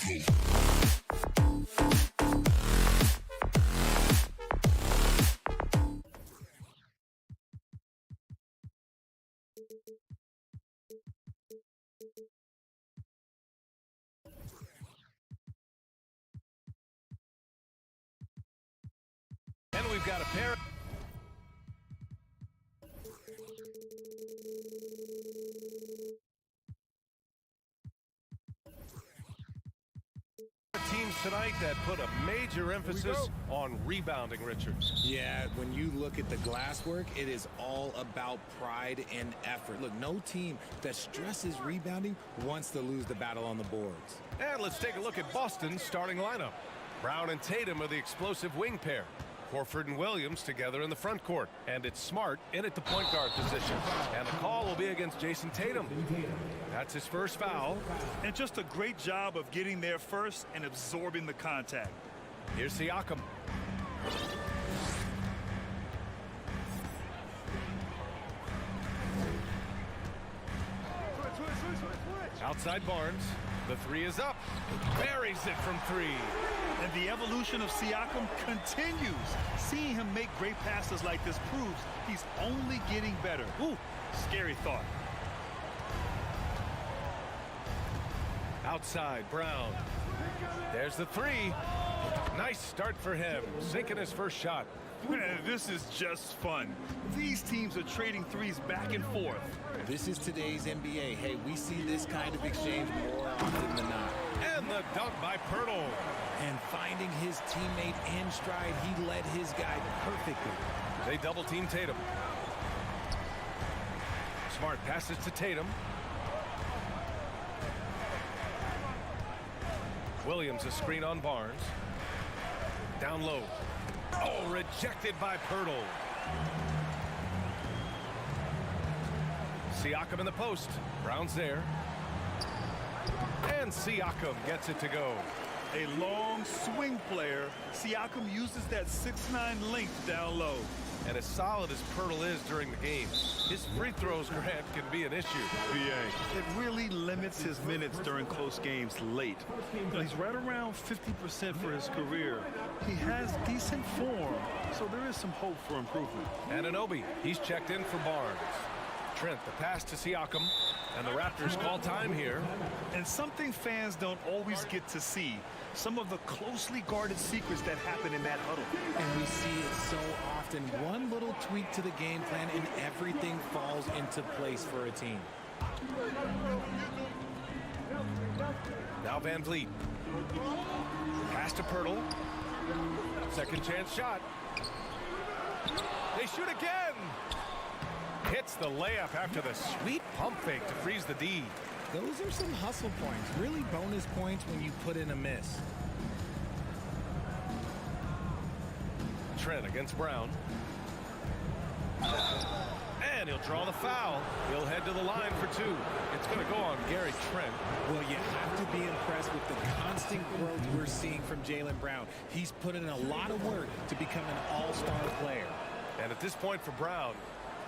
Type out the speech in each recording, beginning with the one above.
And we've got a pair. Teams tonight that put a major emphasis on rebounding, Richard. Yeah, when you look at the glass work, it is all about pride and effort. Look, no team that stresses rebounding wants to lose the battle on the boards. And let's take a look at Boston's starting lineup. Brown and Tatum are the explosive wing pair. Horford and Williams together in the front court. And it's Smart in at the point guard position. And the call will be against Jason Tatum. That's his first foul. And just a great job of getting there first and absorbing the contact. Here's Siakam. Outside Barnes. The three is up. Buries it from three. And the evolution of Siakam continues. Seeing him make great passes like this proves he's only getting better. Ooh, scary thought. Outside, Brown. There's the three. Nice start for him. Sinking his first shot. Man, this is just fun. These teams are trading threes back and forth. This is today's NBA. Hey, we see this kind of exchange more often than not. And the dunk by Pirtle. And finding his teammate in stride, he led his guy perfectly. They double team Tatum. Smart passes to Tatum. Williams a screen on Barnes. Down low. Oh, rejected by Pirtle. Siakam in the post. Brown's there. And Siakam gets it to go. A long swing player. Siakam uses that 6'9" length down low. And as solid as Pirtle is during the game, his free throws, Grant, can be an issue. It really limits his minutes during close games late. He's right around 50% for his career. He has decent form, so there is some hope for improvement. Anunoby, he's checked in for Barnes. Trent, the pass to Siakam, and the Raptors call time here. And something fans don't always get to see, some of the closely guarded secrets that happen in that huddle. And we see it so often. One little tweak to the game plan and everything falls into place for a team. Now Van Vliet. Pass to Pirtle. Second chance shot. They shoot again. Hits the layup after the sweet pump fake to freeze the D. Those are some hustle points. Really bonus points when you put in a miss. Trent against Brown. And he'll draw the foul. He'll head to the line for two. It's going to go on Gary Trent. Well, you have to be impressed with the constant growth we're seeing from Jaylen Brown. He's put in a lot of work to become an all-star player. And at this point for Brown,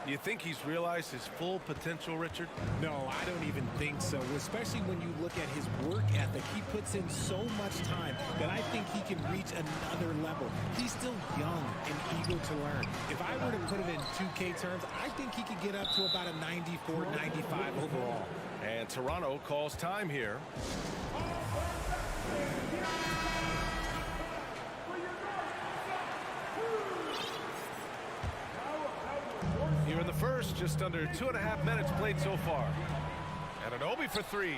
you think he's realized his full potential, Richard? No, I don't even think so, especially when you look at his work ethic. He puts in so much time that I think he can reach another level. He's still young and eager to learn. If I were to put him in 2K terms, I think he could get up to about a 94, 95 overall. And Toronto calls time here. Here in the first, just under 2.5 minutes played so far. And Anunoby for three.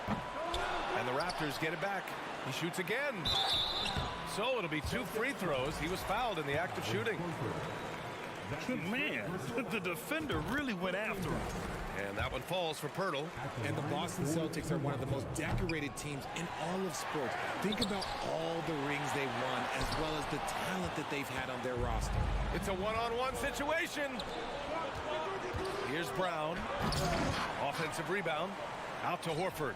And the Raptors get it back. He shoots again. So it'll be 2 free throws. He was fouled in the act of shooting. Man, the defender really went after him. And that one falls for Pirtle. And the Boston Celtics are one of the most decorated teams in all of sports. Think about all the rings they've won, as well as the talent that they've had on their roster. It's a one-on-one situation. Here's Brown. Offensive rebound. Out to Horford.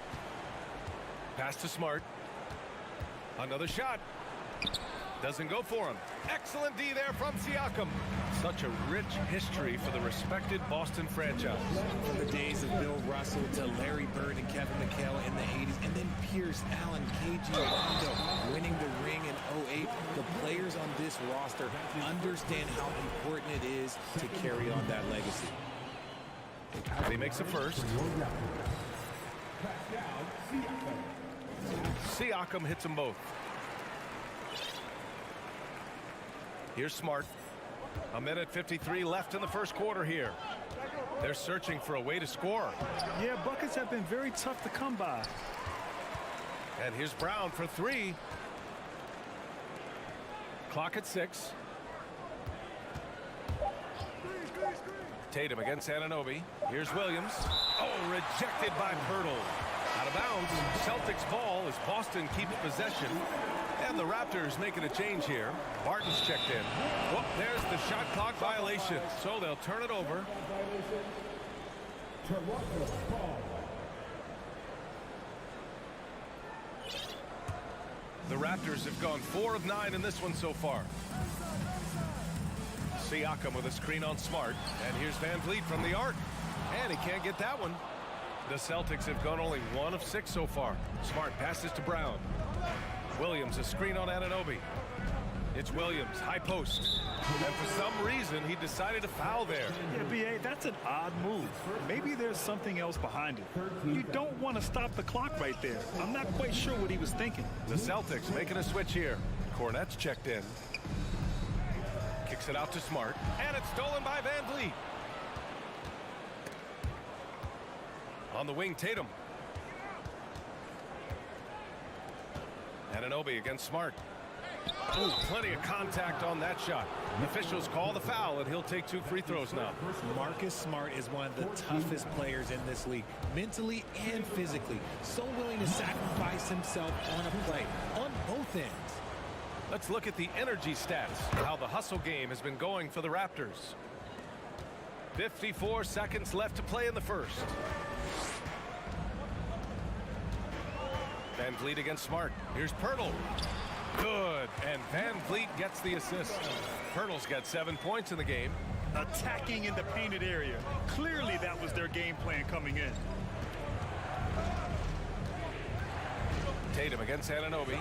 Pass to Smart. Another shot. Doesn't go for him. Excellent D there from Siakam. Such a rich history for the respected Boston franchise. From the days of Bill Russell to Larry Bird and Kevin McHale in the 80s, and then Pierce, Allen, KG, Rondo winning the ring in 08. The players on this roster understand how important it is to carry on that legacy. He makes the first. Siakam hits them both. Here's Smart. A minute 53 left in the first quarter here. They're searching for a way to score. Yeah, buckets have been very tough to come by. And here's Brown for three. Clock at 6. Tatum against Anunoby. Here's Williams. Oh, rejected by Pirtle. Out of bounds. Celtics ball as Boston keeps possession. And the Raptors making a change here. Barton's checked in. Whoop, there's the shot clock violation. So they'll turn it over. The Raptors have gone 4 of 9 in this one so far. Siakam with a screen on Smart. And here's Van Vliet from the arc. And he can't get that one. The Celtics have gone only 1 of 6 so far. Smart passes to Brown. Williams a screen on Anunoby. It's Williams, high post. And for some reason, he decided to foul there. Yeah, B.A., that's an odd move. Maybe there's something else behind it. You don't want to stop the clock right there. I'm not quite sure what he was thinking. The Celtics making a switch here. Cornette's checked in. Kicks it out to Smart. And it's stolen by Van Vliet. On the wing, Tatum. Anunoby against Smart. Ooh, plenty of contact on that shot. Officials call the foul, and he'll take 2 free throws now. Marcus Smart is one of the toughest players in this league, mentally and physically. So willing to sacrifice himself on a play, on both ends. Let's look at the energy stats, how the hustle game has been going for the Raptors. 54 seconds left to play in the first. Van Vliet against Smart. Here's Pirtle. Good. And Van Vliet gets the assist. Pirtle's got 7 points in the game. Attacking in the painted area. Clearly that was their game plan coming in. Tatum against Anunoby.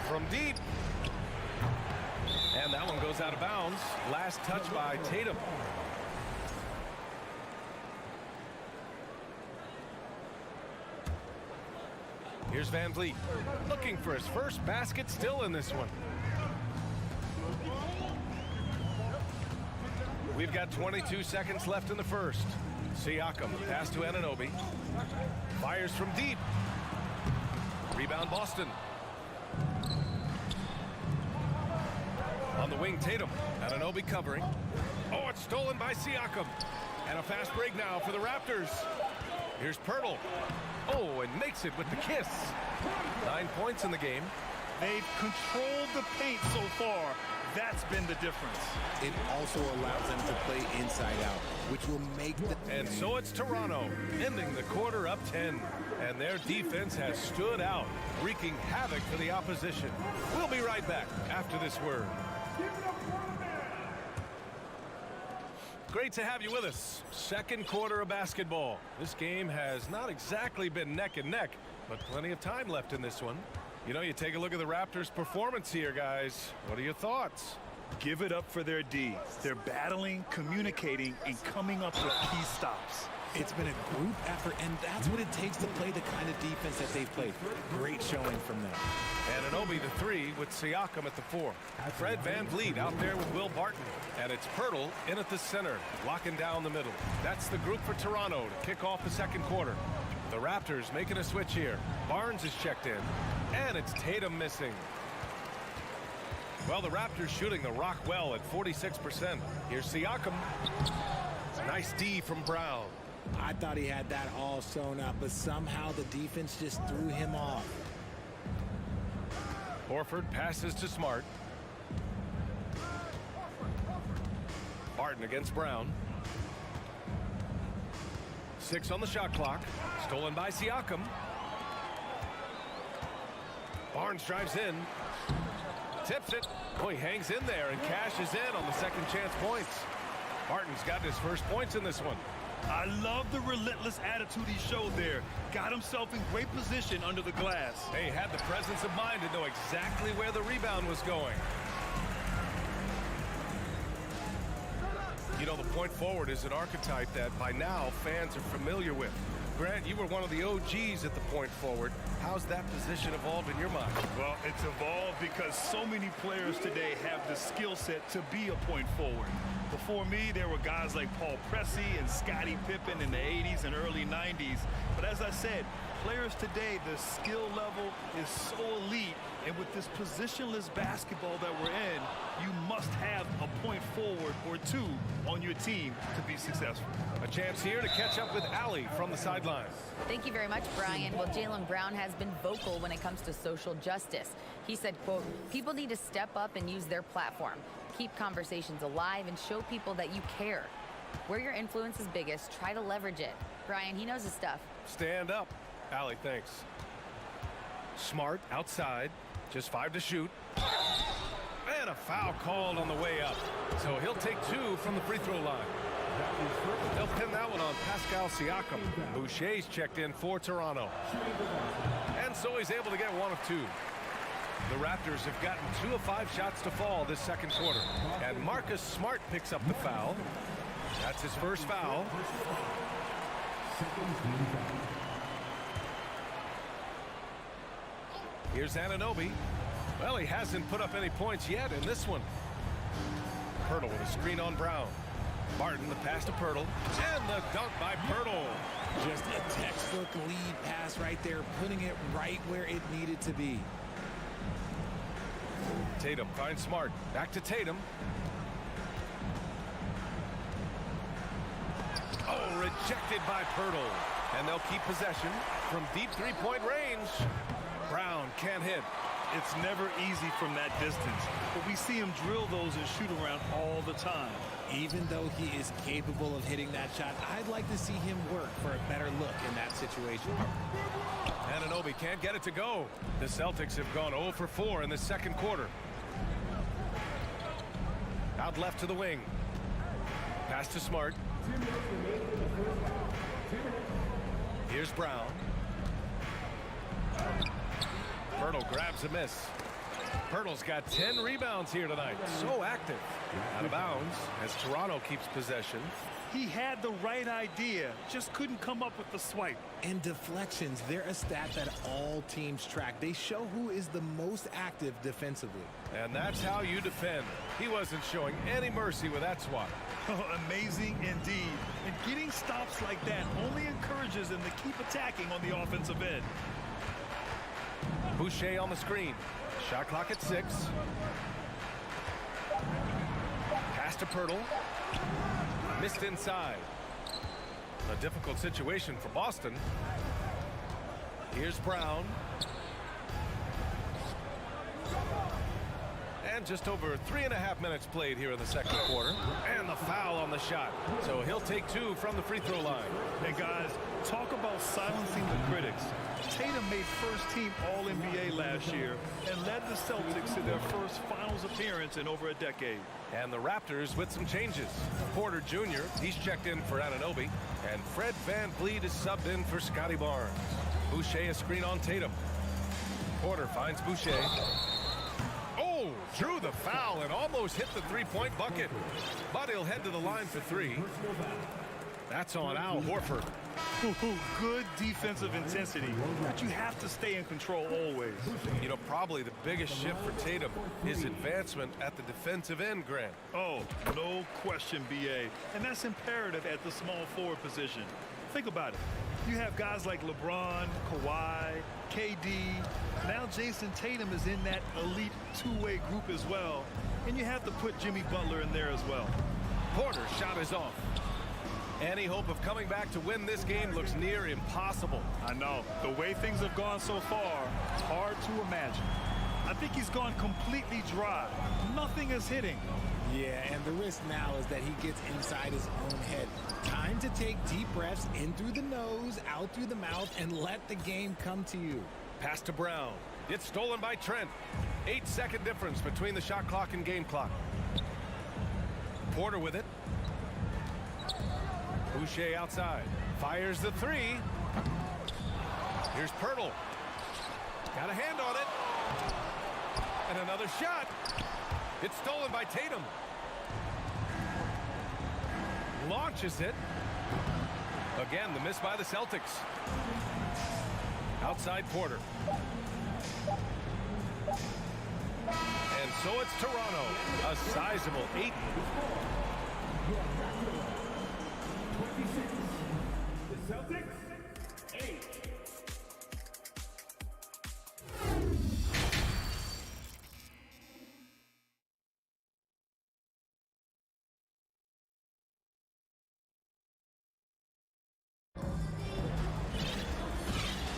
From deep. And that one goes out of bounds. Last touch by Tatum. Here's Van Vliet, looking for his first basket, still in this one. We've got 22 seconds left in the first. Siakam, pass to Anunoby. Fires from deep. Rebound Boston. On the wing, Tatum. Anunoby covering. Oh, it's stolen by Siakam. And a fast break now for the Raptors. Here's Pirtle. Oh, and makes it with the kiss. 9 points in the game. They've controlled the paint so far. That's been the difference. It also allows them to play inside out, which will make the... And so it's Toronto, ending the quarter up 10. And their defense has stood out, wreaking havoc for the opposition. We'll be right back after this word. Great to have you with us. Second quarter of basketball. This game has not exactly been neck and neck, but plenty of time left in this one. You know, you take a look at the Raptors' performance here, guys. What are your thoughts? Give it up for their D. They're battling, communicating, and coming up with key stops. It's been a group effort, and that's what it takes to play the kind of defense that they've played. Great showing from them. Anunoby the 3 with Siakam at the 4. Fred Van Vliet out there with Will Barton. And it's Pirtle in at the center, locking down the middle. That's the group for Toronto to kick off the second quarter. The Raptors making a switch here. Barnes is checked in. And it's Tatum missing. Well, the Raptors shooting the rock well at 46%. Here's Siakam. Nice D from Brown. I thought he had that all sewn up, but somehow the defense just threw him off. Horford passes to Smart. Barton against Brown. 6 on the shot clock. Stolen by Siakam. Barnes drives in. Tips it. Oh, he hangs in there and cashes in on the second chance points. Martin's got his first points in this one. I love the relentless attitude he showed there. Got himself in great position under the glass. He had the presence of mind to know exactly where the rebound was going. You know, the point forward is an archetype that by now fans are familiar with. Grant, you were one of the OGs at the point forward. How's that position evolved in your mind? Well, it's evolved because so many players today have the skill set to be a point forward. Before me, there were guys like Paul Pressey and Scottie Pippen in the 80s and early 90s. But as I said, players today, the skill level is so elite. And with this positionless basketball that we're in, you must have a point forward or two on your team to be successful. A chance here to catch up with Allie from the sideline. Thank you very much, Brian. Well, Jaylen Brown has been vocal when it comes to social justice. He said, quote, people need to step up and use their platform. Keep conversations alive and show people that you care. Where your influence is biggest, try to leverage it. Brian, he knows his stuff. Stand up. Allie, thanks. Smart outside. Just 5 to shoot. And a foul called on the way up. So he'll take 2 from the free throw line. They'll pin that one on Pascal Siakam. Boucher's checked in for Toronto. And so he's able to get 1 of 2. The Raptors have gotten 2 of 5 shots to fall this second quarter. And Marcus Smart picks up the foul. That's his first foul. Here's Anunoby. Well, he hasn't put up any points yet in this one. Pirtle with a screen on Brown. Martin, the pass to Pirtle. And the dunk by Pirtle. Just a textbook lead pass right there, putting it right where it needed to be. Tatum finds Smart. Back to Tatum. Oh, rejected by Pirtle. And they'll keep possession from deep three-point range. Brown can't hit. It's never easy from that distance, but we see him drill those and shoot around all the time. Even though he is capable of hitting that shot, I'd like to see him work for a better look in that situation. Anunoby can't get it to go. The Celtics have gone 0 for 4 in the second quarter. Out left to the wing. Pass to Smart. Here's Brown. Pirtle grabs a miss. Pirtle's got 10 rebounds here tonight. So active. Out of bounds as Toronto keeps possession. He had the right idea, just couldn't come up with the swipe. And deflections, they're a stat that all teams track. They show who is the most active defensively. And that's how you defend. He wasn't showing any mercy with that swat. Amazing indeed. And getting stops like that only encourages them to keep attacking on the offensive end. Boucher on the screen. Shot clock at 6. Pass to Pirtle. Missed inside. A difficult situation for Boston. Here's Brown. And just over 3.5 minutes played here in the second quarter. And the foul on the shot. So he'll take 2 from the free throw line. And guys, talk about silencing the critics. Tatum made first-team All-NBA last year and led the Celtics to their first finals appearance in over a decade. And the Raptors with some changes. Porter Jr., he's checked in for Anunoby. And Fred VanVleet is subbed in for Scotty Barnes. Boucher a screen on Tatum. Porter finds Boucher. Oh, drew the foul and almost hit the three-point bucket. But he'll head to the line for 3. That's on Al Horford. Good defensive intensity, but you have to stay in control always. You know, probably the biggest shift for Tatum is advancement at the defensive end, Grant. Oh, no question, B.A. And that's imperative at the small forward position. Think about it. You have guys like LeBron, Kawhi, KD. Now Jason Tatum is in that elite two-way group as well. And you have to put Jimmy Butler in there as well. Porter's shot is off. Any hope of coming back to win this game looks near impossible. I know. The way things have gone so far, it's hard to imagine. I think he's gone completely dry. Nothing is hitting. Yeah, and the risk now is that he gets inside his own head. Time to take deep breaths in through the nose, out through the mouth, and let the game come to you. Pass to Brown. It's stolen by Trent. 8-second difference between the shot clock and game clock. Porter with it. Boucher outside. Fires the three. Here's Pirtle. Got a hand on it. And another shot. It's stolen by Tatum. Launches it. Again, the miss by the Celtics. Outside Porter. And so it's Toronto. A sizable 8. The Celtics, 8.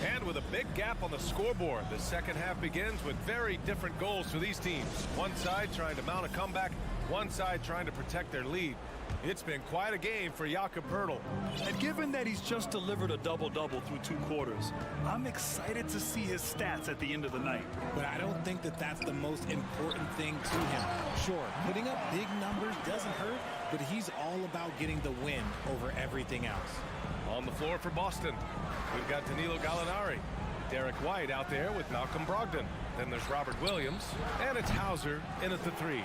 And with a big gap on the scoreboard, the second half begins with very different goals for these teams. One side trying to mount a comeback, one side trying to protect their lead. It's been quite a game for Jakob Poeltl. And given that he's just delivered a double-double through 2 quarters, I'm excited to see his stats at the end of the night. But I don't think that that's the most important thing to him. Sure, putting up big numbers doesn't hurt, but he's all about getting the win over everything else. On the floor for Boston, we've got Danilo Gallinari. Derek White out there with Malcolm Brogdon. Then there's Robert Williams, and it's Hauser in at the 3.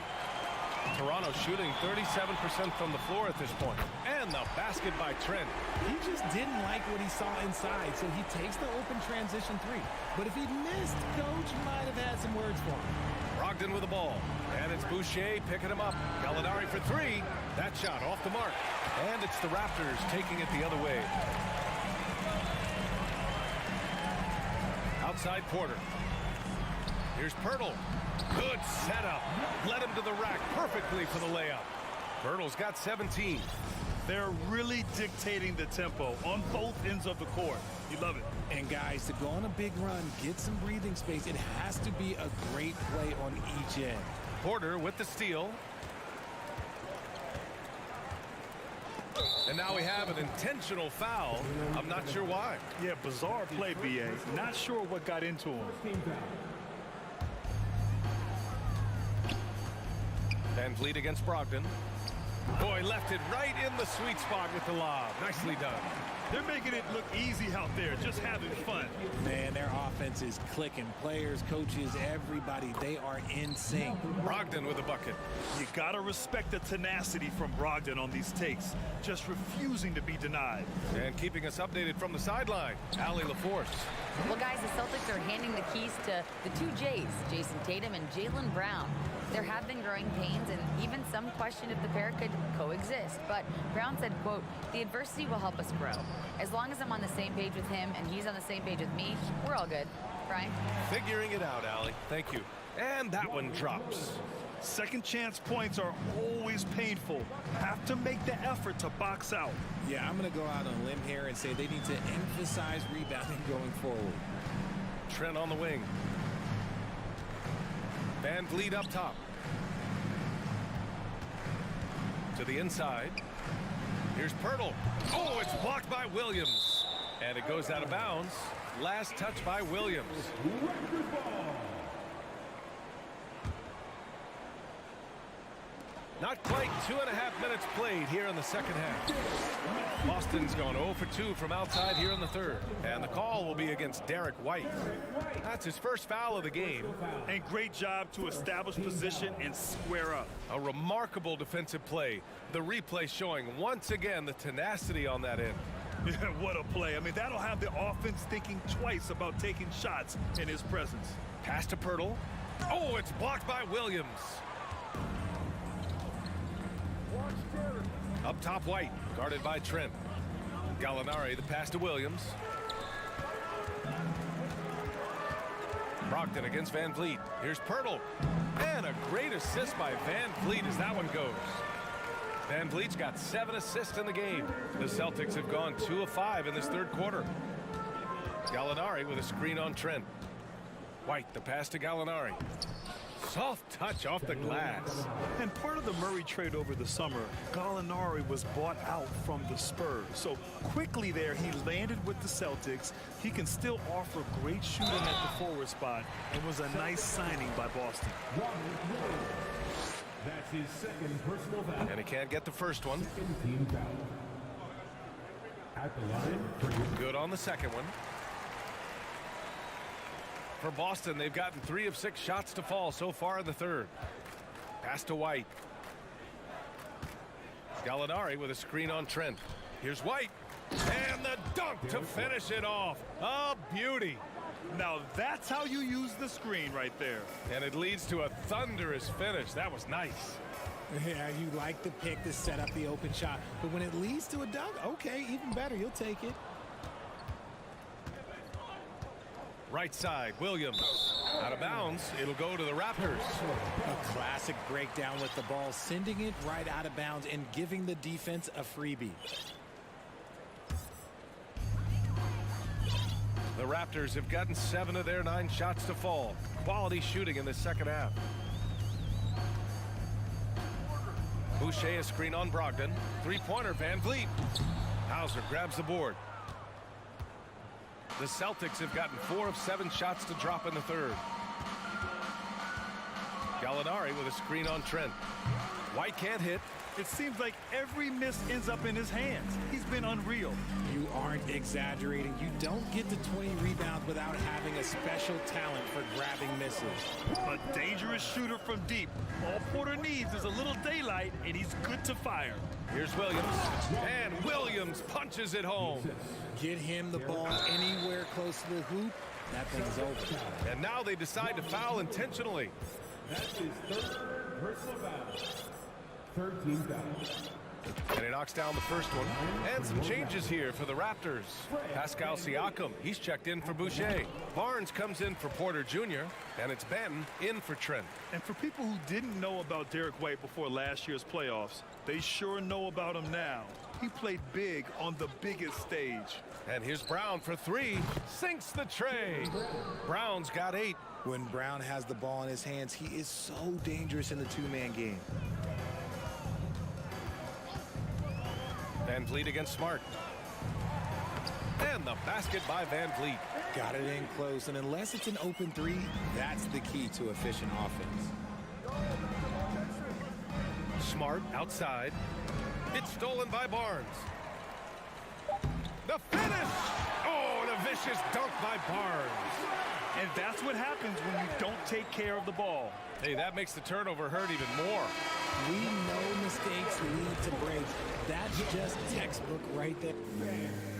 Toronto shooting 37% from the floor at this point. And the basket by Trent. He just didn't like what he saw inside, so he takes the open transition 3. But if he missed, Coach might have had some words for him. Brogdon with the ball. And it's Boucher picking him up. Gallinari for 3. That shot off the mark. And it's the Raptors taking it the other way. Outside Porter. Here's Pirtle. Good setup. Led him to the rack perfectly for the layup. Pirtle's got 17. They're really dictating the tempo on both ends of the court. You love it. And guys, to go on a big run, get some breathing space, it has to be a great play on each end. Porter with the steal. And now we have an intentional foul. I'm not sure why. Yeah, bizarre play, B.A. Not sure what got into him. Van Vliet against Brogdon. Boy, left it right in the sweet spot with the lob. Nicely done. They're making it look easy out there, just having fun. Man, their offense is clicking. Players, coaches, everybody, they are in sync. Brogdon with a bucket. You gotta respect the tenacity from Brogdon on these takes, just refusing to be denied. And keeping us updated from the sideline, Allie LaForce. Well, guys, the Celtics are handing the keys to the 2 J's, Jason Tatum and Jaylen Brown. There have been growing pains and even some question if the pair could coexist. But Brown said, quote, "The adversity will help us grow. As long as I'm on the same page with him and he's on the same page with me, we're all good." Brian? Figuring it out, Allie. Thank you. And that one drops. Second chance points are always painful. Have to make the effort to box out. Yeah, I'm going to go out on a limb here and say they need to emphasize rebounding going forward. Trent on the wing. Van Vliet up top. To the inside. Here's Pirtle. Oh, it's blocked by Williams. And it goes out of bounds. Last touch by Williams. Not quite 2.5 minutes played here in the second half. Boston's gone 0 for 2 from outside here in the third. And the call will be against Derek White. That's his first foul of the game. And great job to establish position and square up. A remarkable defensive play. The replay showing once again the tenacity on that end. Yeah, what a play. I mean, that'll have the offense thinking twice about taking shots in his presence. Pass to Pirtle. Oh, it's blocked by Williams. Up top, White, guarded by Trent. Gallinari, the pass to Williams. Brogdon against Van Vliet. Here's Pirtle. And a great assist by Van Vliet as that one goes. Van Vliet's got 7 assists in the game. The Celtics have gone 2 of 5 in this third quarter. Gallinari with a screen on Trent. White, the pass to Gallinari. Soft touch off the glass. And part of the Murray trade over the summer, Gallinari was bought out from the Spurs. So quickly there, he landed with the Celtics. He can still offer great shooting at the forward spot and was a nice signing by Boston. That's his second personal foul. And he can't get the first one. Second team foul. At the line for your Good on the second one. For Boston, they've gotten 3 of 6 shots to fall so far in the third. Pass to White. Gallinari with a screen on Trent. Here's White. And the dunk to finish it off. A beauty. Now that's how you use the screen right there. And it leads to a thunderous finish. That was nice. Yeah, you like the pick to set up the open shot. But when it leads to a dunk, okay, even better. You'll take it. Right side, Williams. Out of bounds. It'll go to the Raptors. A classic breakdown with the ball, sending it right out of bounds and giving the defense a freebie. The Raptors have gotten 7 of their 9 shots to fall. Quality shooting in the second half. Boucher a screen on Brogdon. Three-pointer, Van Vliet. Hauser grabs the board. The Celtics have gotten 4 of 7 shots to drop in the third. Gallinari with a screen on Trent. White can't hit. It seems like every miss ends up in his hands. He's been unreal. You aren't exaggerating. You don't get to 20 rebounds without having a special talent for grabbing misses. A dangerous shooter from deep. All Porter needs is a little daylight, and he's good to fire. Here's Williams. And Williams punches it home. Get him the ball anywhere close to the hoop, that thing's over. And now they decide to foul intentionally. That's his third personal foul. Third team foul. And he knocks down the first one. And some changes here for the Raptors. Pascal Siakam, he's checked in for Boucher. Barnes comes in for Porter Jr. And it's Benton in for Trent. And for people who didn't know about Derek White before last year's playoffs, they sure know about him now. He played big on the biggest stage. And here's Brown for 3. Sinks the tray. Brown's got 8. When Brown has the ball in his hands, he is so dangerous in the two-man game. Van Vliet against Smart. And the basket by Van Vliet. Got it in close, and unless it's an open 3, that's the key to efficient offense. Smart outside. It's stolen by Barnes. The finish! Oh, and a vicious dunk by Barnes. And that's what happens when you don't take care of the ball. Hey, that makes the turnover hurt even more. We know mistakes lead to breaks. That's just textbook right there.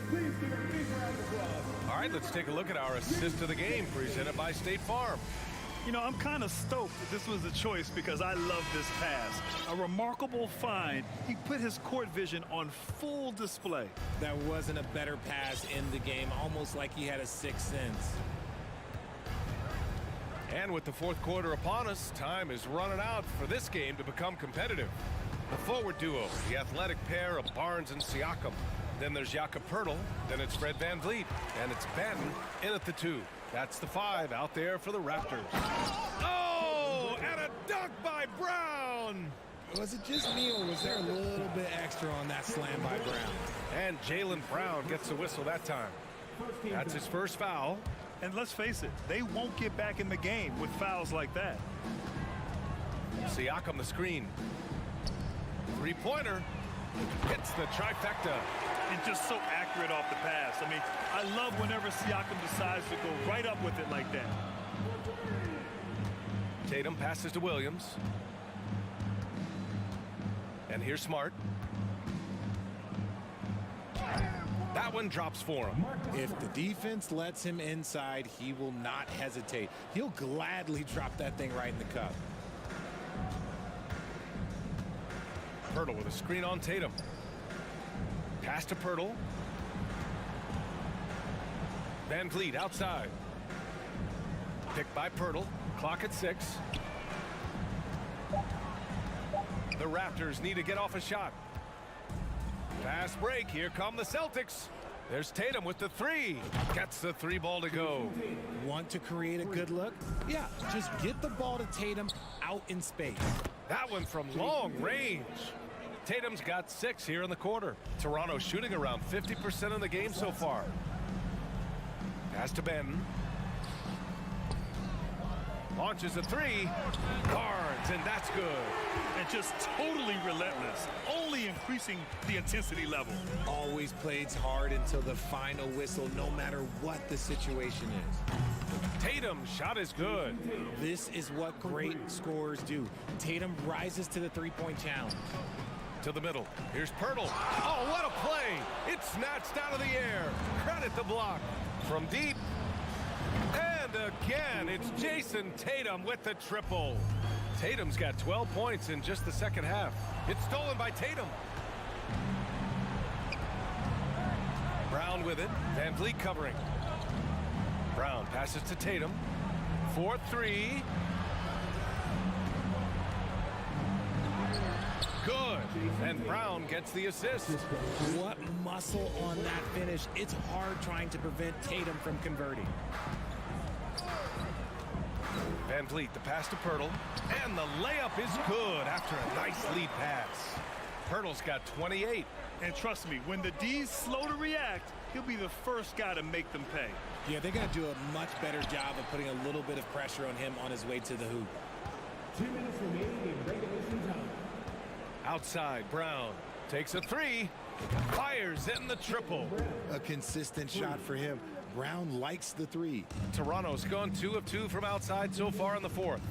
Please give a big round of applause. All right, let's take a look at our assist of the game presented by State Farm. You know, I'm kind of stoked that this was a choice because I love this pass. A remarkable find. He put his court vision on full display. That wasn't a better pass in the game, almost like he had a sixth sense. And with the fourth quarter upon us, time is running out for this game to become competitive. The forward duo, the athletic pair of Barnes and Siakam. Then there's Jakob Poeltl. Then it's Fred Van Vliet. And it's Benton in at the 2. That's the 5 out there for the Raptors. Oh, and a dunk by Brown. Was it just me, or was there a little bit extra on that slam by Brown? And Jaylen Brown gets the whistle that time. That's his first foul. And let's face it, they won't get back in the game with fouls like that. Siakam the screen. Three-pointer. Hits the trifecta. And just so accurate off the pass. I mean, I love whenever Siakam decides to go right up with it like that. Tatum passes to Williams. And here's Smart. That one drops for him. If the defense lets him inside, he will not hesitate. He'll gladly drop that thing right in the cup. Poeltl with a screen on Tatum. Pass to Poeltl. Van Vliet outside. Picked by Poeltl. Clock at 6. The Raptors need to get off a shot. Fast break. Here come the Celtics. There's Tatum with the three. Gets the three ball to go. Want to create a good look? Yeah, just get the ball to Tatum out in space. That one from long range. Tatum's got 6 here in the quarter. Toronto shooting around 50% of the game so far. Pass to Benton. Launches a three. Barnes, and that's good. And just totally relentless, only increasing the intensity level. Always plays hard until the final whistle, no matter what the situation is. Tatum's shot is good. This is what great scorers do. Tatum rises to the three-point challenge. To the middle. Here's Pirtle. Oh, what a play. It's snatched out of the air. Credit the block. From deep. And again, it's Jason Tatum with the triple. Tatum's got 12 points in just the second half. It's stolen by Tatum. Brown with it. Van Vliet covering. Brown passes to Tatum. 4-3. Good. And Brown gets the assist. What muscle on that finish. It's hard trying to prevent Tatum from converting. Van Vliet, the pass to Pirtle. And the layup is good after a nice lead pass. Pirtle's got 28. And trust me, when the D's slow to react, he'll be the first guy to make them pay. Yeah, they got to do a much better job of putting a little bit of pressure on him on his way to the hoop. 2 minutes remaining in regulation time. Outside, Brown takes a three. Fires in the triple. A consistent shot for him. Brown likes the three. Toronto's gone 2 of 2 from outside so far in the fourth.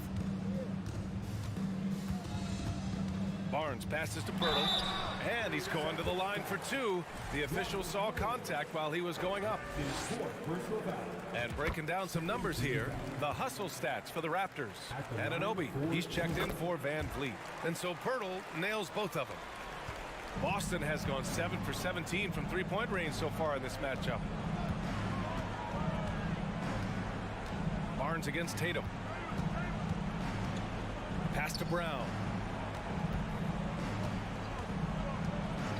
Barnes passes to Pirtle, and he's going to the line for 2. The official saw contact while he was going up. And breaking down some numbers here, the hustle stats for the Raptors. Anunoby, he's checked in for Van Vliet. And so Pirtle nails both of them. Boston has gone 7 for 17 from three-point range so far in this matchup. Barnes against Tatum. Pass to Brown.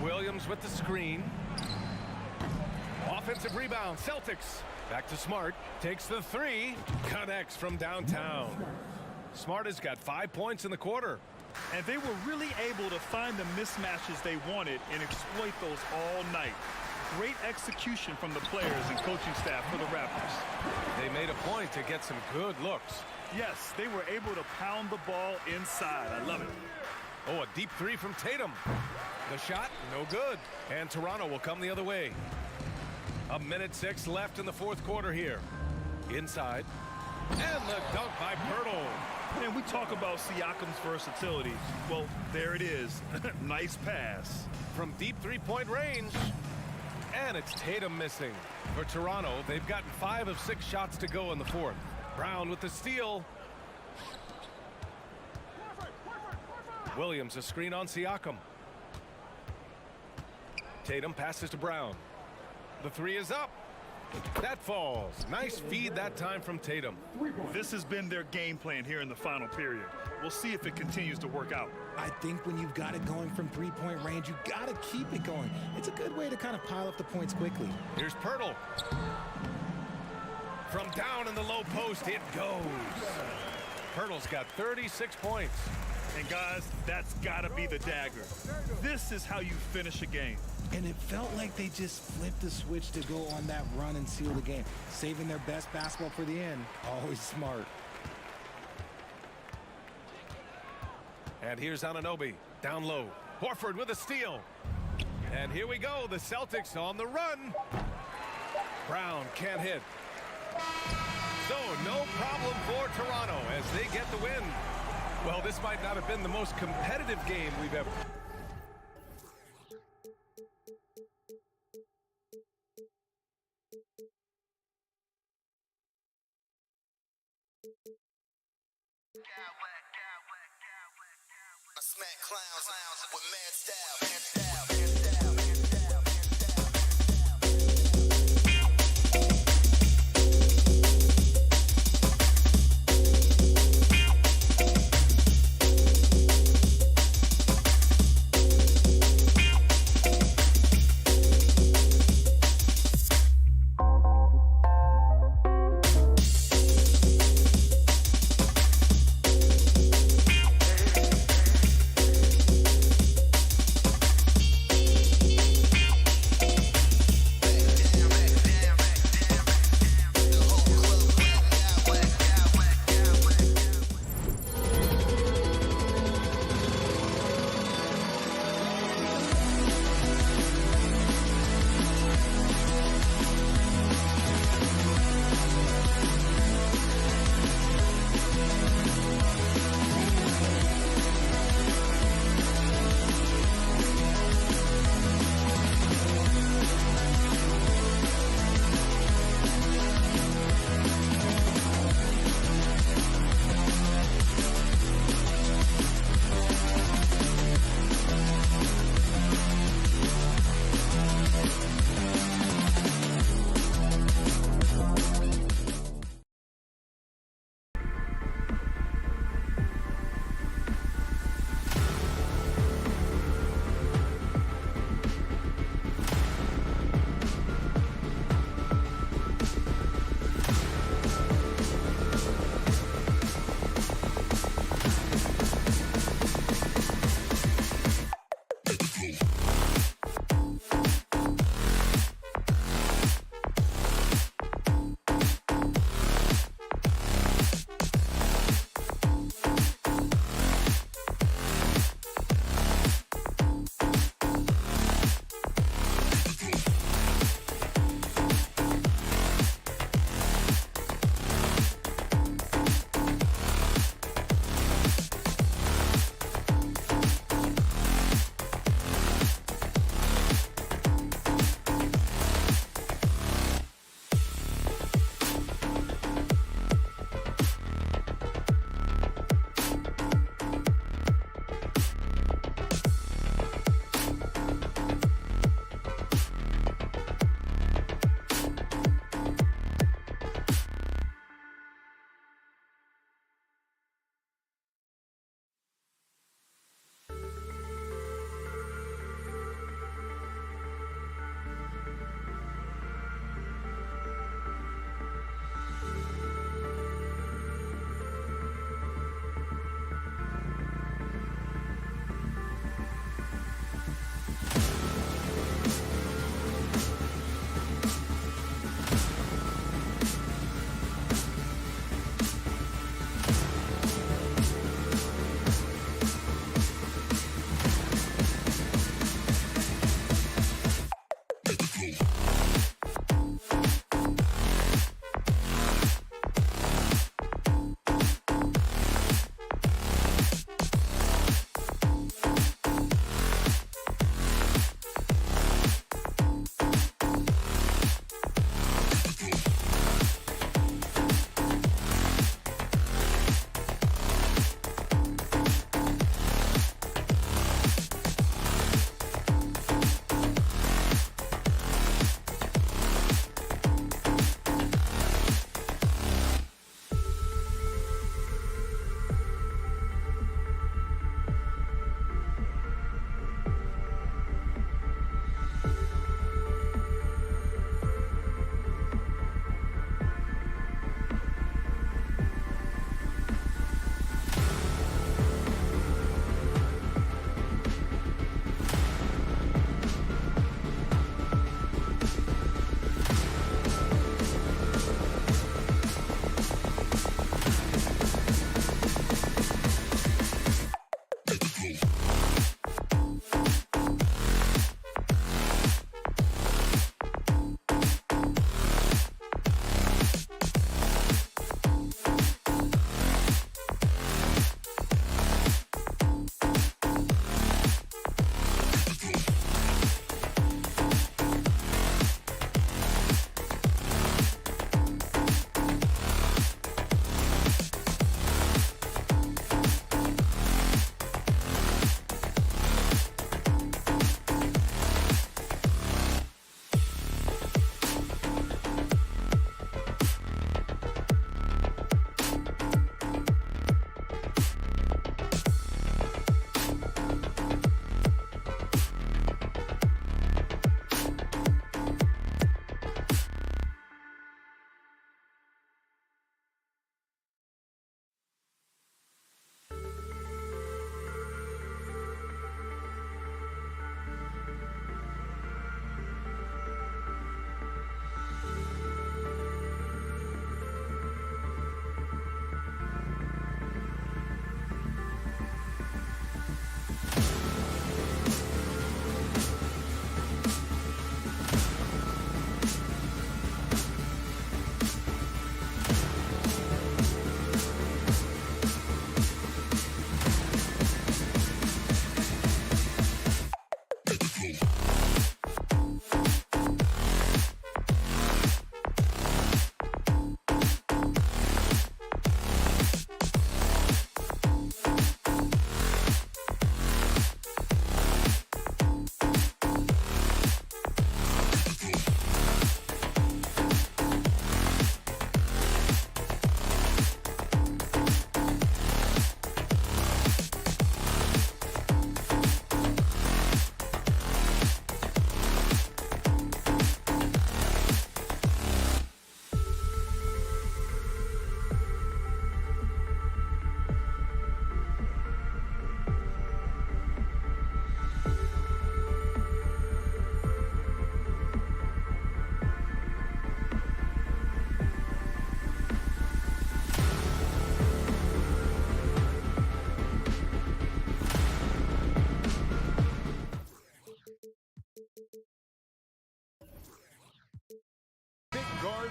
Williams with the screen. Offensive rebound, Celtics. Back to Smart. Takes the three. Connects from downtown. Smart has got 5 points in the quarter. And they were really able to find the mismatches they wanted and exploit those all night. Great execution from the players and coaching staff for the Raptors. They made a point to get some good looks. Yes, they were able to pound the ball inside. I love it. Oh, a deep three from Tatum. The shot, no good. And Toronto will come the other way. 1:06 left in the fourth quarter here. Inside. And the dunk by Pirtle. And we talk about Siakam's versatility. Well, there it is. Nice pass. From deep three-point range. And it's Tatum missing. For Toronto, they've gotten 5 of 6 shots to go in the fourth. Brown with the steal. Williams a screen on Siakam. Tatum passes to Brown. The three is up. That falls. Nice feed that time from Tatum. This has been their game plan here in the final period. We'll see if it continues to work out. I think when you've got it going from three-point range, you got to keep it going. It's a good way to kind of pile up the points quickly. Here's Pirtle. From down in the low post, it goes. Pirtle's got 36 points. And guys, that's got to be the dagger. This is how you finish a game. And it felt like they just flipped the switch to go on that run and seal the game. Saving their best basketball for the end. Always smart. And here's Anunoby. Down low. Horford with a steal. And here we go. The Celtics on the run. Brown can't hit. So no problem for Toronto as they get the win. Well, this might not have been the most competitive game we've ever... I smack clowns with mad style.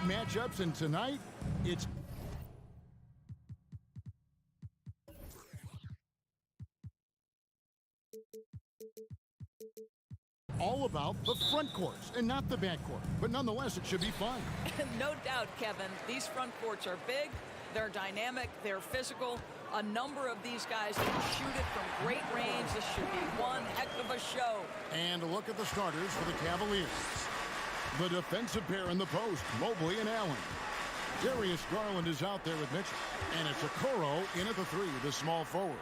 matchups, and tonight, it's all about the front courts and not the back court. But nonetheless, it should be fun. No doubt, Kevin. These front courts are big, they're dynamic, they're physical. A number of these guys can shoot it from great range. This should be one heck of a show. And a look at the starters for the Cavaliers. The defensive pair in the post, Mobley and Allen. Darius Garland is out there with Mitchell. And it's Okoro in at the three, the small forward.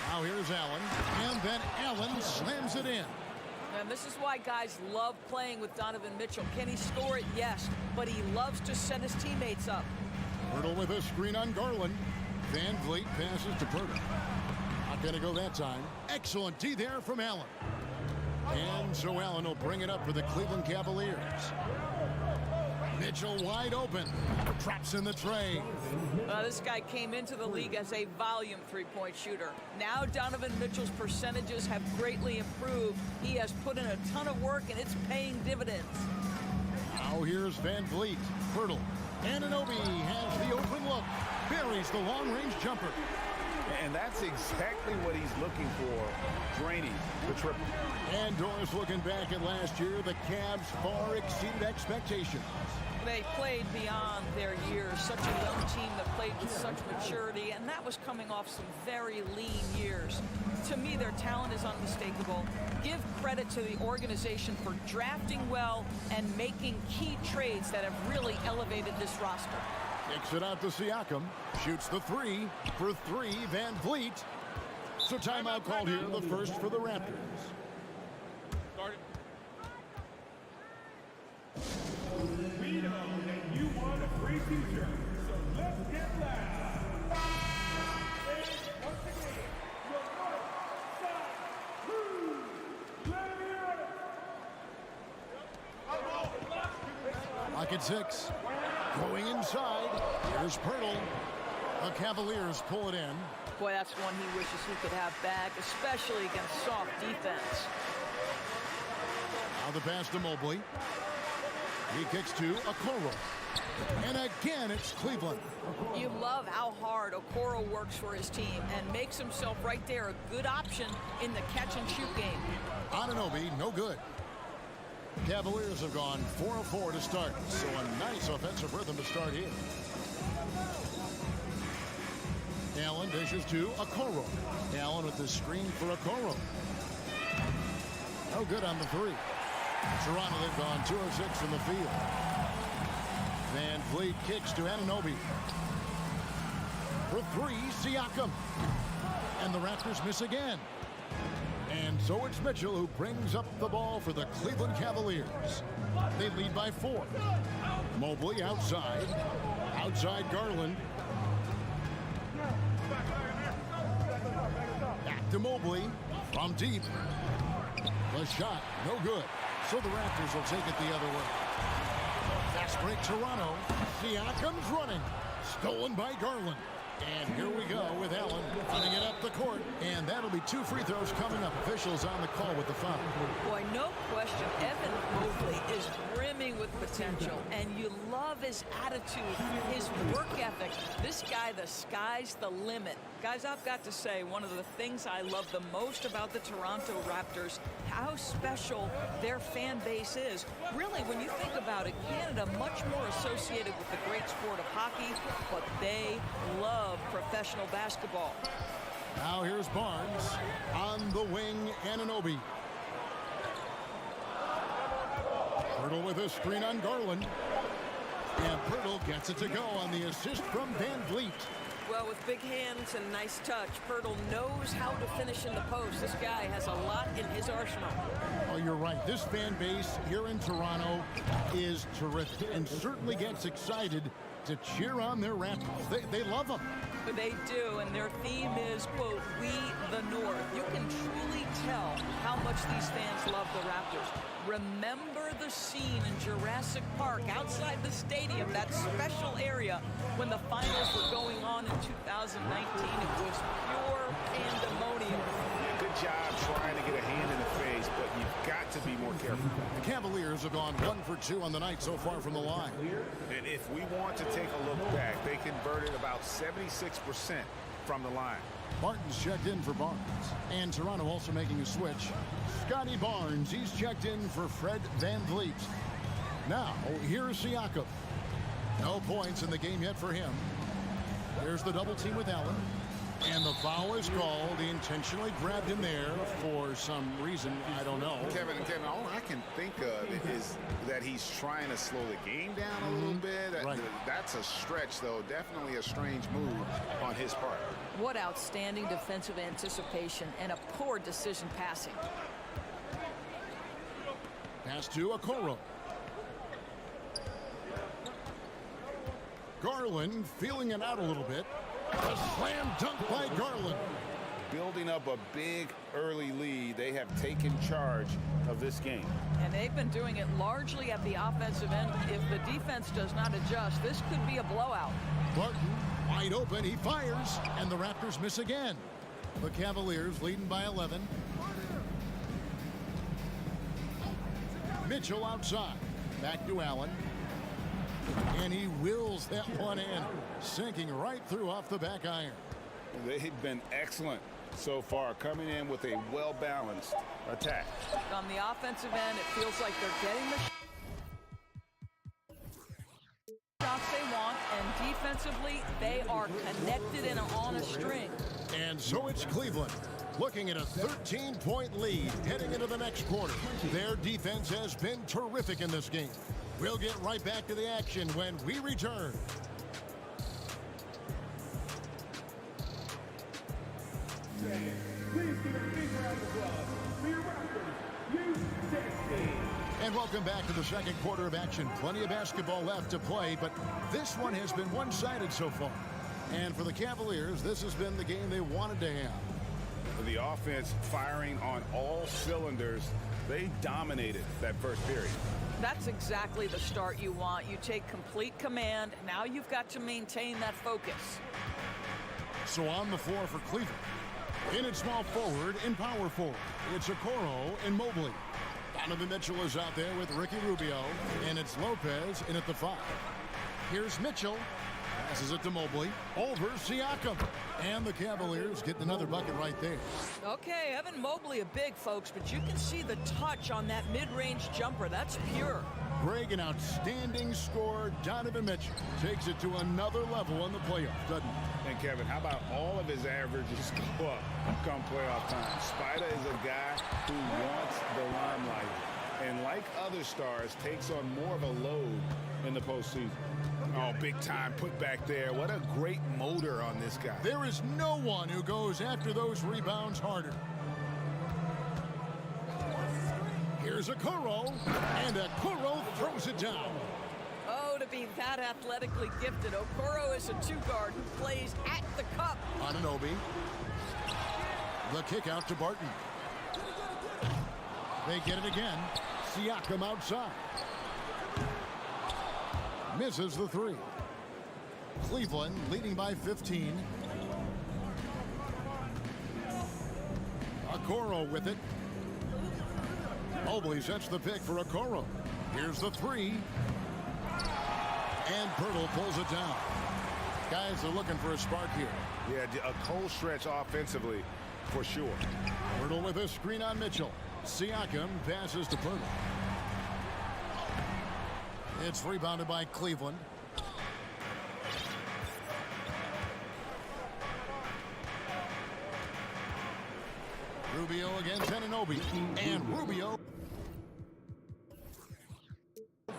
Now here's Allen, and then Allen slams it in. And this is why guys love playing with Donovan Mitchell. Can he score it? Yes, but he loves to set his teammates up. Pirtle with a screen on Garland. Van Vliet passes to Pirtle. Not going to go that time. Excellent D there from Allen. And so Allen will bring it up for the Cleveland Cavaliers. Mitchell wide open. Traps in the tray. This guy came into the league as a volume three-point shooter. Now Donovan Mitchell's percentages have greatly improved. He has put in a ton of work, and it's paying dividends. Now here's Van Vliet. Pirtle. Anunoby has the open look. Buries the long-range jumper. And that's exactly what he's looking for, draining the triple. And Doris looking back at last year, the Cavs far exceeded expectations. They played beyond their years. Such a young team that played with such maturity, and that was coming off some very lean years. To me, their talent is unmistakable. Give credit to the organization for drafting well and making key trades that have really elevated this roster. Kicks it out to Siakam. Shoots the three. For three, Van Vliet. So timeout called here, the first for the Raptors. We know that you want a free future, so let's get loud. And once again, your north side crew, let me hear it. Lock at 6. Going inside. Here's Pirtle. The Cavaliers pull it in. Boy, that's one he wishes he could have back, especially against soft defense. Now the pass to Mobley. He kicks to Okoro. And again, it's Cleveland. You love how hard Okoro works for his team and makes himself right there a good option in the catch-and-shoot game. Anunoby, no good. Cavaliers have gone 4 of 4 to start, so a nice offensive rhythm to start here. Allen dishes to Okoro. Allen with the screen for Okoro. No good on the three. Toronto, they've gone 2 of 6 in the field. Van Vliet kicks to Anunoby. For three, Siakam. And the Raptors miss again. And so it's Mitchell who brings up the ball for the Cleveland Cavaliers. They lead by 4. Mobley outside. Outside Garland. Back to Mobley from deep. The shot, no good. So the Raptors will take it the other way. Fast break Toronto. Siakam's running. Stolen by Garland. And here we go with Allen running it up the court. And that'll be 2 free throws coming up. Officials on the call with the foul. Boy, no question, Evan Mobley is brimming with potential. And you love his attitude, his work ethic. This guy, the sky's the limit. Guys, I've got to say, one of the things I love the most about the Toronto Raptors, how special their fan base is. Really, when you think about it, Canada much more associated with the great sport of hockey, but they love professional basketball. Now here's Barnes on the wing, Anunoby. Pirtle with a screen on Garland. And Pirtle gets it to go on the assist from Van Vliet. Well, with big hands and nice touch, Pirtle knows how to finish in the post. This guy has a lot in his arsenal. Oh, you're right. This fan base here in Toronto is terrific and certainly gets excited to cheer on their Raptors. They love them. They do, and their theme is, quote, "We the North." You can truly tell how much these fans love the Raptors. Remember the scene in Jurassic Park outside the stadium, that special area when the finals were going on in 2019. It was pure pandemonium. Good job trying to get a hand in the face, but You've got to be more careful. The Cavaliers have gone 1 for 2 on the night so far from the line. And if we want to take a look back, they converted about 76% from the line. Martin's checked in for Barnes. And Toronto also making a switch. Scotty Barnes, he's checked in for Fred VanVleet. Now, here's Siakam. No points in the game yet for him. There's the double team with Allen. And the foul is called. He intentionally grabbed him there for some reason. I don't know. Kevin, all I can think of is that he's trying to slow the game down a little bit. Right. That's a stretch, though. Definitely a strange move on his part. What outstanding defensive anticipation and a poor decision passing. Pass to Okoro. Garland feeling it out a little bit. A slam dunk by Garland. Building up a big early lead, they have taken charge of this game. And they've been doing it largely at the offensive end. If the defense does not adjust, this could be a blowout. Barton wide open, he fires, and the Raptors miss again. The Cavaliers leading by 11. Mitchell outside. Back to Allen. And he wills that one in, sinking right through off the back iron. They've been excellent so far, coming in with a well-balanced attack. On the offensive end, it feels like they're getting the shots they want, and defensively, they are connected and on a string. And so it's Cleveland, looking at a 13-point lead heading into the next quarter. Their defense has been terrific in this game. We'll get right back to the action when we return. Please give a big round of applause for your Raptors, U16. And welcome back to the second quarter of action. Plenty of basketball left to play, but this one has been one-sided so far. And for the Cavaliers, this has been the game they wanted to have. The offense firing on all cylinders. They dominated that first period. That's exactly the start you want. You take complete command. Now you've got to maintain that focus. So on the floor for Cleveland. In at small forward and power forward, it's Okoro and Mobley. Donovan Mitchell is out there with Ricky Rubio, and it's Lopez in at the 5. Here's Mitchell. Passes it to Mobley. Over Siakam. And the Cavaliers getting another bucket right there. Okay, Evan Mobley a big, folks, but you can see the touch on that mid-range jumper. That's pure. Greg, an outstanding scorer. Donovan Mitchell takes it to another level in the playoffs, doesn't he? And Kevin, how about all of his averages go up come playoff time? Spider is a guy who wants the limelight, and like other stars, takes on more of a load in the postseason. Oh, big time put back there. What a great motor on this guy. There is no one who goes after those rebounds harder. Here's Okoro, and Okoro throws it down. Oh, to be that athletically gifted, Okoro is a 2-guard who plays at the cup. Anunoby. The kick out to Barton. They get it again. Siakam outside. Misses the 3. Cleveland leading by 15. Okoro with it. Mobley sets the pick for Okoro. Here's the 3. And Pirtle pulls it down. Guys are looking for a spark here. Yeah, a cold stretch offensively for sure. Pirtle with a screen on Mitchell. Siakam passes to Pirtle. It's rebounded by Cleveland. Rubio against Anunoby. And Rubio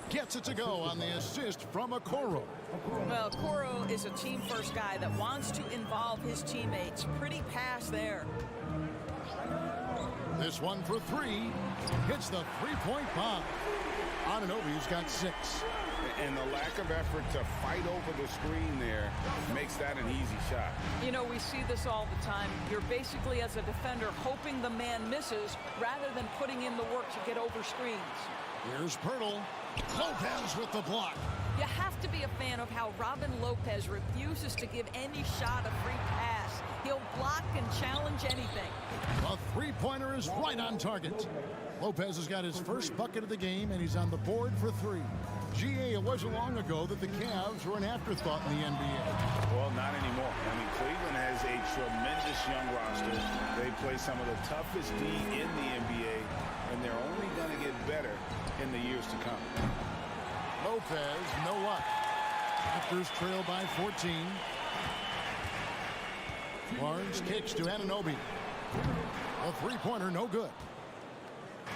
gets it to go on the assist from Okoro. Well, Okoro is a team-first guy that wants to involve his teammates. Pretty pass there. This one for 3. Hits the three-point bomb. Anunoby's got 6. And the lack of effort to fight over the screen there makes that an easy shot. You know, we see this all the time. You're basically, as a defender, hoping the man misses rather than putting in the work to get over screens. Here's Pirtle. Lopez with the block. You have to be a fan of how Robin Lopez refuses to give any shot a free pass. He'll block and challenge anything. A three-pointer is right on target. Lopez has got his first bucket of the game, and he's on the board for three. GA, it wasn't long ago that the Cavs were an afterthought in the NBA. Well, not anymore. I mean, Cleveland has a tremendous young roster. They play some of the toughest D in the NBA, and they're only going to get better in the years to come. Lopez, no luck. Raptors trail by 14. Barnes kicks to Anunoby. A three-pointer, no good.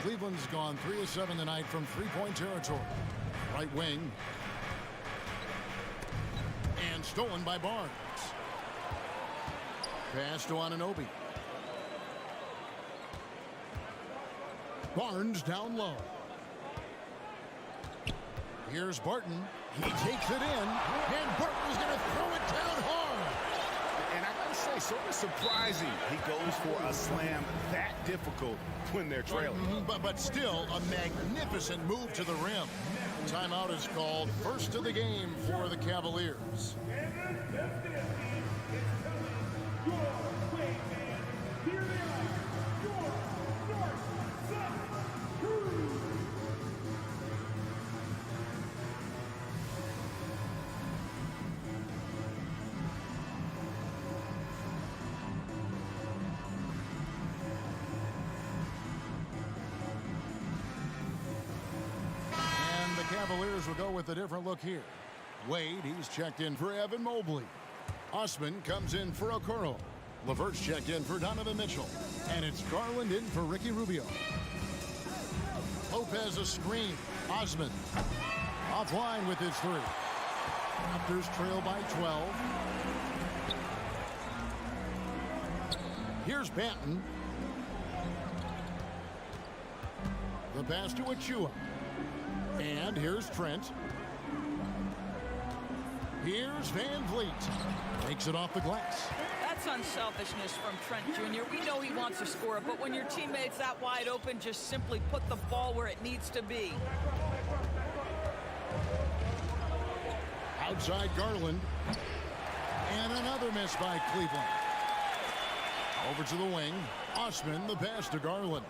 Cleveland's gone 3 of 7 tonight from three-point territory. Right wing. And stolen by Barnes. Pass to Anunoby. Barnes down low. Here's Barton. He takes it in. And Barton is going to throw it down hard. And I gotta say, sort of surprising he goes for a slam that difficult when they're trailing. But still a magnificent move to the rim. Timeout is called. First of the game for the Cavaliers. Cavaliers will go with a different look here. Wade, he's checked in for Evan Mobley. Osman comes in for Okoro. LeVert's checked in for Donovan Mitchell. And it's Garland in for Ricky Rubio. Lopez a screen. Osman offline with his three. Raptors trail by 12. Here's Banton. The pass to Achua. And here's Trent. Here's Van Vliet. Takes it off the glass. That's unselfishness from Trent Jr. We know he wants to score, but when your teammate's that wide open, just simply put the ball where it needs to be. Outside Garland. And another miss by Cleveland. Over to the wing. Osman, the pass to Garland.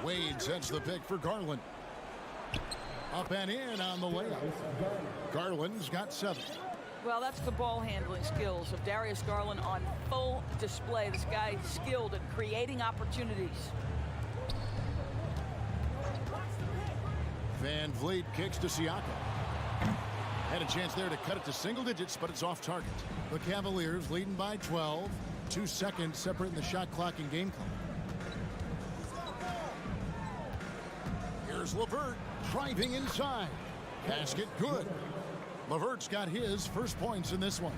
Wade sets the pick for Garland. Up and in on the layup. Garland's got 7. Well, that's the ball handling skills of Darius Garland on full display. This guy is skilled at creating opportunities. Van Vliet kicks to Siakam. Had a chance there to cut it to single digits, but it's off target. The Cavaliers leading by 12. 2 seconds separating the shot clock and game clock. Here's LeVert driving inside. Basket good. LeVert's got his first points in this one.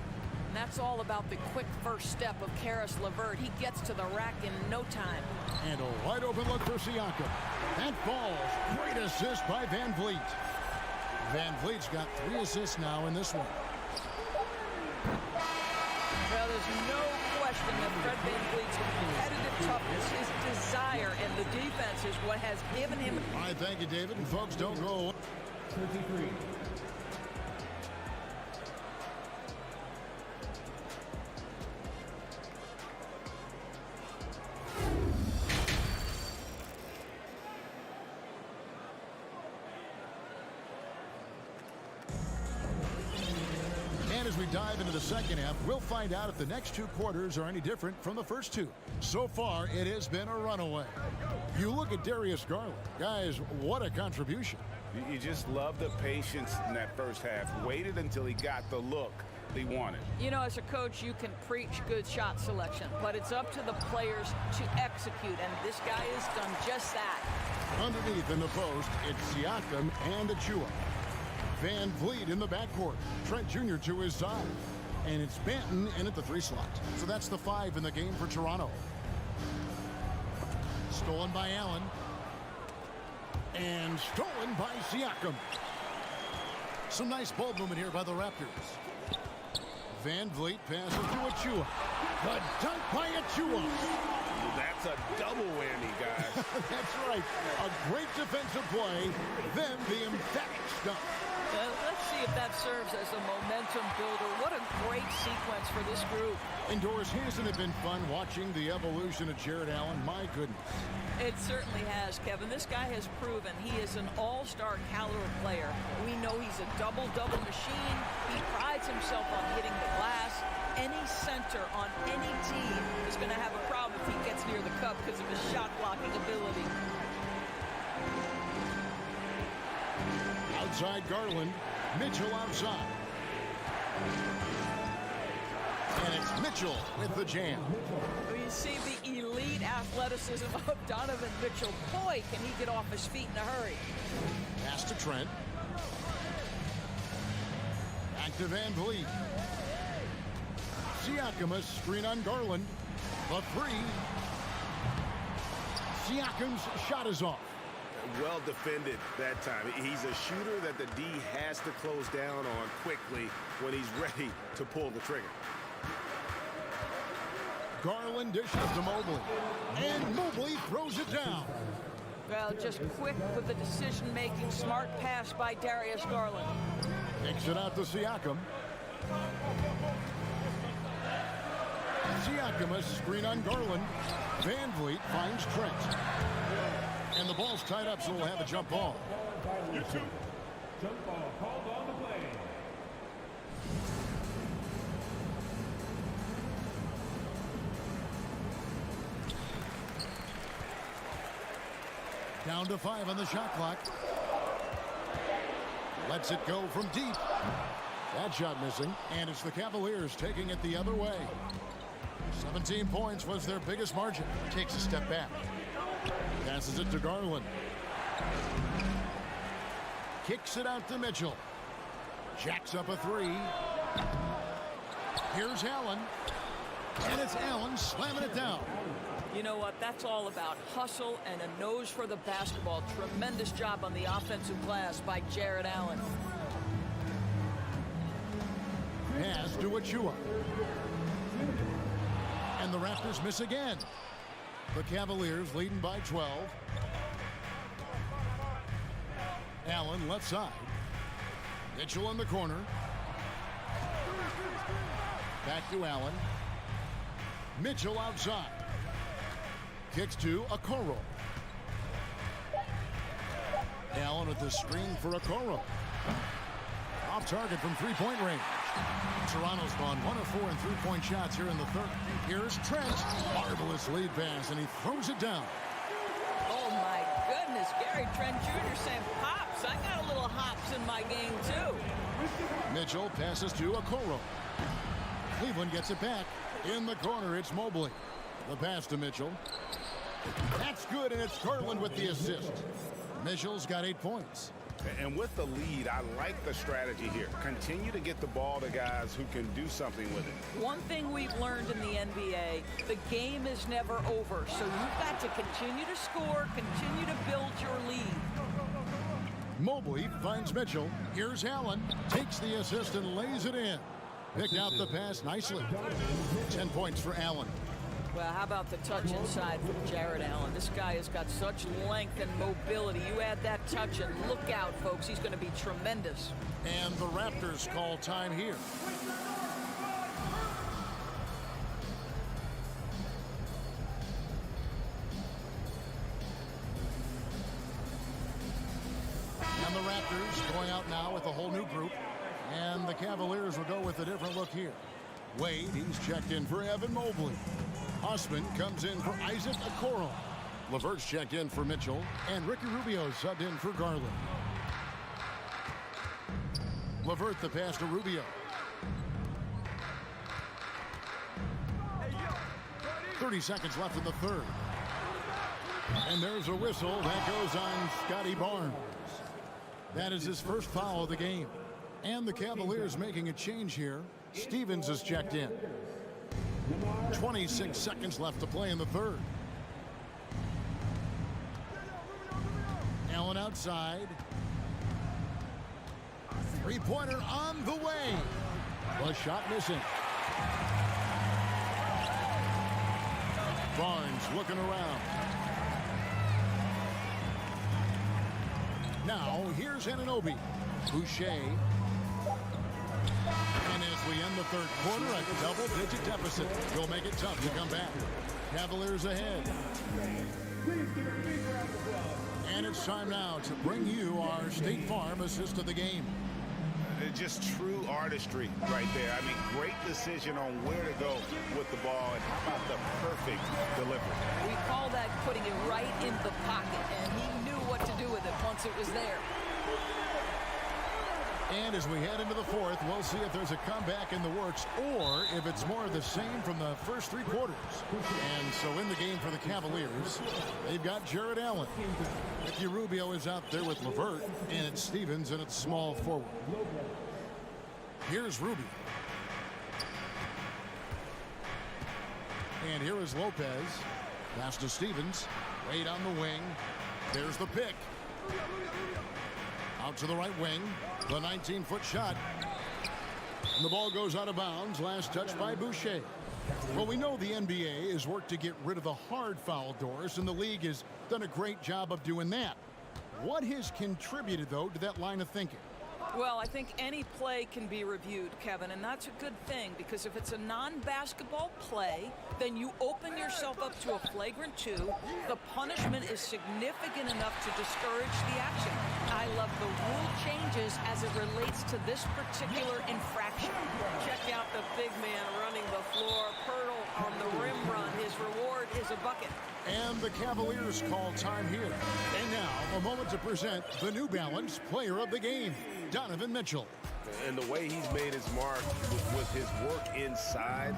And that's all about the quick first step of Karis LeVert. He gets to the rack in no time. And a wide open look for Siakam. That falls. Great assist by Van Vliet. Van Vliet's got 3 assists now in this one. Well, there's no question that Fred VanVleet's competitive toughness, his desire, and the defense is what has given him. All right, thank you, David. And folks, don't go away. 23. And as we dive into the second half, we'll find out if the next 2 quarters are any different from the first 2. So far, it has been a runaway. You look at Darius Garland. Guys, what a contribution. You just love the patience in that first half. Waited until he got the look he wanted. You know, as a coach, you can preach good shot selection, but it's up to the players to execute, and this guy has done just that. Underneath in the post, it's Siakam and Achua. Van Vliet in the backcourt. Trent Jr. to his side. And it's Banton in at the 3 slot. So that's the 5 in the game for Toronto. Stolen by Allen. And stolen by Siakam. Some nice ball movement here by the Raptors. Van Vliet passes to Achua. The dunk by Achua. That's a double whammy, guys. That's right. A great defensive play, then the emphatic dunk. Let's see if that serves as a momentum builder. What a great sequence for this group. Indoors, hasn't it been fun watching the evolution of Jared Allen? My goodness. It certainly has, Kevin. This guy has proven he is an all-star caliber player. We know he's a double-double machine. He prides himself on hitting the glass. Any center on any team is going to have a problem if he gets near the cup because of his shot-blocking ability. Outside Garland, Mitchell outside. And it's Mitchell with the jam. You see the elite athleticism of Donovan Mitchell. Boy, can he get off his feet in a hurry. Pass to Trent. Back to Van Vliet. Siakam, a screen on Garland. The three. Siakam's shot is off. Well defended that time. He's a shooter that the D has to close down on quickly when he's ready to pull the trigger. Garland dishes to Mobley. And Mobley throws it down. Well, just quick with the decision-making. Smart pass by Darius Garland. Kicks it out to Siakam. Siakam, a screen on Garland. Van Vliet finds Trent. And the ball's tied up, so we'll have a jump ball. Jump ball called on the play. Down to 5 on the shot clock. Lets it go from deep. That shot missing, and it's the Cavaliers taking it the other way. 17 points was their biggest margin. Takes a step back. Passes it to Garland. Kicks it out to Mitchell. Jacks up a three. Here's Allen. And it's Allen slamming it down. You know what? That's all about hustle and a nose for the basketball. Tremendous job on the offensive glass by Jared Allen. Pass to Achua. And the Raptors miss again. The Cavaliers leading by 12. Allen left side. Mitchell in the corner. Back to Allen. Mitchell outside. Kicks to Okoro. Allen with the screen for Okoro. Off target from three-point range. Toronto's gone 1 of 4 in three-point shots here in the third. Here's Trent. Marvelous lead pass, and he throws it down. Oh, my goodness. Gary Trent Jr. saying, Pops, I got a little hops in my game, too. Mitchell passes to Okoro. Cleveland gets it back. In the corner, it's Mobley. The pass to Mitchell. That's good, and it's Garland with the assist. Mitchell's got 8 points. And with the lead, I like the strategy here. Continue to get the ball to guys who can do something with it. One thing we've learned in the NBA, the game is never over. So you've got to continue to score, continue to build your lead. Mobley finds Mitchell. Here's Allen. Takes the assist and lays it in. Picked out the pass nicely. 10 points for Allen. Well, how about the touch inside from Jared Allen? This guy has got such length and mobility. You add that touch and look out, folks. He's going to be tremendous. And the Raptors call time here. And the Raptors going out now with a whole new group. And the Cavaliers will go with a different look here. Wade, he's checked in for Evan Mobley. Osman comes in for Isaac Okoro. LeVert's checked in for Mitchell. And Ricky Rubio subbed in for Garland. LeVert the pass to Rubio. 30 seconds left in the third. And there's a whistle that goes on Scotty Barnes. That is his first foul of the game. And the Cavaliers making a change here. Stevens is checked in. 26 seconds left to play in the third. Allen outside. Three-pointer on the way. The shot missing. Barnes looking around. Now here's Anunoby. Boucher. And as we end the third quarter, a double-digit deficit will make it tough to come back. Cavaliers ahead. And it's time now to bring you our State Farm assist of the game. Just true artistry right there. I mean, great decision on where to go with the ball, and how about the perfect delivery? We call that putting it right in the pocket, and he knew what to do with it once it was there. And as we head into the fourth, we'll see if there's a comeback in the works or if it's more of the same from the first three quarters. And so in the game for the Cavaliers, they've got Jared Allen. Ricky Rubio is out there with LeVert, and it's Stevens, and it's small forward. Here's Rubio. And here is Lopez. Pass to Stevens. Way down the wing. There's the pick. Out to the right wing. The 19-foot shot. And the ball goes out of bounds. Last touch by Boucher. Well, we know the NBA has worked to get rid of the hard foul doors, and the league has done a great job of doing that. What has contributed, though, to that line of thinking? Well, I think any play can be reviewed, Kevin, and that's a good thing, because if it's a non-basketball play, then you open yourself up to a flagrant 2. The punishment is significant enough to discourage the action. I love the rule changes as it relates to this particular infraction. Check out the big man running the floor. Pirtle on the rim run. His reward is a bucket. And the Cavaliers call time here. And now, a moment to present the New Balance Player of the Game, Donovan Mitchell. And the way he's made his mark with his work inside,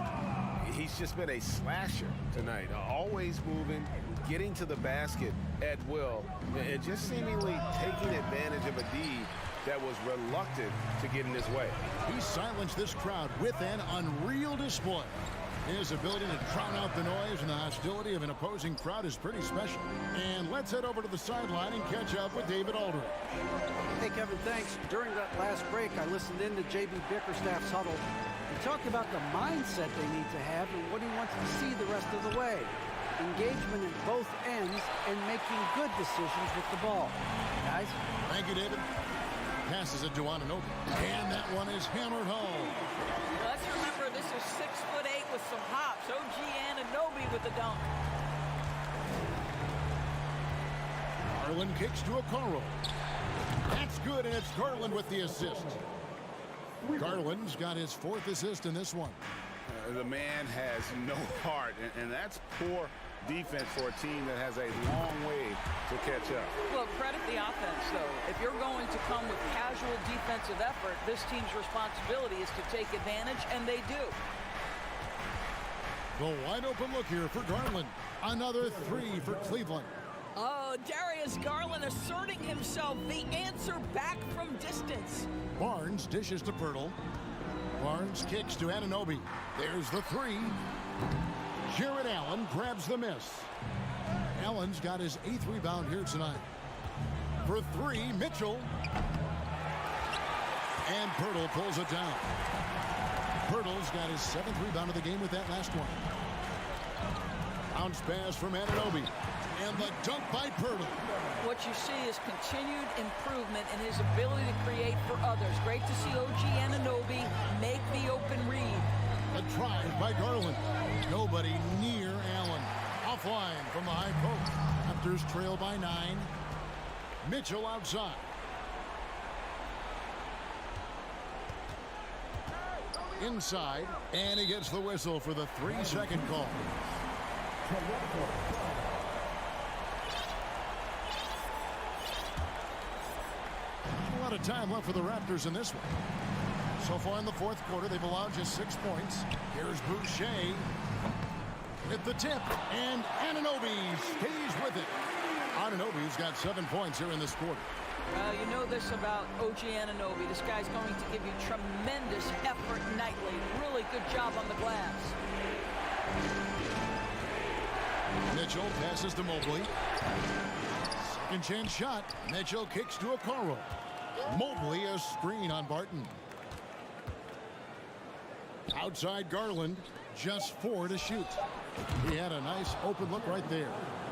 he's just been a slasher tonight. Always moving, getting to the basket at will, and just seemingly taking advantage of a D that was reluctant to get in his way. He silenced this crowd with an unreal display. His ability to drown out the noise and the hostility of an opposing crowd is pretty special. And let's head over to the sideline and catch up with David Aldridge. Hey, Kevin, thanks. During that last break, I listened in to J.B. Bickerstaff's huddle. He talked about the mindset they need to have and what he wants to see the rest of the way. Engagement at both ends and making good decisions with the ball. Guys? Thank you, David. Passes it to Anunoby. And that one is hammered home. Let's remember this is 6'8" with some hops. OG Anunoby with the dunk. Garland kicks to Okoro. That's good, and it's Garland with the assist. Garland's got his 4th assist in this one. The man has no heart, and that's poor defense for a team that has a long way to catch up. Well, credit the offense, though. If you're going to come with casual defensive effort, this team's responsibility is to take advantage, and they do. The wide open look here for Garland. Another 3 for Cleveland. Oh, Darius Garland asserting himself, the answer back from distance. Barnes dishes to Pirtle. Barnes kicks to Anunoby. There's the 3. Jared Allen grabs the miss. Allen's got his 8th rebound here tonight. For 3, Mitchell. And Pirtle pulls it down. Pirtle's got his 7th rebound of the game with that last one. Bounce pass from Anunoby. And the dunk by Pirtle. What you see is continued improvement in his ability to create for others. Great to see OG Anunoby make the open read. A drive by Garland. Nobody near Allen. Offline from the high post. Raptors trail by 9. Mitchell outside. Inside. And he gets the whistle for the 3-second call. A lot of time left for the Raptors in this one. So far in the 4th quarter, they've allowed just 6 points. Here's Boucher with the tip, and Anunoby stays with it. Anunoby's got 7 points here in this quarter. You know this about OG Anunoby. This guy's going to give you tremendous effort nightly. Really good job on the glass. Mitchell passes to Mobley. Second chance shot. Mitchell kicks to Okoro. Mobley a screen on Barton. Outside Garland, just 4 to shoot. He had a nice open look right there.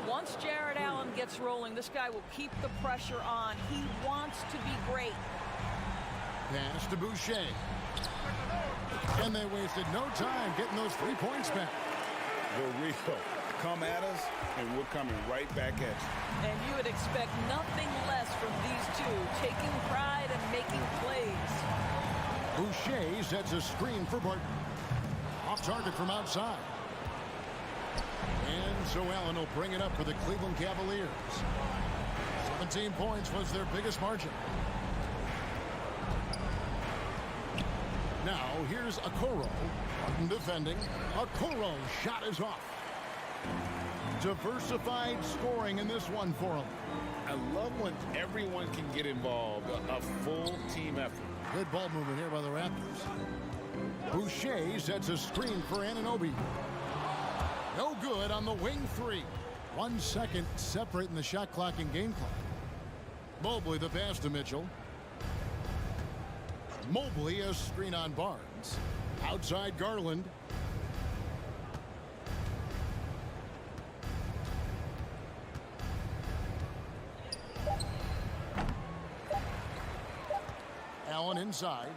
Once Jared Allen gets rolling, this guy will keep the pressure on. He wants to be great. Pass to Boucher. And they wasted no time getting those 3 points back. The real. Come at us, and we're coming right back at you. And you would expect nothing less from these two, taking pride and making plays. Boucher sets a screen for Barton. Off target from outside. And so Allen will bring it up for the Cleveland Cavaliers. 17 points was their biggest margin. Now here's Okoro. Barton defending. Okoro shot is off. Diversified scoring in this one for him. I love when everyone can get involved, a full team effort. Good ball movement here by the Raptors. Boucher sets a screen for Anunoby. No good on the wing three. 1 second separating the shot clock and game clock. Mobley the pass to Mitchell. Mobley a screen on Barnes. Outside Garland. Allen inside.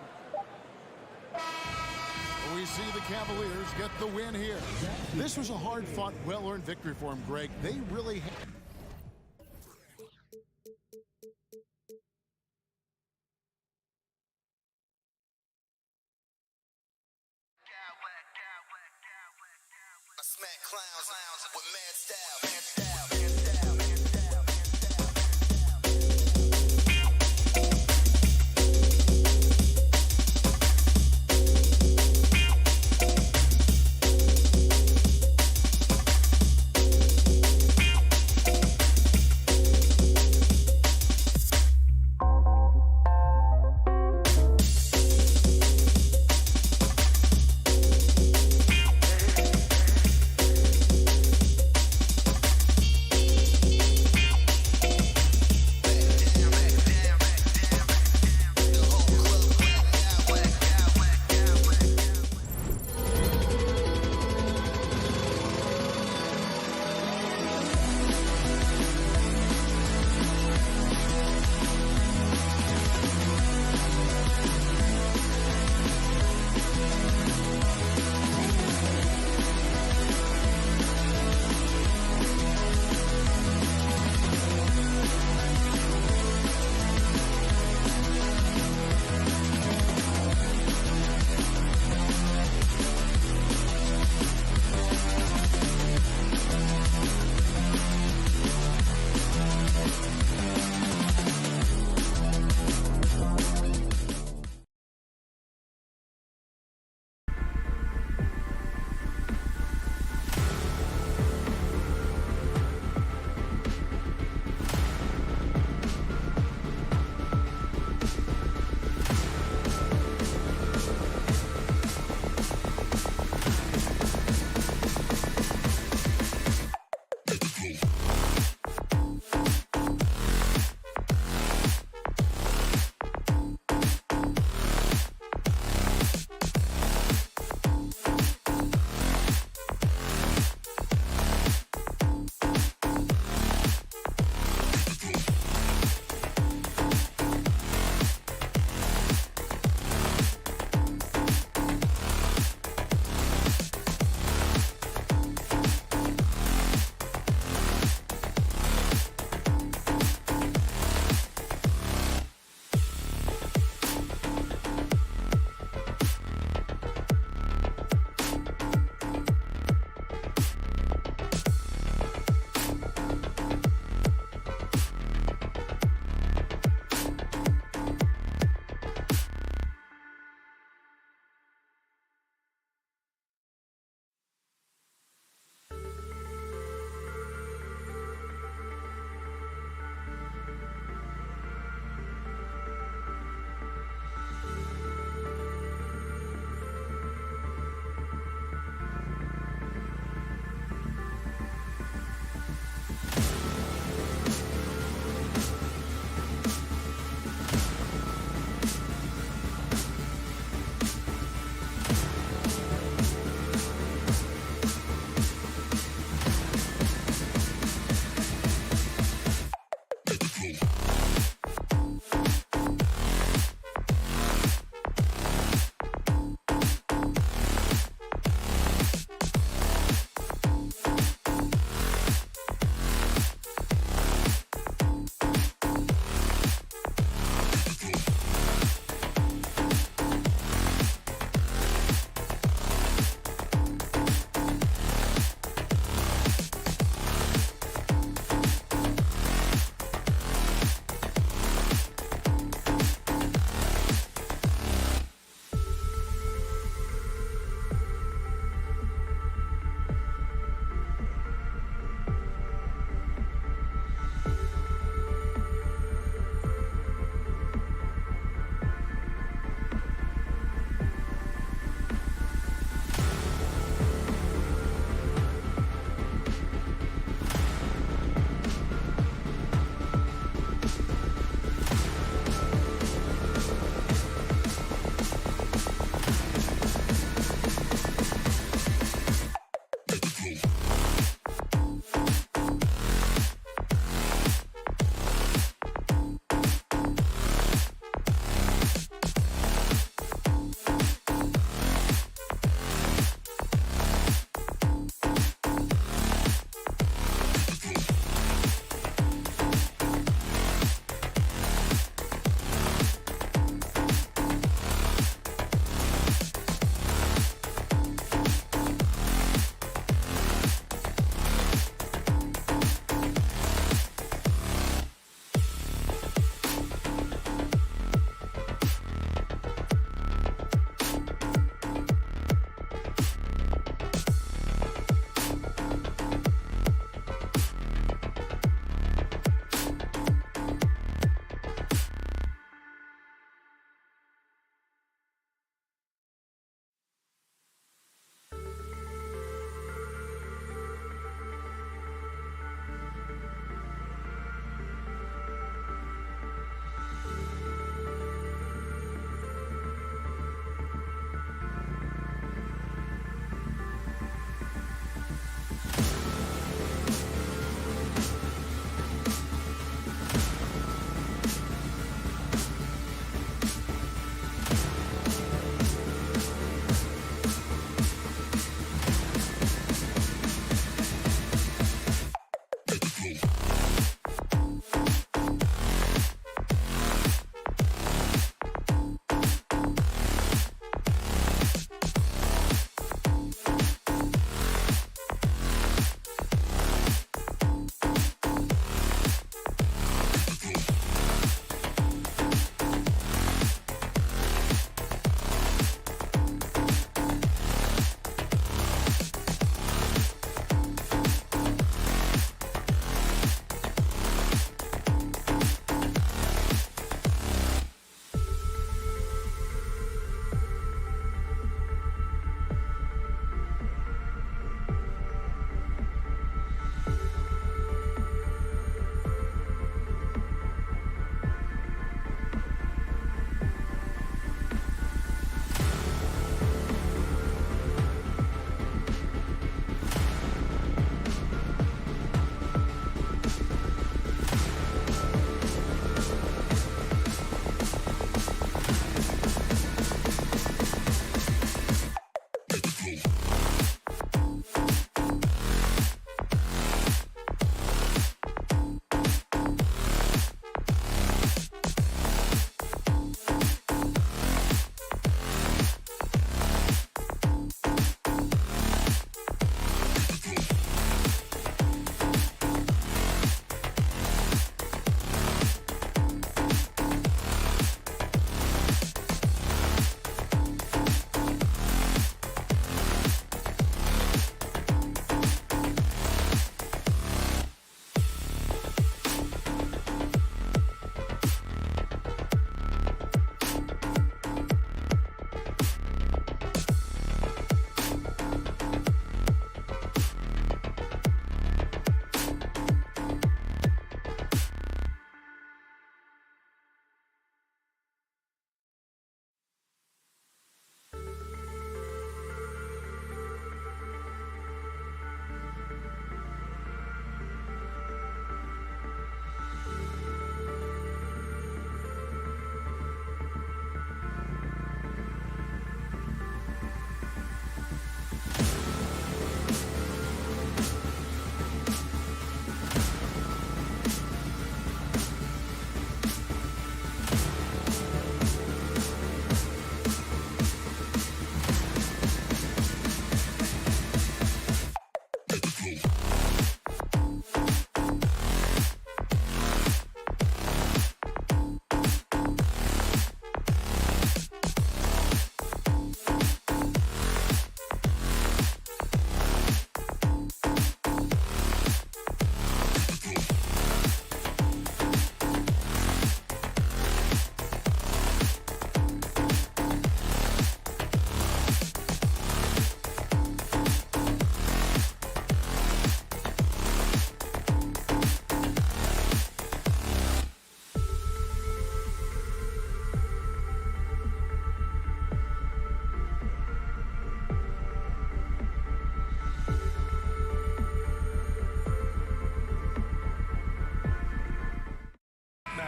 We see the Cavaliers get the win here. This was a hard-fought, well-earned victory for them, Greg. They really I smack clowns with mad style.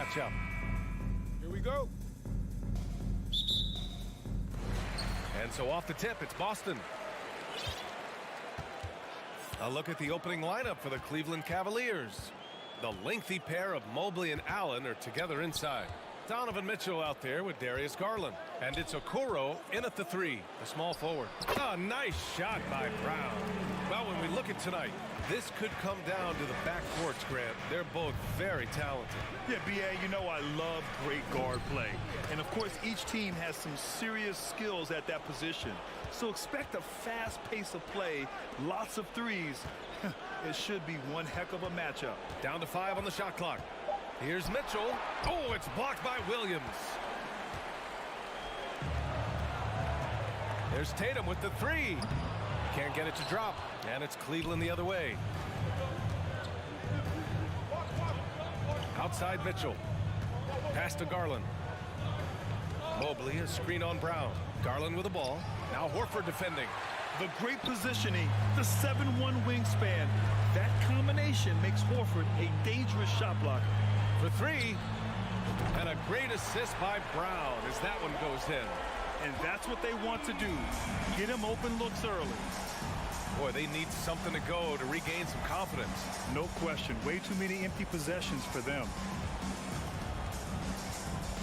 matchup. Here we go. And so off the tip, it's Boston. A look at the opening lineup for the Cleveland Cavaliers. The lengthy pair of Mobley and Allen are together inside. Donovan Mitchell out there with Darius Garland. And it's Okoro in at the 3, the small forward. A nice shot by Brown. Well, when we look at tonight, this could come down to the backcourts, Grant. They're both very talented. Yeah, B.A., you know I love great guard play. And, of course, each team has some serious skills at that position. So expect a fast pace of play, lots of threes. It should be one heck of a matchup. Down to 5 on the shot clock. Here's Mitchell. Oh, it's blocked by Williams. There's Tatum with the 3. Can't get it to drop. And it's Cleveland the other way. Outside Mitchell. Pass to Garland. Mobley, a screen on Brown. Garland with the ball. Now Horford defending. The great positioning, the 7'1" wingspan. That combination makes Horford a dangerous shot blocker. For 3. And a great assist by Brown as that one goes in. And that's what they want to do. Get him open looks early. Boy, they need something to go to regain some confidence. No question. Way too many empty possessions for them.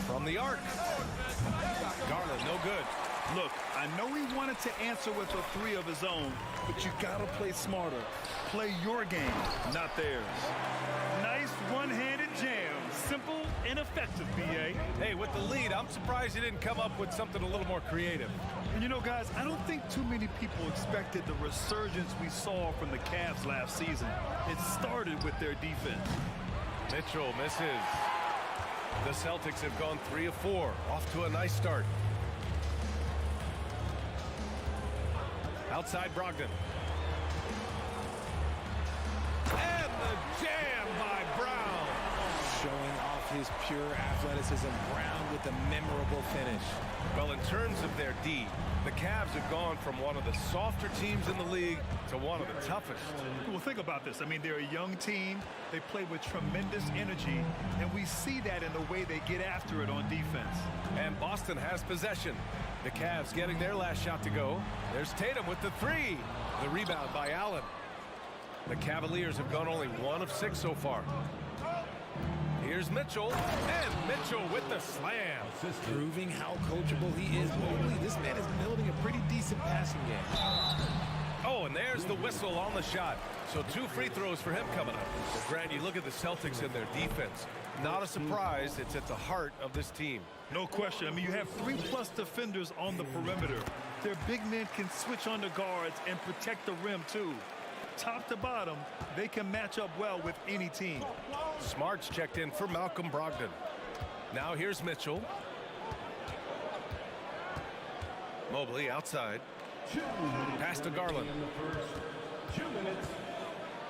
From the arc. Garland, no good. Look, I know he wanted to answer with a 3 of his own, but you gotta play smarter. Play your game, not theirs. Nice one-handed jam. Simple and effective, B.A. Hey, with the lead, I'm surprised he didn't come up with something a little more creative. And you know, guys, I don't think too many people expected the resurgence we saw from the Cavs last season. It started with their defense. Mitchell misses. The Celtics have gone 3 of 4, off to a nice start. Outside Brogdon. And the jam by Brown. Showing off his pure athleticism. Brown with the memorable finish. Well, in terms of their D, the Cavs have gone from one of the softer teams in the league to one of the toughest. Well, think about this. I mean, they're a young team. They play with tremendous energy, and we see that in the way they get after it on defense. And Boston has possession. The Cavs getting their last shot to go. There's Tatum with the 3. The rebound by Allen. The Cavaliers have gone only 1 of 6 so far. Here's Mitchell, and Mitchell with the slam. Proving how coachable he is. Mobley, this man is building a pretty decent passing game. Oh, and there's the whistle on the shot. So 2 free throws for him coming up. Well, Grant, you look at the Celtics and their defense. Not a surprise, it's at the heart of this team. No question. I mean, you have 3+ defenders on the perimeter. Their big men can switch on the guards and protect the rim, too. Top to bottom, they can match up well with any team. Smart's checked in for Malcolm Brogdon. Now here's Mitchell. Mobley outside. Pass to Garland.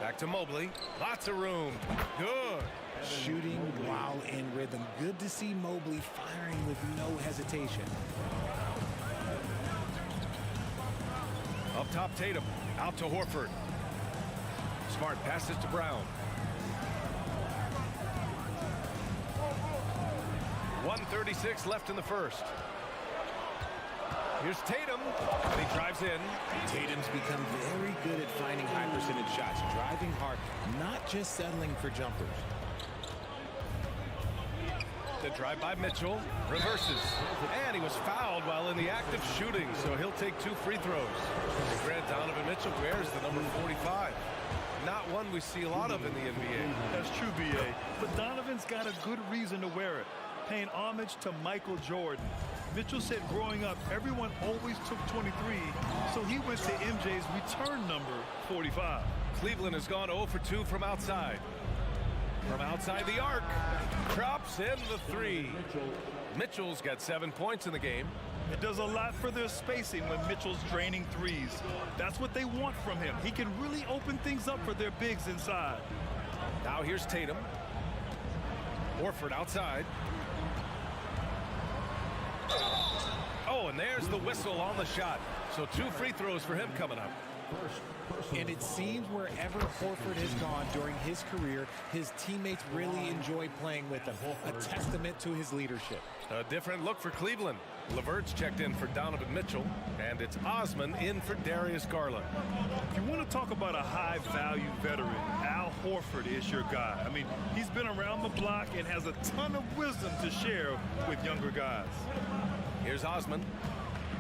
Back to Mobley. Lots of room. Good. Shooting while in rhythm. Good to see Mobley firing with no hesitation. Up top, Tatum. Out to Horford. Smart passes to Brown. 1:36 left in the first. Here's Tatum. And he drives in. Tatum's become very good at finding high percentage shots, driving hard, not just settling for jumpers. The drive by Mitchell. Reverses. And he was fouled while in the act of shooting, so he'll take 2 free throws. Grant, Donovan Mitchell wears the number 45. Not one we see a lot of in the NBA. That's true, B.A. But Donovan's got a good reason to wear it, paying homage to Michael Jordan. Mitchell said growing up, everyone always took 23, so he went to MJ's return number, 45. Cleveland has gone 0 for 2 from outside. From outside the arc, drops in the 3. Mitchell's got 7 points in the game. It does a lot for their spacing when Mitchell's draining threes. That's what they want from him. He can really open things up for their bigs inside. Now here's Tatum. Horford outside. Oh, and there's the whistle on the shot. So 2 free throws for him coming up. And it seems wherever Horford has gone during his career, his teammates really enjoy playing with him. A testament to his leadership. A different look for Cleveland. LeVert's checked in for Donovan Mitchell, and it's Osman in for Darius Garland. You want to talk about a high-value veteran, Al Horford is your guy. I mean, he's been around the block and has a ton of wisdom to share with younger guys. Here's Osman.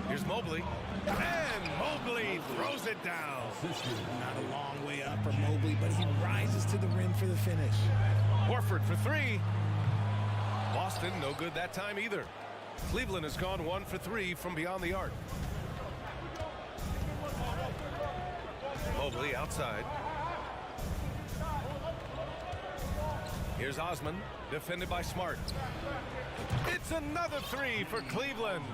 Here's Mobley. And Mobley throws it down. Not a long way up for Mobley, but he rises to the rim for the finish. Horford for three. Boston, no good that time either. Cleveland has gone 1 for 3 from beyond the arc. Mobley outside. Here's Osman, defended by Smart. It's another three for Cleveland.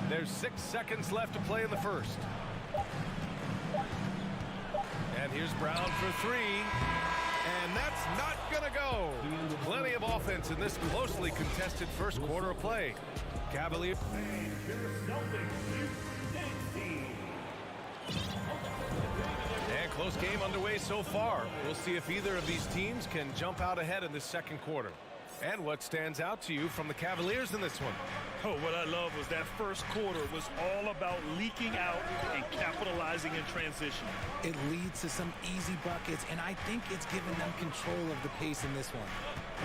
There's 6 seconds left to play in the first. And here's Brown for three. And that's not going to go. Plenty of offense in this closely contested first quarter of play. Cavaliers. And close game underway so far. We'll see if either of these teams can jump out ahead in this second quarter. And what stands out to you from the Cavaliers in this one? Oh, what I love was that first quarter was all about leaking out and capitalizing in transition. It leads to some easy buckets, and I think it's given them control of the pace in this one.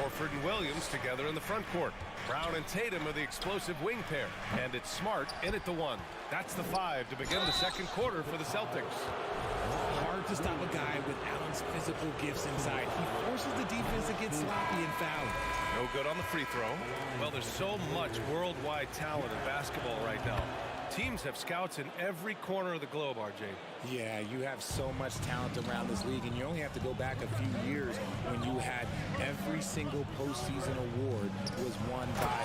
Horford and Williams together in the front court. Brown and Tatum are the explosive wing pair. And it's Smart in at the one. That's the 5 to begin the second quarter for the Celtics. Hard to stop a guy with Allen's physical gifts inside. He forces the defense to get sloppy and foul. No good on the free throw. Well, there's so much worldwide talent in basketball right now. Teams have scouts in every corner of the globe, RJ. Yeah, you have so much talent around this league, and you only have to go back a few years when you had every single postseason award was won by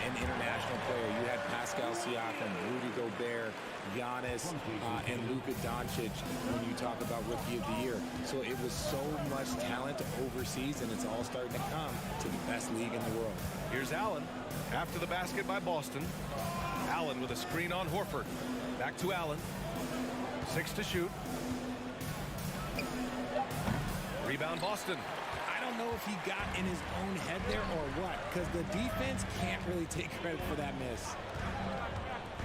an international player. You had Pascal Siakam, Rudy Gobert, Giannis, and Luka Doncic when you talk about Rookie of the Year. So it was so much talent overseas, and it's all starting to come to the best league in the world. Here's Allen after the basket by Boston. Allen with a screen on Horford. Back to Allen. 6 to shoot. Rebound Boston. I don't know if he got in his own head there or what, because the defense can't really take credit for that miss.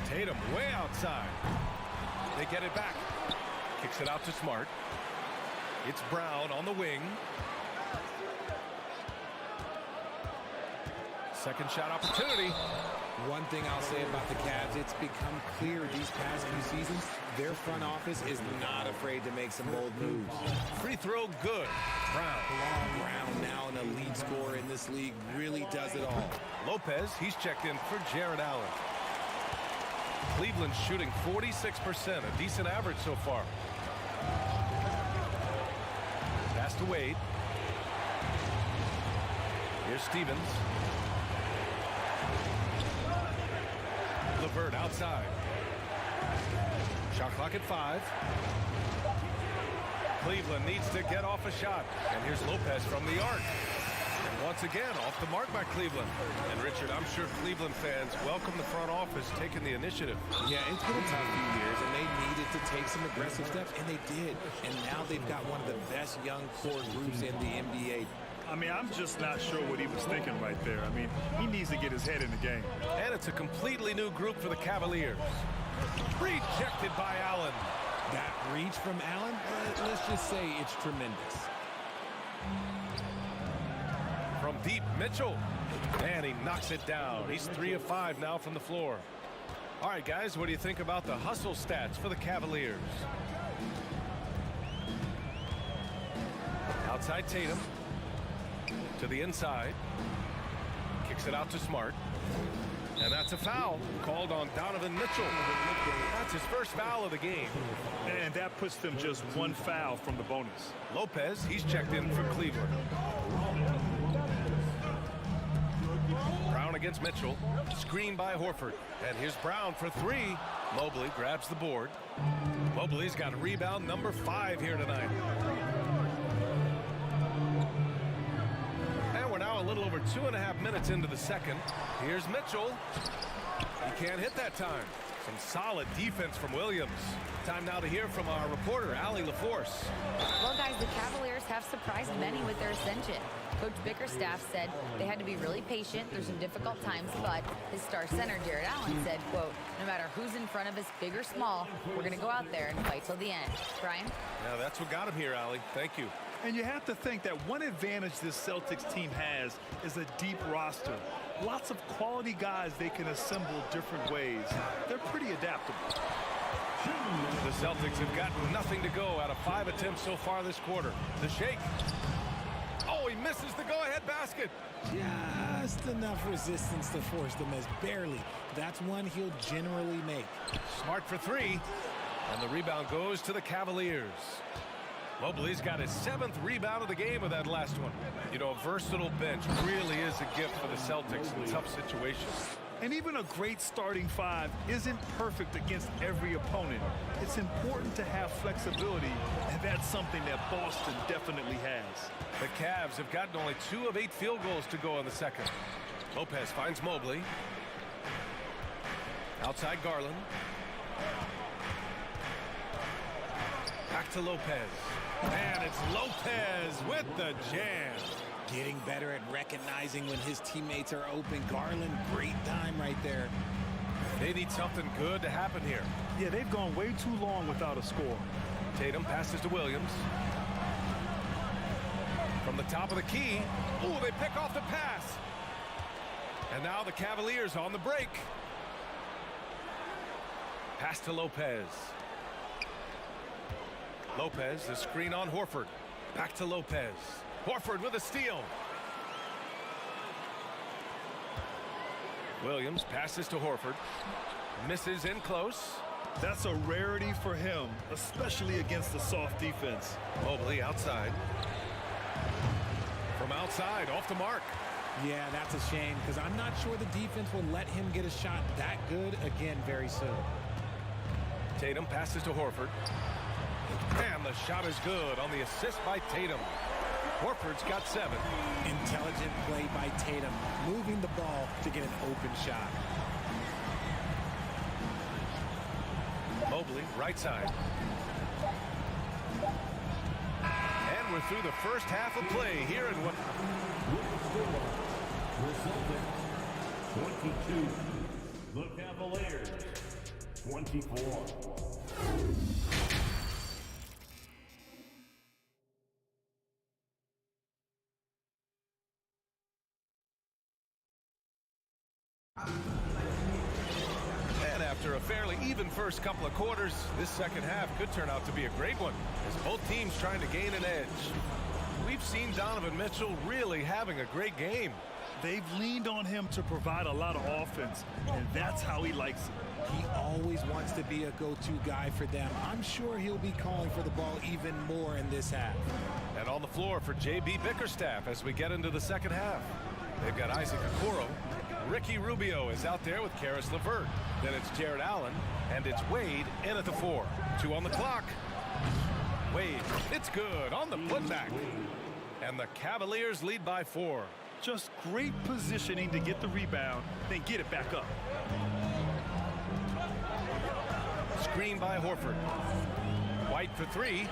Tatum way outside. They get it back. Kicks it out to Smart. It's Brown on the wing. Second shot opportunity. One thing I'll say about the Cavs, it's become clear these past few seasons, their front office is not afraid to make some bold moves. Free throw good. Brown. Brown, now an elite scorer in this league, really does it all. Lopez, he's checked in for Jared Allen. Cleveland shooting 46%, a decent average so far. Pass to Wade. Here's Stevens. LeVert outside. Shot clock at 5. Cleveland needs to get off a shot. And here's Lopez from the arc. And once again, off the mark by Cleveland. And Richard, I'm sure Cleveland fans welcome the front office taking the initiative. Yeah, it's been a tough few years, and they needed to take some aggressive steps, and they did. And now they've got one of the best young core groups in the NBA. I mean, I'm just not sure what he was thinking right there. I mean, he needs to get his head in the game. And it's a completely new group for the Cavaliers. Rejected by Allen. That reach from Allen, let's just say it's tremendous. From deep, Mitchell. And he knocks it down. He's 3 of 5 now from the floor. All right, guys, what do you think about the hustle stats for the Cavaliers? Outside Tatum. To the inside. Kicks it out to Smart. And that's a foul called on Donovan Mitchell. That's his first foul of the game. And that puts them just 1 foul from the bonus. Lopez, he's checked in for Cleveland. Brown against Mitchell. Screen by Horford. And here's Brown for 3. Mobley grabs the board. Mobley's got rebound number 5 here tonight. Now a little over 2.5 minutes into the second. Here's Mitchell. He can't hit that time. Some solid defense from Williams. Time now to hear from our reporter, Allie LaForce. Well, guys, the Cavaliers have surprised many with their ascension. Coach Bickerstaff said they had to be really patient through some difficult times, but his star center, Jared Allen, said, quote, no matter who's in front of us, big or small, we're going to go out there and fight till the end. Brian? Yeah, that's what got him here, Allie. Thank you. And you have to think that one advantage this Celtics team has is a deep roster. Lots of quality guys they can assemble different ways. They're pretty adaptable. The Celtics have got nothing to go out of 5 attempts so far this quarter. The shake. Oh, he misses the go-ahead basket. Just enough resistance to force the miss. Barely. That's one he'll generally make. Smart for 3. And the rebound goes to the Cavaliers. Mobley's got his 7th rebound of the game with that last one. You know, a versatile bench really is a gift for the Celtics in tough situations. And even a great starting 5 isn't perfect against every opponent. It's important to have flexibility, and that's something that Boston definitely has. The Cavs have gotten only 2 of 8 field goals to go in the second. Lopez finds Mobley. Outside Garland. Back to Lopez. And it's Lopez with the jam. Getting better at recognizing when his teammates are open. Garland, great time right there. They need something good to happen here. Yeah, they've gone way too long without a score. Tatum passes to Williams. From the top of the key. Ooh, they pick off the pass. And now the Cavaliers on the break. Pass to Lopez. Lopez, the screen on Horford. Back to Lopez. Horford with a steal. Williams passes to Horford. Misses in close. That's a rarity for him, especially against the soft defense. Mobley outside. From outside, off the mark. Yeah, that's a shame because I'm not sure the defense will let him get a shot that good again very soon. Tatum passes to Horford. And the shot is good on the assist by Tatum. Horford's got 7. Intelligent play by Tatum, moving the ball to get an open shot. Mobley, right side. And we're through the first half of play here in what... The Celtics, 22. The Cavaliers, 24. And after a fairly even first couple of quarters, this second half could turn out to be a great one as both teams trying to gain an edge. We've seen Donovan Mitchell really having a great game. They've leaned on him to provide a lot of offense, and that's how he likes it. He always wants to be a go-to guy for them. I'm sure he'll be calling for the ball even more in this half. And on the floor for J.B. Bickerstaff as we get into the second half. They've got Isaac Okoro. Ricky Rubio is out there with Karis LeVert. Then it's Jared Allen, and it's Wade in at the 4. 2 on the clock. Wade, it's good on the putback. And the Cavaliers lead by 4. Just great positioning to get the rebound, then get it back up. Screen by Horford. White for 3.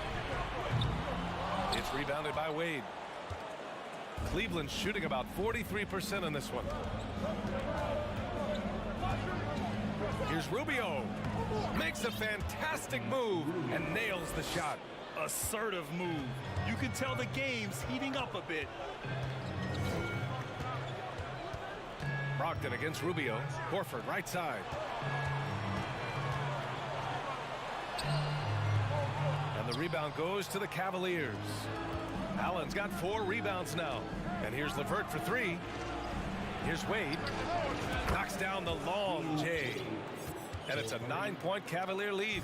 It's rebounded by Wade. Cleveland shooting about 43% in this one. Here's Rubio. Makes a fantastic move and nails the shot. Assertive move. You can tell the game's heating up a bit. Brogdon against Rubio. Horford right side. And the rebound goes to the Cavaliers. Allen's got 4 rebounds now. And here's LeVert for 3. Here's Wade. Knocks down the long J. And it's a 9-point Cavalier lead.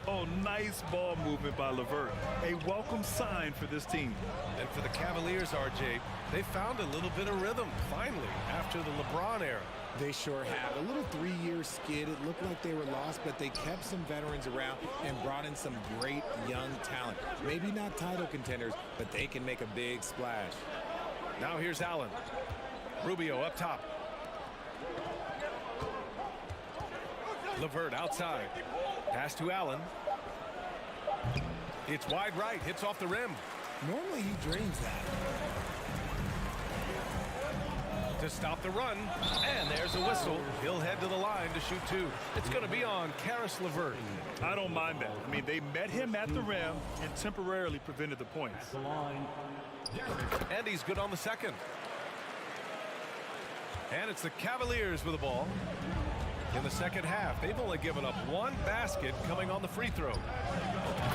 Oh, nice ball movement by LeVert. A welcome sign for this team. And for the Cavaliers, RJ, they found a little bit of rhythm, finally, after the LeBron era. They sure have. A little 3-year skid. It looked like they were lost, but they kept some veterans around and brought in some great young talent. Maybe not title contenders, but they can make a big splash. Now here's Allen. Rubio up top. LeVert outside. Pass to Allen. It's wide right. Hits off the rim. Normally he drains that. To stop the run. And there's a whistle. He'll head to the line to shoot two. It's going to be on Caris LeVert. I don't mind that. I mean, they met him at the rim and temporarily prevented the points. And he's good on the second. And it's the Cavaliers with the ball. In the second half, they've only given up one basket coming on the free throw.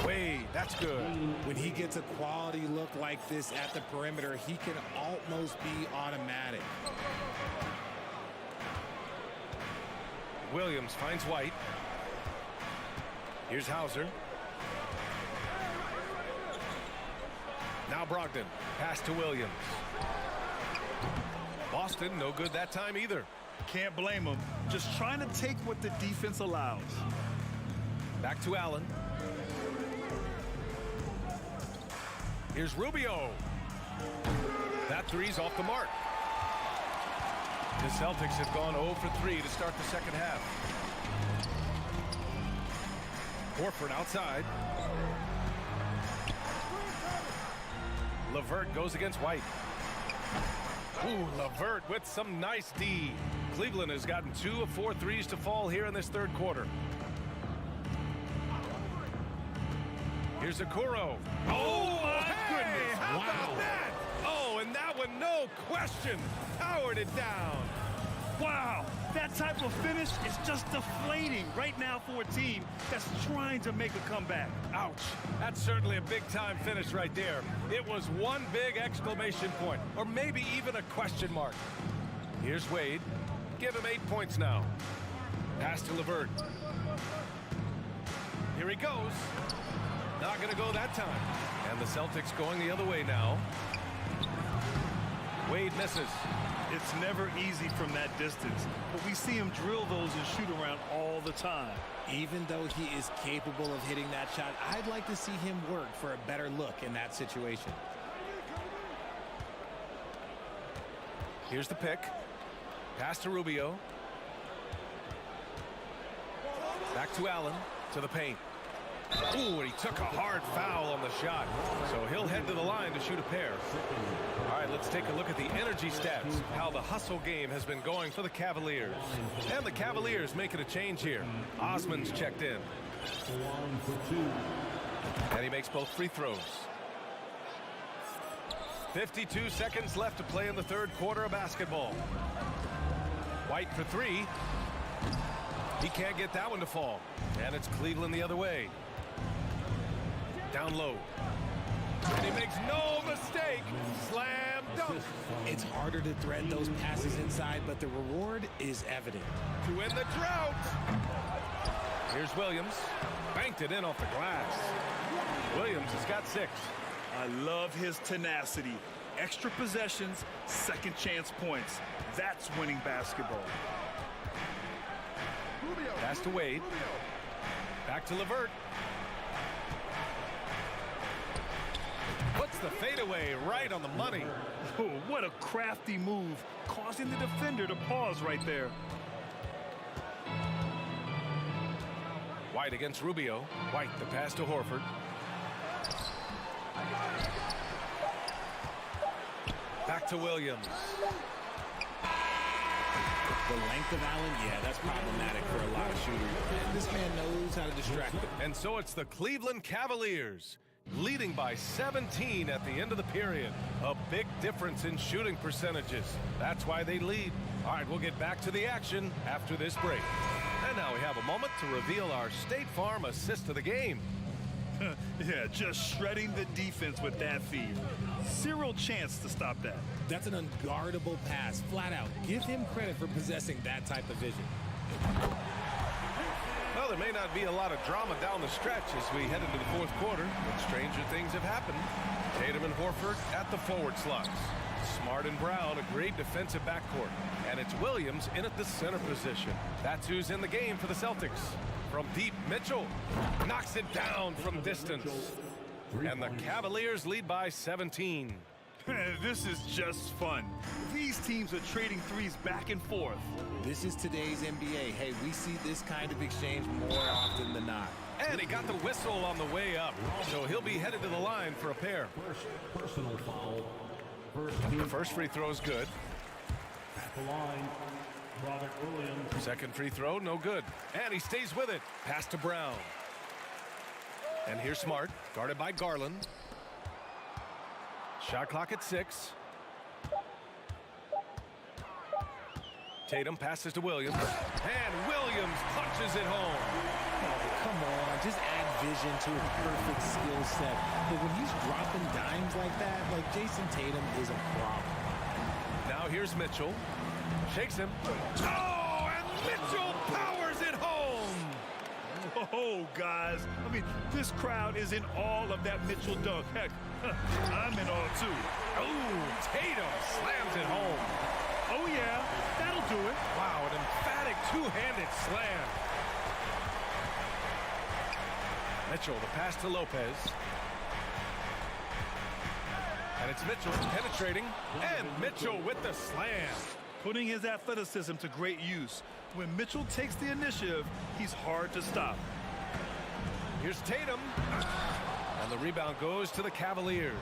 Wade, that's good. When he gets a quality look like this at the perimeter, he can almost be automatic. Williams finds White. Here's Hauser. Now Brogdon. Pass to Williams. Boston, no good that time either. Can't blame him. Just trying to take what the defense allows. Back to Allen. Here's Rubio. That three's off the mark. The Celtics have gone 0 for 3 to start the second half. Horford outside. LeVert goes against White. Ooh, LeVert with some nice D. Cleveland has gotten 2 of 4 threes to fall here in this third quarter. Here's Okoro. Oh, my goodness. How about that? Oh, and that one, no question, powered it down. Wow, that type of finish is just deflating right now for a team that's trying to make a comeback. Ouch. That's certainly a big-time finish right there. It was one big exclamation point, or maybe even a question mark. Here's Wade. Give him 8 points now. Pass to LeVert. Here he goes. Not going to go that time. And the Celtics going the other way now. Wade misses. It's never easy from that distance, but we see him drill those and shoot around all the time. Even though he is capable of hitting that shot, I'd like to see him work for a better look in that situation. Here's the pick. Pass to Rubio. Back to Allen. To the paint. Ooh, and he took a hard foul on the shot. So he'll head to the line to shoot a pair. All right, let's take a look at the energy stats. How the hustle game has been going for the Cavaliers. And the Cavaliers making a change here. Osman's checked in. And he makes both free throws. 52 seconds left to play in the third quarter of basketball. White for three. He can't get that one to fall. And it's Cleveland the other way. Down low. And he makes no mistake. Slam dunk. It's harder to thread those passes inside, but the reward is evident. To win the drought. Here's Williams. Banked it in off the glass. Williams has got 6. I love his tenacity. Extra possessions, second chance points. That's winning basketball. Pass to Wade. Back to LeVert. Puts the fadeaway right on the money. Oh, what a crafty move, causing the defender to pause right there. White against Rubio. White, the pass to Horford. Back to Williams. The length of Allen, yeah, that's problematic for a lot of shooters. And this man knows how to distract them. And so it's the Cleveland Cavaliers leading by 17 at the end of the period. A big difference in shooting percentages. That's why they lead. All right, we'll get back to the action after this break. And now we have a moment to reveal our State Farm assist of the game. Yeah, just shredding the defense with that feed. Zero chance to stop that. That's an unguardable pass, flat out. Give him credit for possessing that type of vision. Well, there may not be a lot of drama down the stretch as we head into the fourth quarter, but stranger things have happened. Tatum and Horford at the forward slots. Smart and Brown, a great defensive backcourt. And it's Williams in at the center position. That's who's in the game for the Celtics. From deep, Mitchell knocks it down from distance. And the Cavaliers lead by 17. This is just fun. These teams are trading threes back and forth. This is today's NBA. Hey, we see this kind of exchange more often than not. And he got the whistle on the way up, so he'll be headed to the line for a pair. Personal foul. The first free throw is good. At the line, Robert Williams. Second free throw, no good. And he stays with it. Pass to Brown. And here's Smart, guarded by Garland. Shot clock at 6. Tatum passes to Williams. And Williams punches it home. Oh, come on, just add vision to a perfect skill set. But when he's dropping dimes like that, like Jason Tatum is a problem. Now here's Mitchell. Shakes him. Oh, and Mitchell powers it home. Oh, guys. I mean, this crowd is in awe of that Mitchell dunk. Heck, I'm in awe, too. Oh, Tatum slams it home. Oh, yeah, that'll do it. Wow, an emphatic two-handed slam. Mitchell, the pass to Lopez. And it's Mitchell penetrating. And Mitchell with the slam. Putting his athleticism to great use. When Mitchell takes the initiative, he's hard to stop. Here's Tatum. And the rebound goes to the Cavaliers.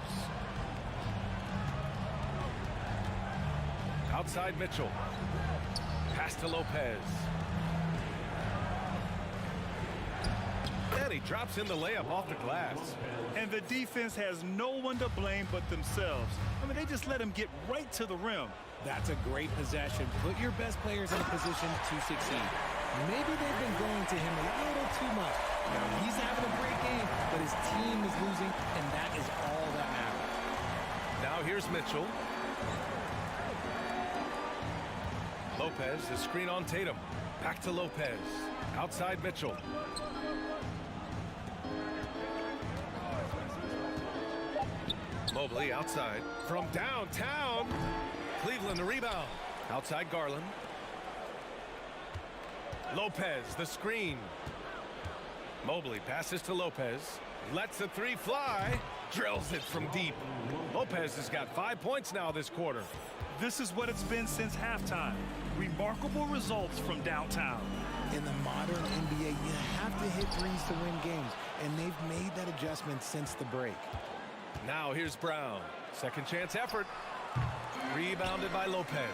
Outside Mitchell. Pass to Lopez. And he drops in the layup off the glass. And the defense has no one to blame but themselves. I mean, they just let him get right to the rim. That's a great possession. Put your best players in a position to succeed. Maybe they've been going to him a little too much. Now, he's having a great game, but his team is losing, and that is all that matters. Now here's Mitchell. Lopez, the screen on Tatum. Back to Lopez. Outside Mitchell. Mobley outside. From downtown. Cleveland the rebound. Outside Garland. Lopez, the screen. Mobley passes to Lopez. Lets the three fly. Drills it from deep. Lopez has got 5 points now this quarter. This is what it's been since halftime. Remarkable results from downtown. In the modern NBA, you have to hit threes to win games, and they've made that adjustment since the break. Now here's Brown. Second chance effort. Rebounded by Lopez.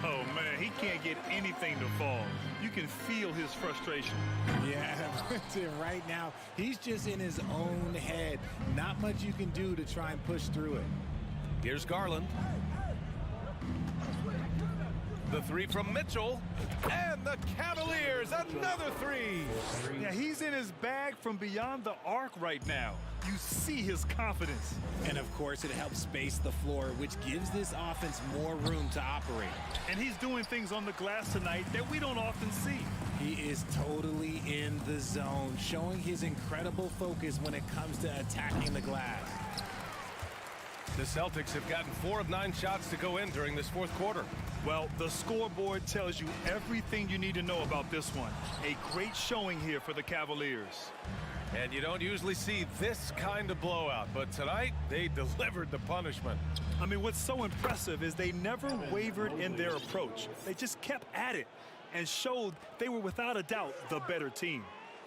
Oh, man, he can't get anything to fall. You can feel his frustration. Yeah, that's it. Right now, he's just in his own head. Not much you can do to try and push through it. Here's Garland. The three from Mitchell. And the Cavaliers, another three. Yeah, he's in his bag from beyond the arc right now. You see his confidence. And, of course, it helps space the floor, which gives this offense more room to operate. And he's doing things on the glass tonight that we don't often see. He is totally in the zone, showing his incredible focus when it comes to attacking the glass. The Celtics have gotten 4 of 9 shots to go in during this fourth quarter. Well, the scoreboard tells you everything you need to know about this one. A great showing here for the Cavaliers. And you don't usually see this kind of blowout, but tonight they delivered the punishment. I mean, what's so impressive is they never wavered in their approach. They just kept at it and showed they were without a doubt the better team.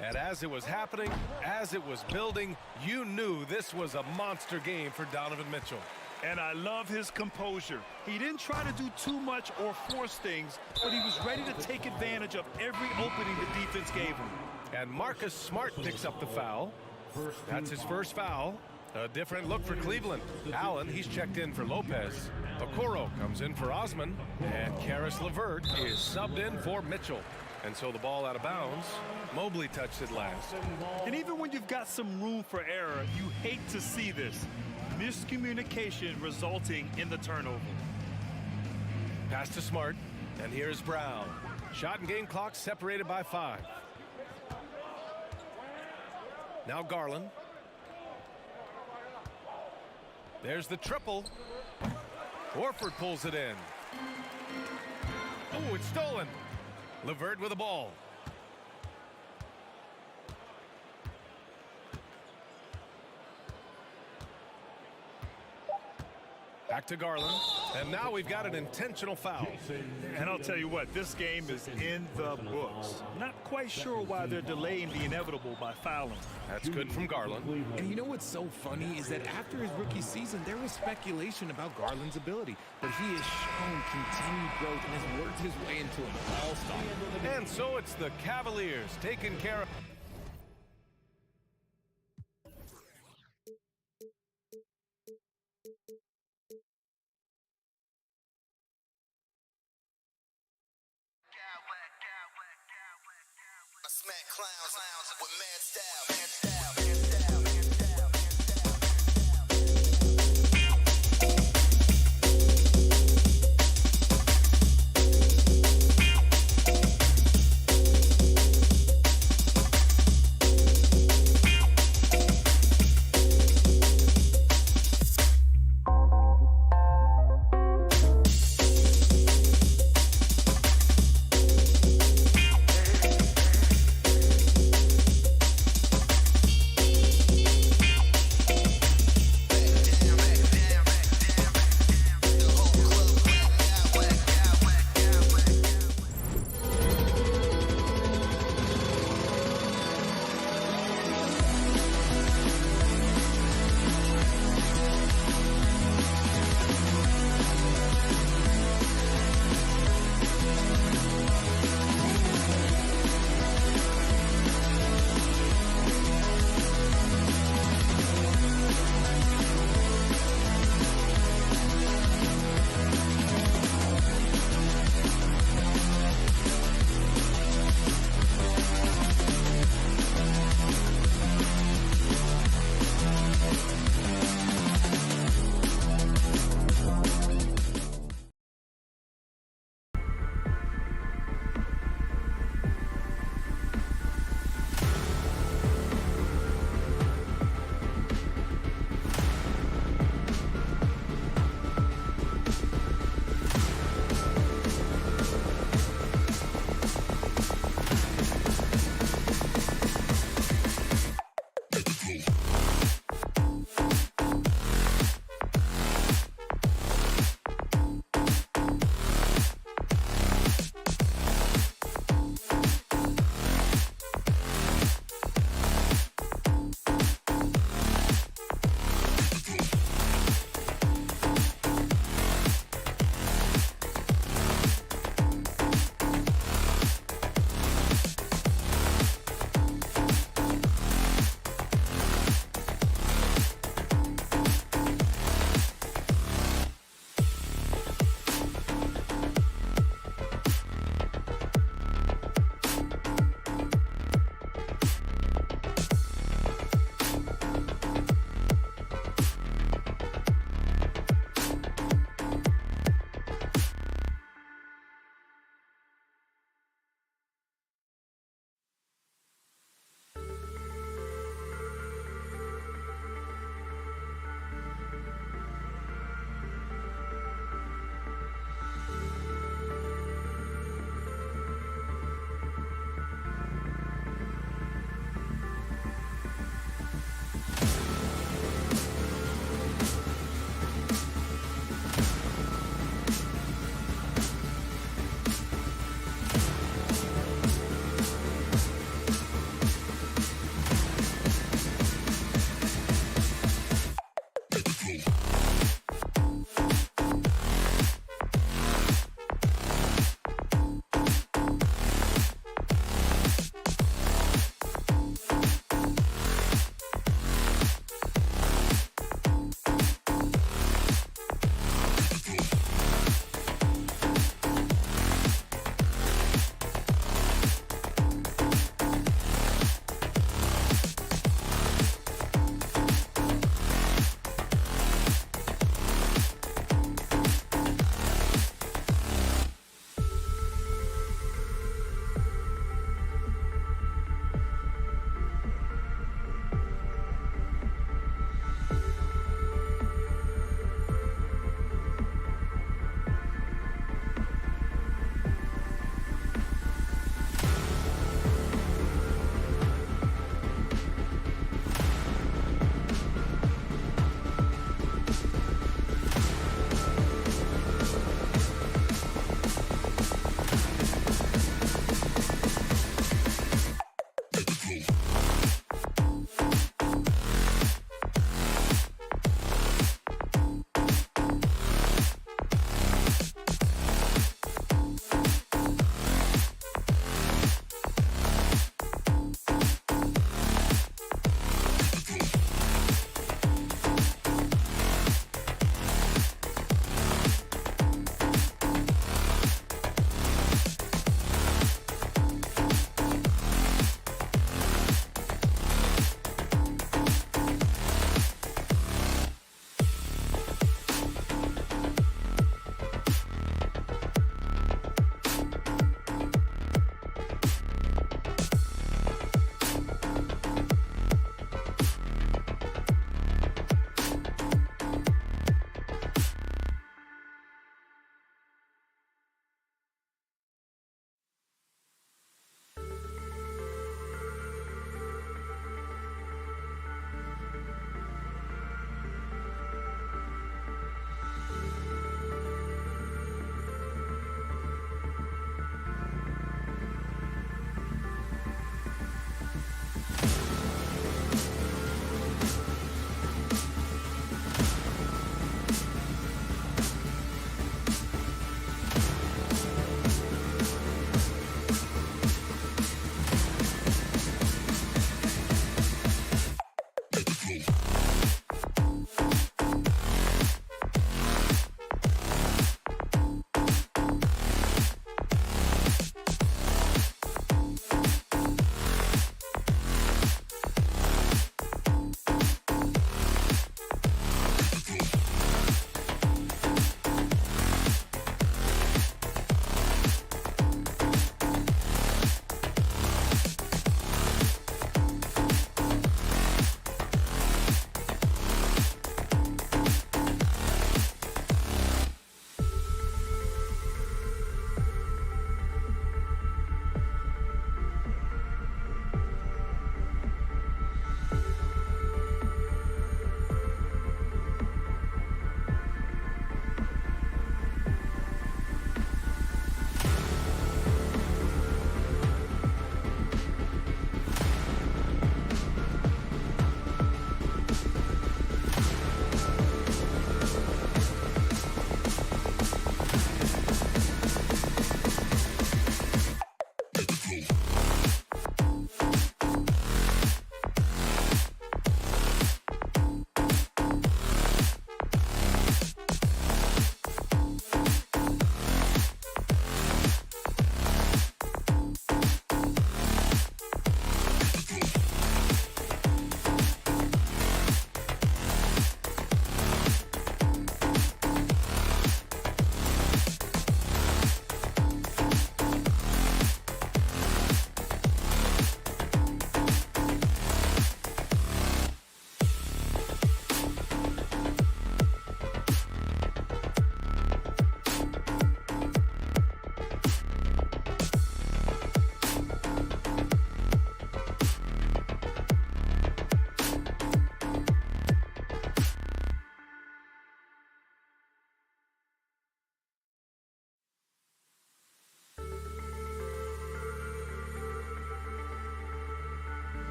And as it was happening, as it was building, you knew this was a monster game for Donovan Mitchell. And I love his composure. He didn't try to do too much or force things, but he was ready to take advantage of every opening the defense gave him. And Marcus Smart picks up the foul. That's his first foul. A different look for Cleveland. Allen, he's checked in for Lopez. Okoro comes in for Osman. And Karis LeVert is subbed in for Mitchell. And so the ball out of bounds. Mobley touched it last. And even when you've got some room for error, you hate to see this. Miscommunication resulting in the turnover. Pass to Smart. And here's Brown. Shot and game clock separated by 5. Now Garland. There's the triple. Horford pulls it in. Oh, it's stolen. LeVert with the ball. Back to Garland. And now we've got an intentional foul. And I'll tell you what, this game is in the books. Not quite sure why they're delaying the inevitable by fouling. That's good from Garland. And you know what's so funny is that after his rookie season, there was speculation about Garland's ability. But he has shown continued growth and has worked his way into an all-star. And so it's the Cavaliers taking care of... I smack clowns with mad style.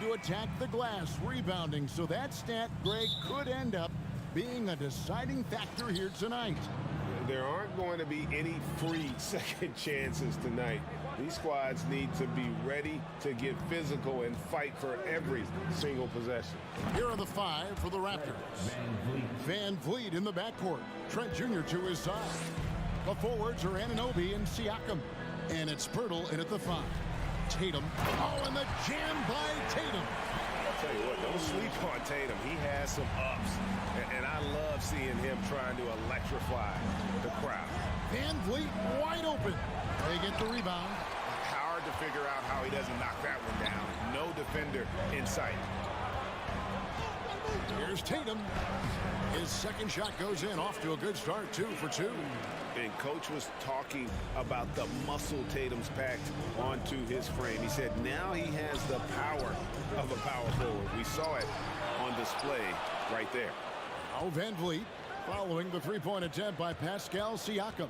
to attack the glass, rebounding. So that stat, Greg, could end up being a deciding factor here tonight. There aren't going to be any free second chances tonight. These squads need to be ready to get physical and fight for every single possession. Here are the 5 for the Raptors. Van Vliet in the backcourt. Trent Jr. to his side. The forwards are Anunoby and Siakam. And it's Pirtle in at the 5. Tatum. Oh, and the jam by Tatum. I'll tell you what, don't sleep on Tatum. He has some ups. And I love seeing him trying to electrify the crowd. Van Vliet wide open. They get the rebound. Hard to figure out how he doesn't knock that one down. No defender in sight. Here's Tatum. His second shot goes in, off to a good start, 2 for 2. And Coach was talking about the muscle Tatum's packed onto his frame. He said now he has the power of a power forward. We saw it on display right there. Now Van Vliet following the three-point attempt by Pascal Siakam.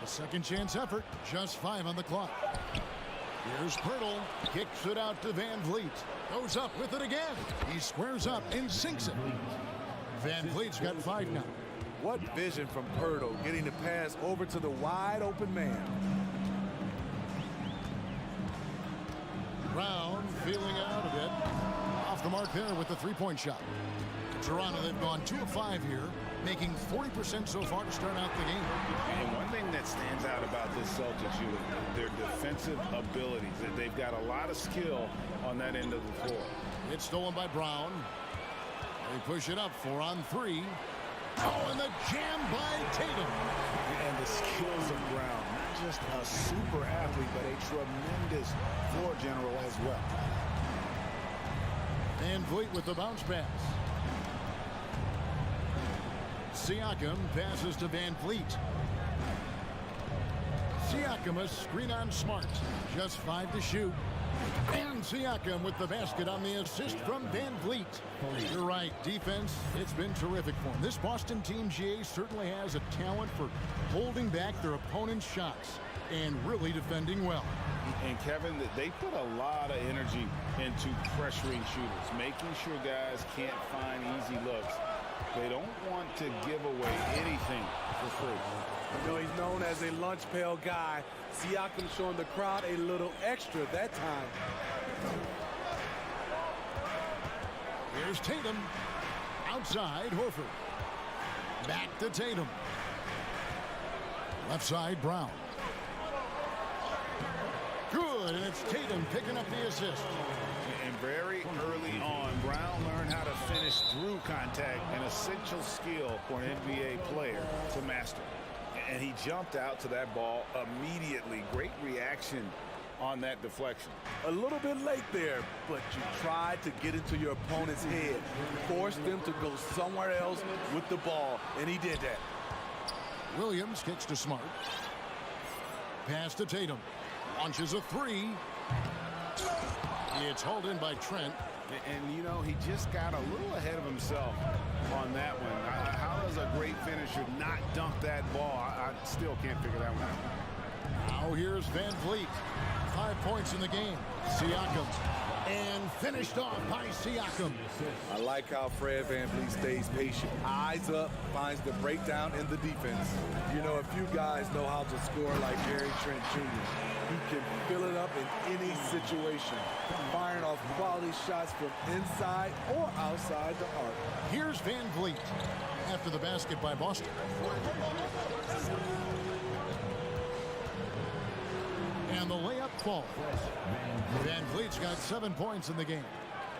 A second chance effort, just 5 on the clock. Here's Pirtle, kicks it out to Van Vliet. Goes up with it again. He squares up and sinks it. Van Vliet's got 5 now. What vision from Pirtle, getting the pass over to the wide open man. Brown feeling it out a bit. Off the mark there with the three-point shot. Toronto, they've gone 2 of 5 here, making 40% so far to start out the game. And one thing that stands out about this Celtics unit, their defensive abilities. They've got a lot of skill on that end of the floor. It's stolen by Brown. They push it up, 4 on 3. Oh, and the jam by Tatum. And the skills of Brown, not just a super athlete, but a tremendous floor general as well. Van Vliet with the bounce pass. Siakam passes to Van Vliet. Siakam a screen on Smart. Just 5 to shoot. And Siakam with the basket on the assist from Van Vliet. You're right, defense, it's been terrific for him. This Boston team, GA, certainly has a talent for holding back their opponent's shots and really defending well. And Kevin, they put a lot of energy into pressuring shooters, making sure guys can't find easy looks. They don't want to give away anything for free. You know, he's known as a lunch pail guy. Siakam showing the crowd a little extra that time. Here's Tatum. Outside, Horford. Back to Tatum. Left side, Brown. Good, and it's Tatum picking up the assist. And very early on, Brown learned how to finish through contact, an essential skill for an NBA player to master. And he jumped out to that ball immediately. Great reaction on that deflection. A little bit late there, but you tried to get into your opponent's head. Forced them to go somewhere else with the ball, and he did that. Williams kicks to Smart. Pass to Tatum. Launches a 3. It's hauled in by Trent. And, you know, he just got a little ahead of himself on that one. How does a great finisher not dunk that ball? I still can't figure that one out. Now here's Van Vliet. 5 points in the game. Siakam. And finished off by Siakam. I like how Fred VanVleet stays patient. Eyes up, finds the breakdown in the defense. You know, a few guys know how to score like Gary Trent Jr. He can fill it up in any situation, firing off quality shots from inside or outside the arc. Here's Van Vliet after the basket by Boston. And the layup falls. Van Vliet's got 7 points in the game.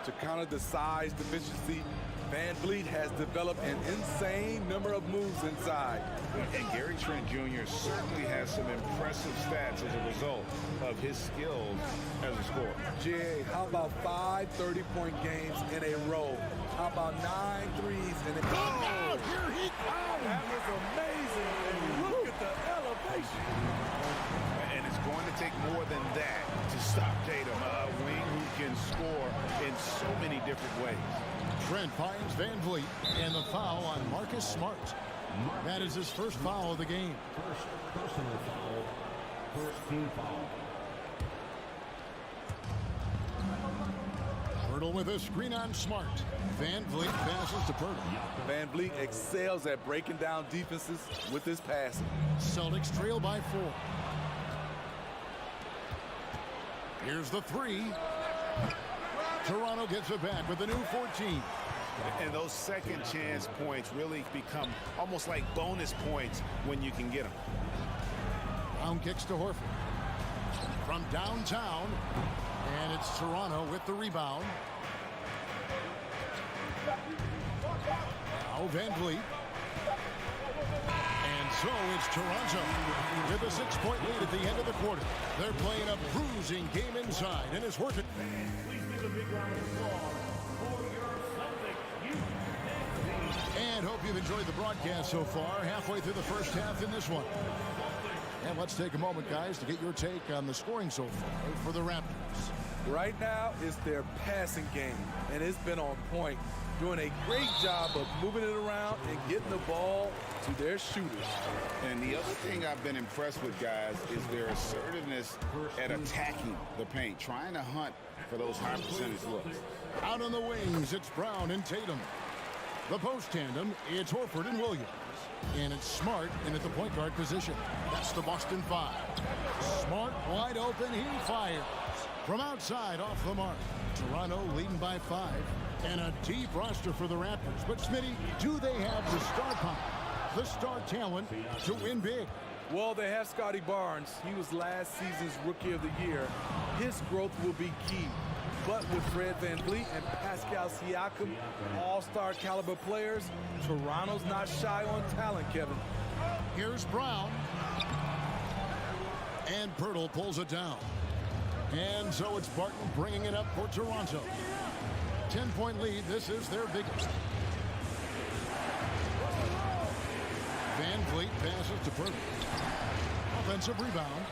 To counter the size deficiency, Van Vliet has developed an insane number of moves inside. And Gary Trent Jr. certainly has some impressive stats as a result of his skills as a scorer. Jay, how about 5 30-point games in a row? How about 9 threes in a row? Oh, here he comes! That was amazing. And look at the elevation. And it's going to take more than that to stop Tatum, a wing who can score in so many different ways. Trent finds Van Vliet and the foul on Marcus Smart. That is his first foul of the game. First personal foul. First team foul. Pirtle with a screen on Smart. Van Vliet passes to Pirtle. Van Vliet excels at breaking down defenses with his passing. Celtics trail by 4. Here's the 3. Toronto gets it back with a new 14. And those second chance points really become almost like bonus points when you can get them. Brown kicks to Horford. From downtown, and it's Toronto with the rebound. Now Van Vliet. And so it's Toronto with a 6-point lead at the end of the quarter. They're playing a bruising game inside, and it's working. Please give a big round of applause for your Celtics youth. And hope you've enjoyed the broadcast so far. Halfway through the first half in this one. And let's take a moment, guys, to get your take on the scoring so far for the Raptors. Right now, it's their passing game, and it's been on point. Doing a great job of moving it around and getting the ball to their shooters. And the other thing I've been impressed with, guys, is their assertiveness at attacking the paint, trying to hunt for those high percentage looks. Out on the wings, it's Brown and Tatum. The post tandem, it's Horford and Williams. And it's Smart in at the point guard position. That's the Boston 5. Smart wide open, he fires. From outside, off the mark. Toronto leading by 5. And a deep roster for the Raptors. But Smitty, do they have the star power, the star talent to win big? Well, they have Scotty Barnes. He was last season's Rookie of the Year. His growth will be key. But with Fred VanVleet and Pascal Siakam, all-star caliber players, Toronto's not shy on talent, Kevin. Here's Brown. And Pirtle pulls it down. And so it's Barton bringing it up for Toronto. 10-point lead. This is their biggest. Van Vliet passes to Pirtle. Offensive rebound.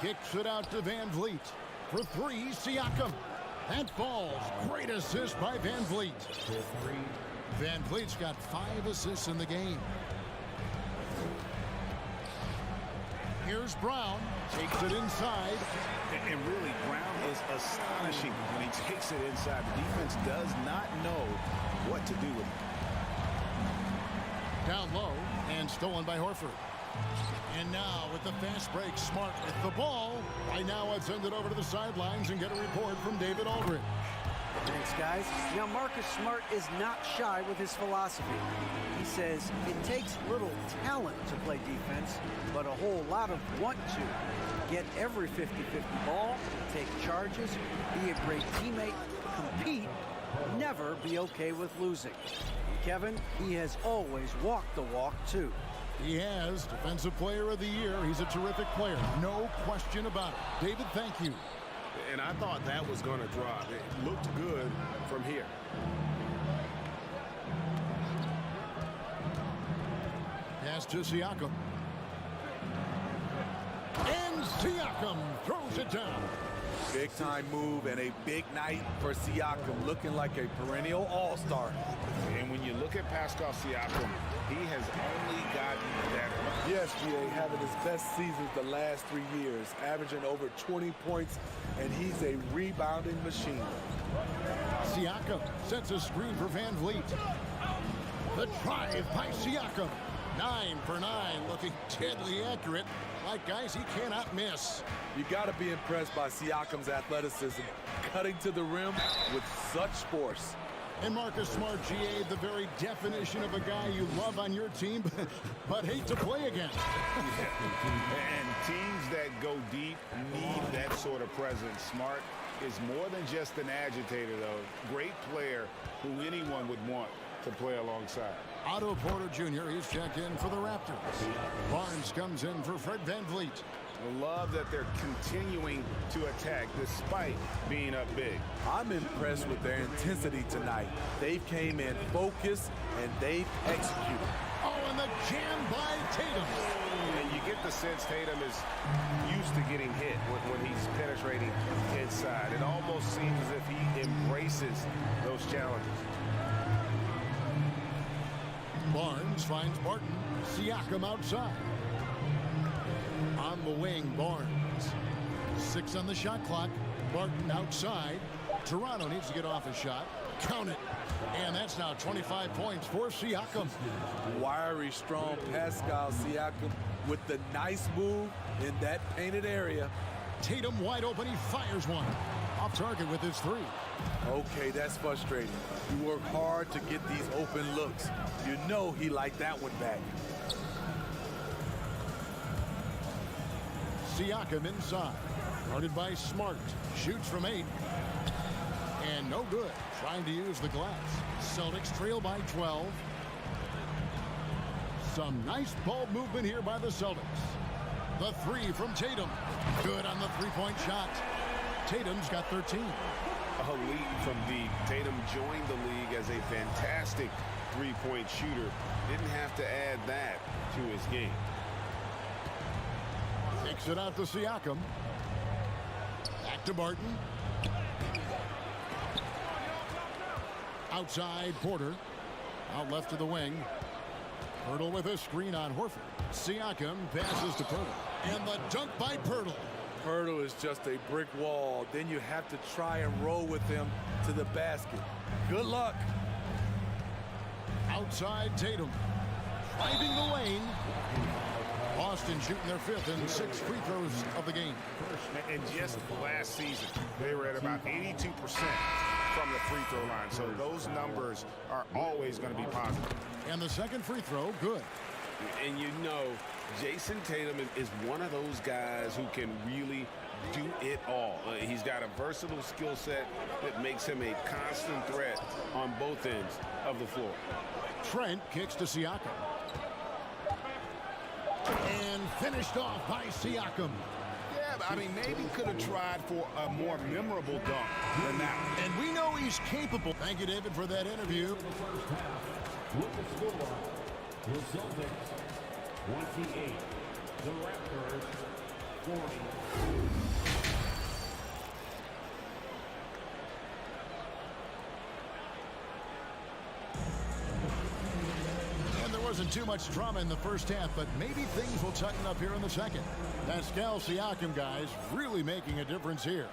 Kicks it out to Van Vliet. For 3, Siakam. That falls. Great assist by Van Vliet. Van Vliet's got 5 assists in the game. Here's Brown. Takes it inside. And really, Brown is astonishing when he takes it inside. The defense does not know what to do with it. Down low and stolen by Horford. And now with the fast break, Smart with the ball. Right now, I'd send it over to the sidelines and get a report from David Aldridge. Thanks, guys. Now, Marcus Smart is not shy with his philosophy. He says it takes little talent to play defense, but a whole lot of want to. Get every 50-50 ball, take charges, be a great teammate, compete, never be okay with losing. Kevin, he has always walked the walk, too. He has. Defensive Player of the Year. He's a terrific player. No question about it. David, thank you. And I thought that was going to drop. It looked good from here. Pass to Siakam. And Siakam throws it down. Big time move and a big night for Siakam, looking like a perennial all-star. And when you look at Pascal Siakam, he has only gotten better. Yes, GA, having his best seasons the last 3 years, averaging over 20 points, and he's a rebounding machine. Siakam sets a screen for Van Vliet. The drive by Siakam. 9 for 9, looking deadly accurate. Like guys he cannot miss. You got to be impressed by Siakam's athleticism, cutting to the rim with such force. And Marcus Smart, GA, the very definition of a guy you love on your team, but hate to play against. And teams that go deep need that sort of presence. Smart is more than just an agitator, though. Great player who anyone would want to play alongside. Otto Porter Jr. is checked in for the Raptors. Barnes comes in for Fred VanVleet. Love that they're continuing to attack despite being up big. I'm impressed with their intensity tonight. They came in focused and they've executed. Oh, and the jam by Tatum. And you get the sense Tatum is used to getting hit when he's penetrating inside. It almost seems as if he embraces those challenges. Barnes finds Barton. Siakam outside. On the wing, Barnes. 6 on the shot clock. Barton outside. Toronto needs to get off a shot. Count it. And that's now 25 points for Siakam. Wiry, strong Pascal Siakam with the nice move in that painted area. Tatum wide open. He fires one. Off target with his three. Okay, that's frustrating. You work hard to get these open looks. You know he liked that one back. Siakam inside. Guarded by Smart. Shoots from 8. And no good. Trying to use the glass. Celtics trail by 12. Some nice ball movement here by the Celtics. The three from Tatum. Good on the three-point shot. Tatum's got 13. A lead from deep. Tatum joined the league as a fantastic three-point shooter. Didn't have to add that to his game. Kicks it out to Siakam. Back to Barton. Outside Porter. Out left to the wing. Pirtle with a screen on Horford. Siakam passes to Pirtle. And the dunk by Pirtle. Pirtle is just a brick wall. Then you have to try and roll with him to the basket. Good luck. Outside Tatum. Driving the lane. Boston shooting their 5th and 6th free throws of the game. And just last season, they were at about 82% from the free throw line. So those numbers are always going to be positive. And the second free throw, good. And you know, Jason Tatum is one of those guys who can really do it all. He's got a versatile skill set that makes him a constant threat on both ends of the floor. Trent kicks to Siakam. And finished off by Siakam. Yeah, I mean, maybe could have tried for a more memorable dunk than that. And we know he's capable. Thank you, David, for that interview. With the score, the Celtics 28, the Raptors 40. Wasn't too much drama in the first half, but maybe things will tighten up here in the second. Pascal Siakam, guys, really making a difference here.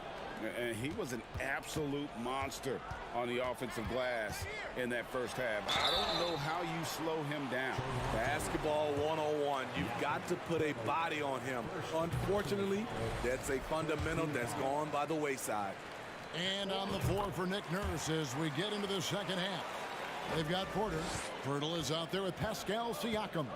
And he was an absolute monster on the offensive glass in that first half. I don't know how you slow him down. Basketball 101. You've got to put a body on him. Unfortunately, that's a fundamental that's gone by the wayside. And on the floor for Nick Nurse as we get into the second half. They've got Porter. Pirtle is out there with Pascal Siakam.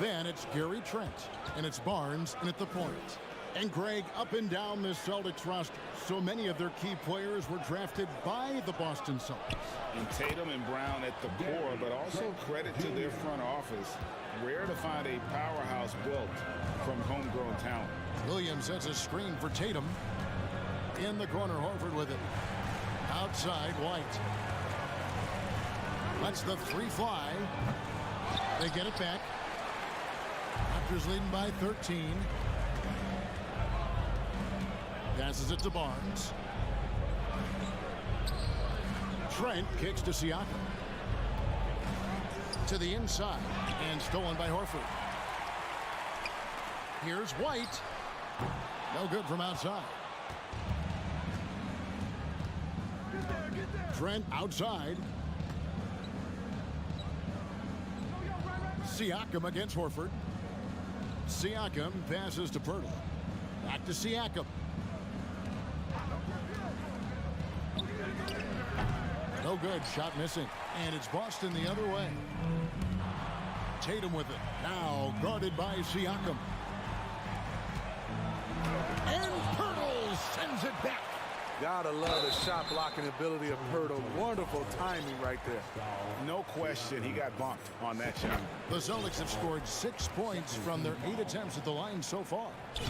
Then it's Gary Trent. And it's Barnes in at the point. And Greg, up and down this Celtics roster, so many of their key players were drafted by the Boston Celtics. And Tatum and Brown at the core, but also credit to their front office. Rare to find a powerhouse built from homegrown talent. Williams sets a screen for Tatum. In the corner, Horford with it. Outside, White. Lets the three fly. They get it back. Raptors leading by 13. Passes it to Barnes. Trent kicks to Siakam. To the inside. And stolen by Horford. Here's White. No good from outside. Trent outside. Siakam against Horford. Siakam passes to Pirtle. Back to Siakam. No good. Shot missing. And it's Boston the other way. Tatum with it. Now guarded by Siakam. And Pirtle sends it back. Gotta love the shot blocking ability of Pirtle. Wonderful timing right there. No question, he got bumped on that shot. The Celtics have scored 6 points from their 8 attempts at the line so far.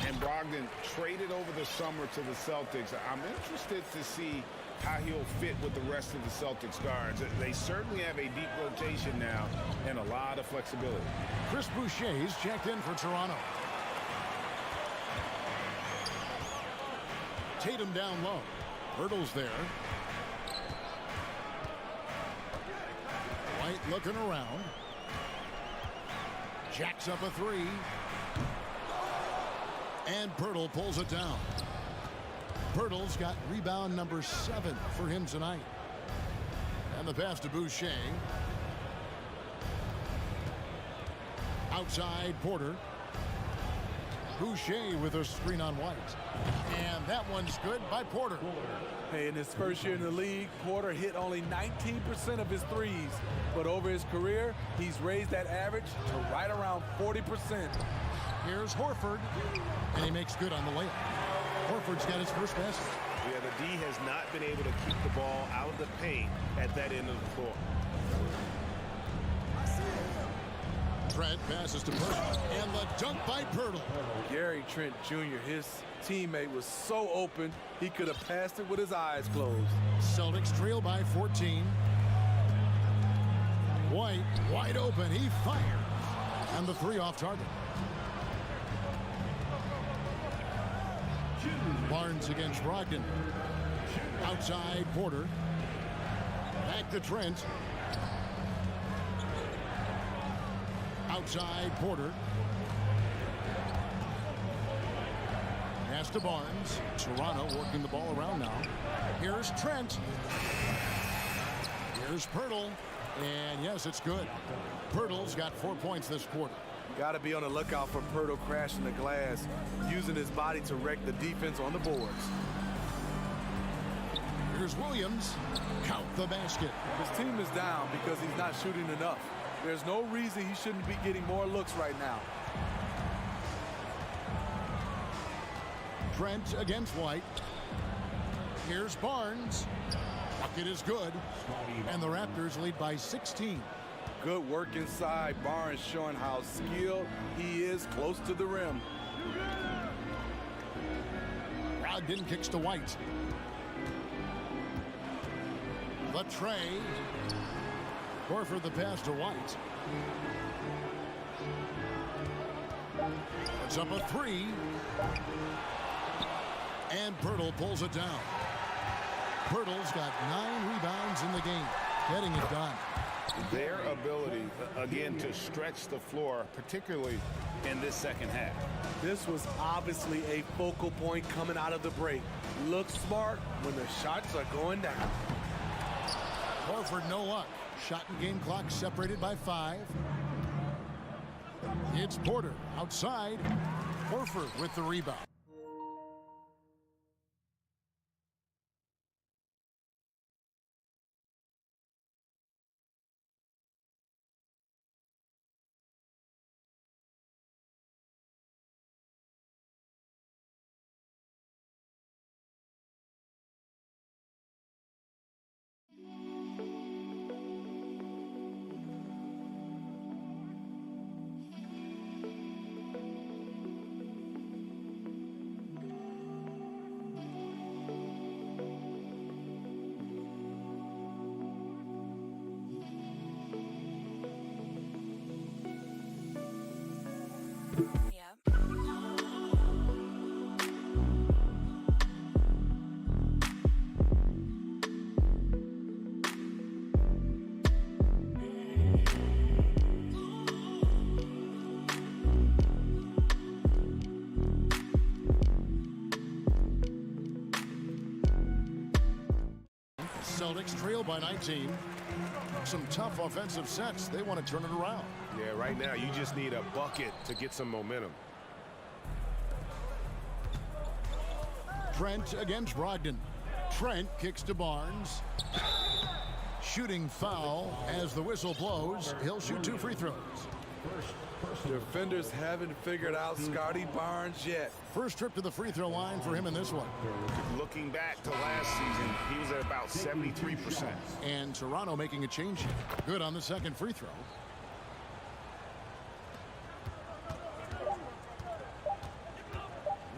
And Brogdon traded over the summer to the Celtics. I'm interested to see how he'll fit with the rest of the Celtics guards. They certainly have a deep rotation now and a lot of flexibility. Chris Boucher's checked in for Toronto. Tatum down low. Pirtle's there. White looking around. Jacks up a three. And Pirtle pulls it down. Pirtle's got rebound number 7 for him tonight. And the pass to Boucher. Outside Porter. Boucher with a screen on White. And that one's good by Porter. Hey, in his first year in the league, Porter hit only 19% of his threes. But over his career, he's raised that average to right around 40%. Here's Horford. And he makes good on the layup. Horford's got his first basket. Yeah, the D has not been able to keep the ball out of the paint at that end of the floor. Trent passes to Pirtle, and the dunk by Pirtle. Gary Trent Jr., his teammate was so open, he could have passed it with his eyes closed. Celtics trail by 14. White, wide open, he fires. And the 3 off target. Barnes against Brogdon. Outside Porter. Back to Trent. Outside Porter. Pass to Barnes. Toronto working the ball around now. Here's Trent. Here's Pirtle. And yes, it's good. Pirtle's got 4 points this quarter. Got to be on the lookout for Pirtle crashing the glass, using his body to wreck the defense on the boards. Here's Williams. Count the basket. His team is down because he's not shooting enough. There's no reason he shouldn't be getting more looks right now. Trent against White. Here's Barnes. Bucket is good. And the Raptors lead by 16. Good work inside. Barnes showing how skilled he is close to the rim. Brogdon kicks to White. The tray. Horford the pass to White. It's up a 3. And Pirtle pulls it down. Pirtle's got 9 rebounds in the game, getting it done. Their ability, again, to stretch the floor, particularly in this second half. This was obviously a focal point coming out of the break. Look smart when the shots are going down. Horford no luck. Shot and game clock separated by 5. It's Porter outside. Horford with the rebound. Celtics trail by 19. Some tough offensive sets. They want to turn it around. Yeah, right now you just need a bucket to get some momentum. Trent against Brogdon. Trent kicks to Barnes. Shooting foul as the whistle blows. He'll shoot 2 free throws. Defenders haven't figured out Scotty Barnes yet. First trip to the free throw line for him in this one. Looking back to last season, he was at about 73%. And Toronto making a change here. Good on the second free throw.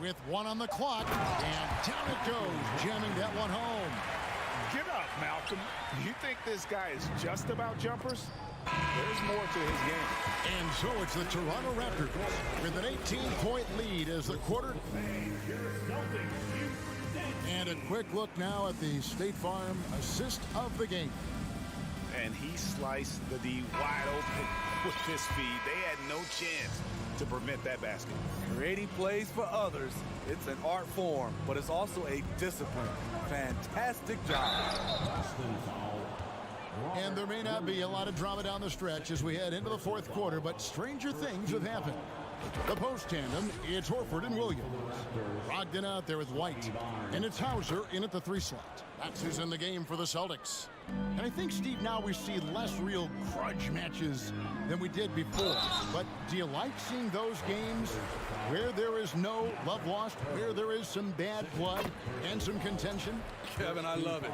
With 1 on the clock, and down it goes, jamming that one home. Get up, Malcolm. You think this guy is just about jumpers? There's more to his game. And so it's the Toronto Raptors with an 18-point lead as the quarter. And a quick look now at the State Farm assist of the game. And he sliced the D wide open with his feed. They had no chance to prevent that basket. Creating plays for others, it's an art form, but it's also a discipline. Fantastic job. And there may not be a lot of drama down the stretch as we head into the fourth quarter, but stranger things have happened. The post tandem, it's Horford and Williams. Brogdon out there with White. And it's Hauser in at the 3 slot. That's who's in the game for the Celtics. And I think, Steve, now we see less real grudge matches than we did before. But do you like seeing those games where there is no love lost, where there is some bad blood and some contention? Kevin, I love it.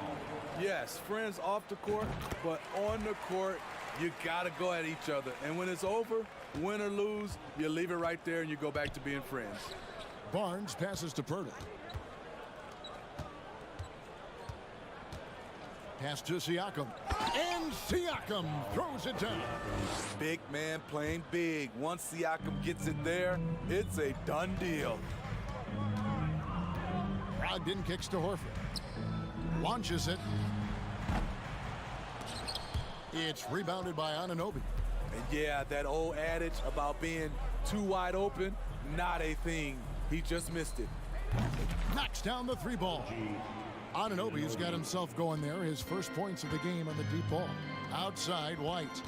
Yes, friends off the court, but on the court, you got to go at each other. And when it's over, win or lose, you leave it right there and you go back to being friends. Barnes passes to Pirtle. Pass to Siakam. And Siakam throws it down. Big man playing big. Once Siakam gets it there, it's a done deal. Brogdon kicks to Horford. Launches it. It's rebounded by Anunoby. And yeah, that old adage about being too wide open, not a thing. He just missed it. Knocks down the 3 ball. Anunoby's got himself going there. His first points of the game on the deep ball. Outside, White.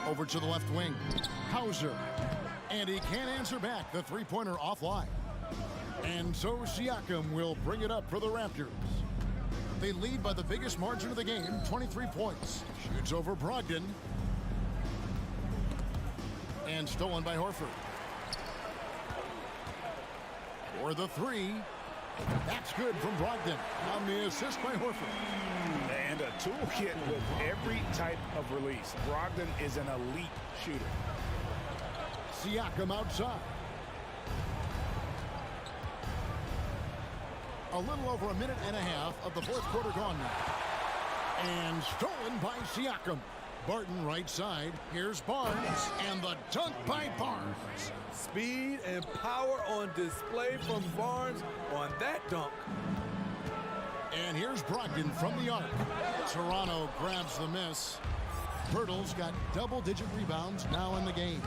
Over to the left wing. Hauser. And he can't answer back. The 3-pointer offline. And so Siakam will bring it up for the Raptors. They lead by the biggest margin of the game, 23 points. Shoots over Brogdon. And stolen by Horford. For the 3. That's good from Brogdon. On the assist by Horford. And a toolkit with every type of release. Brogdon is an elite shooter. Siakam outside. A little over a minute and a half of the fourth quarter gone now. And stolen by Siakam. Barton right side. Here's Barnes. And the dunk by Barnes. Speed and power on display from Barnes on that dunk. And here's Brogdon from the arc. Toronto grabs the miss. Pirtle's got double-digit rebounds now in the game.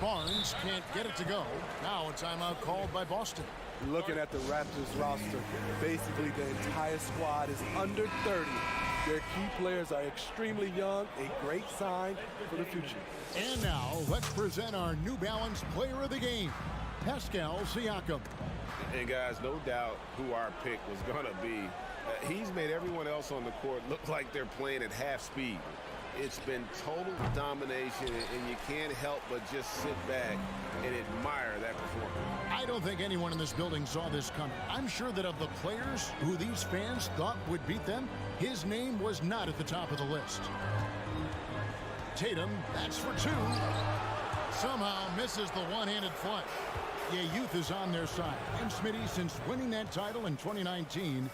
Barnes can't get it to go. Now a timeout called by Boston. Looking at the Raptors roster, basically the entire squad is under 30. Their key players are extremely young, a great sign for the future. And now, let's present our New Balance player of the game, Pascal Siakam. And guys, no doubt who our pick was going to be. He's made everyone else on the court look like they're playing at half speed. It's been total domination, and you can't help but just sit back and admire that performance. I don't think anyone in this building saw this coming. I'm sure that of the players who these fans thought would beat them, his name was not at the top of the list. Tatum, that's for 2. Somehow misses the one-handed flush. Yeah, youth is on their side. And Smitty, since winning that title in 2019,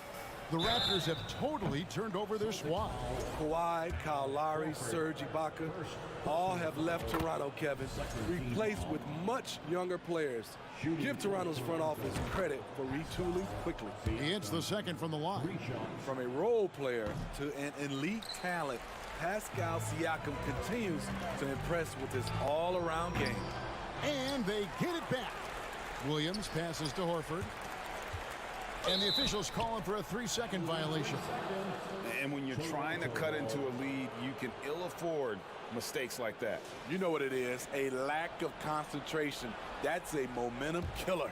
the Raptors have totally turned over their squad. Kawhi, Kyle Lowry, Serge Ibaka, all have left Toronto, Kevin, replaced with much younger players. Give Toronto's front office credit for retooling quickly. He hits the second from the line. From a role player to an elite talent, Pascal Siakam continues to impress with his all-around game. And they get it back. Williams passes to Horford. And the officials calling for a 3-second violation. And when you're trying to cut into a lead, you can ill afford mistakes like that. You know what it is, a lack of concentration. That's a momentum killer.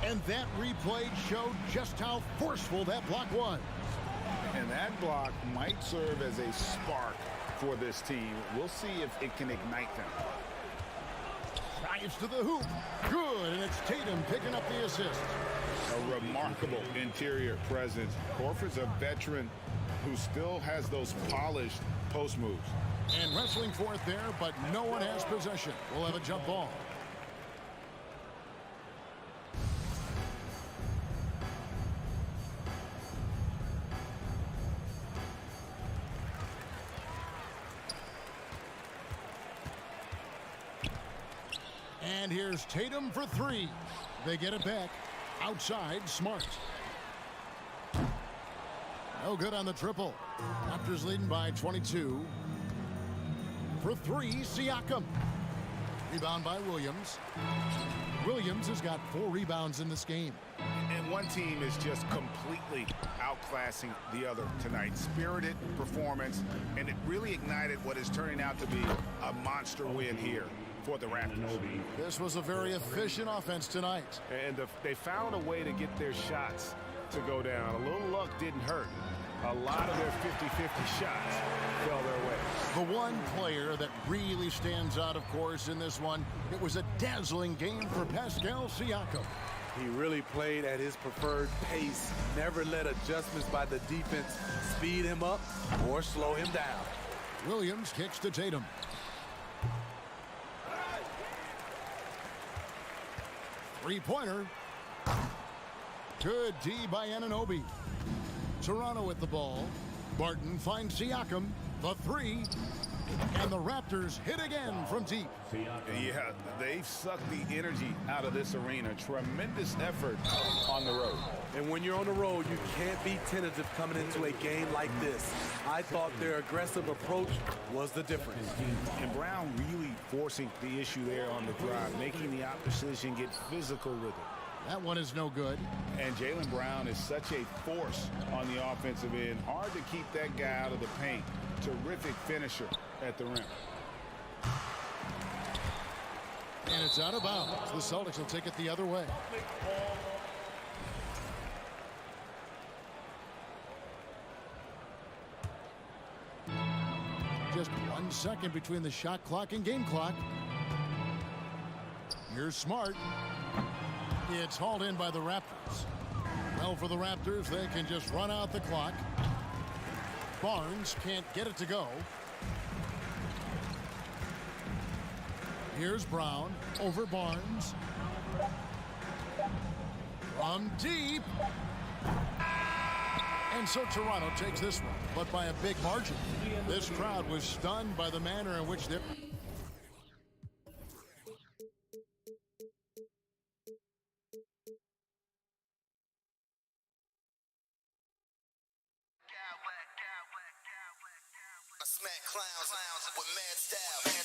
And that replay showed just how forceful that block was. And that block might serve as a spark for this team. We'll see if it can ignite them. Drives to the hoop. Good, and it's Tatum picking up the assist. A remarkable interior presence. Horford's a veteran who still has those polished post moves. And wrestling for it there, but no one has possession. We'll have a jump ball. And here's Tatum for 3. They get it back. Outside, Smart. No good on the triple. Raptors leading by 22. For three, Siakam. Rebound by Williams. Williams has got 4 rebounds in this game. And one team is just completely outclassing the other tonight. Spirited performance, and it really ignited what is turning out to be a monster win here for the Raptors. This was a very efficient offense tonight. And they found a way to get their shots to go down. A little luck didn't hurt. A lot of their 50-50 shots fell their way. The one player that really stands out, of course, in this one, it was a dazzling game for Pascal Siakam. He really played at his preferred pace, never let adjustments by the defense speed him up or slow him down. Williams kicks to Tatum. Three-pointer. Good D by Anunoby. Toronto with the ball. Barton finds Siakam. The three. And the Raptors hit again from deep. Yeah, they've sucked the energy out of this arena. Tremendous effort on the road. And when you're on the road, you can't be tentative coming into a game like this. I thought their aggressive approach was the difference. And Brown really forcing the issue there on the drive, making the opposition get physical with it. That one is no good. And Jaylen Brown is such a force on the offensive end. Hard to keep that guy out of the paint. Terrific finisher at the rim. And it's out of bounds. The Celtics will take it the other way. Just 1 second between the shot clock and game clock. Here's Smart. It's hauled in by the Raptors. Well, for the Raptors, they can just run out the clock. Barnes can't get it to go. Here's Brown over Barnes. From deep. And so Toronto takes this one, but by a big margin. This crowd was stunned by the manner in which they're... Smack clowns with mad style.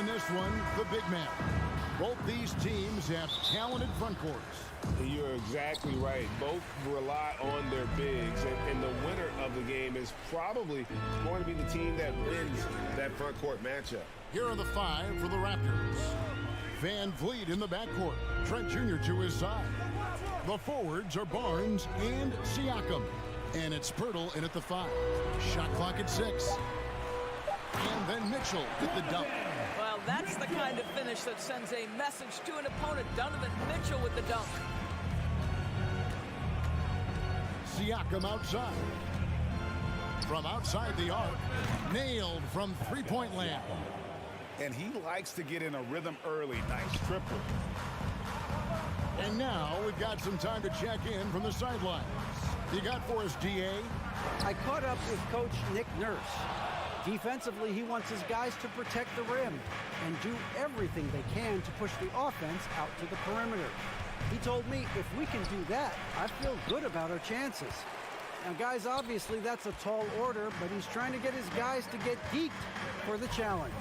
in this one, the big man. Both these teams have talented front courts. You're exactly right. Both rely on their bigs, and the winner of the game is probably going to be the team that wins that front court matchup. Here are the 5 for the Raptors. Van Vliet in the backcourt. Trent Jr. to his side. The forwards are Barnes and Siakam. And it's Pirtle in at the 5. Shot clock at 6. And then Mitchell with the dump. Well, that's the kind of finish that sends a message to an opponent. Donovan Mitchell with the dunk. Siakam outside. From outside the arc. Nailed from three-point land. And he likes to get in a rhythm early. Nice triple. And now we've got some time to check in from the sidelines. You got for us, DA? I caught up with Coach Nick Nurse. Defensively, he wants his guys to protect the rim and do everything they can to push the offense out to the perimeter. He told me if we can do that, I feel good about our chances. Now, guys, obviously that's a tall order, but he's trying to get his guys to get geeked for the challenge.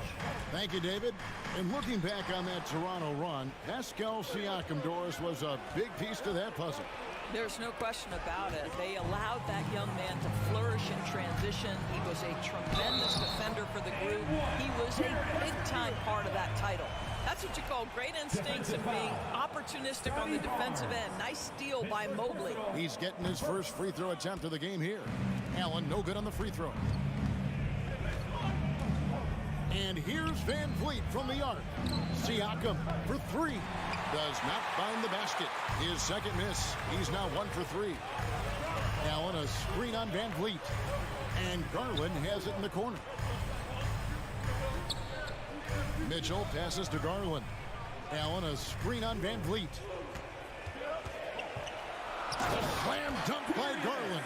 Thank you, David. And looking back on that Toronto run, Pascal Siakam, Doris, was a big piece to that puzzle. There's no question about it. They allowed that young man to flourish in transition. He was a tremendous defender for the group. He was a big-time part of that title. That's what you call great instincts and being opportunistic on the defensive end. Nice steal by Mobley. He's getting his first free throw attempt of the game here. Allen, no good on the free throw. And here's Van Vliet from the arc. Siakam for 3. Does not find the basket. His second miss. He's now 1 for 3. Allen, a screen on Van Vliet. And Garland has it in the corner. Mitchell passes to Garland. Allen, a screen on Van Vliet. A slam dunk by Garland.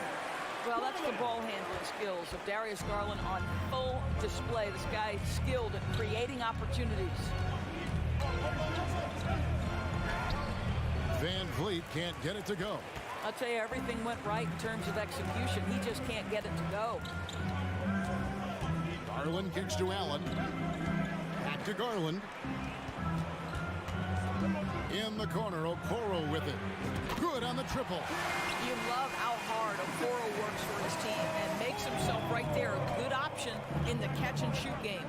Well, that's the ball handling skills of Darius Garland on full display. This guy is skilled at creating opportunities. Van Vliet can't get it to go. I'll tell you, everything went right in terms of execution. He just can't get it to go. Garland kicks to Allen. Back to Garland. In the corner, Okoro with it. Good on the triple. You love how hard Okoro works for his team and makes himself right there a good option in the catch-and-shoot game.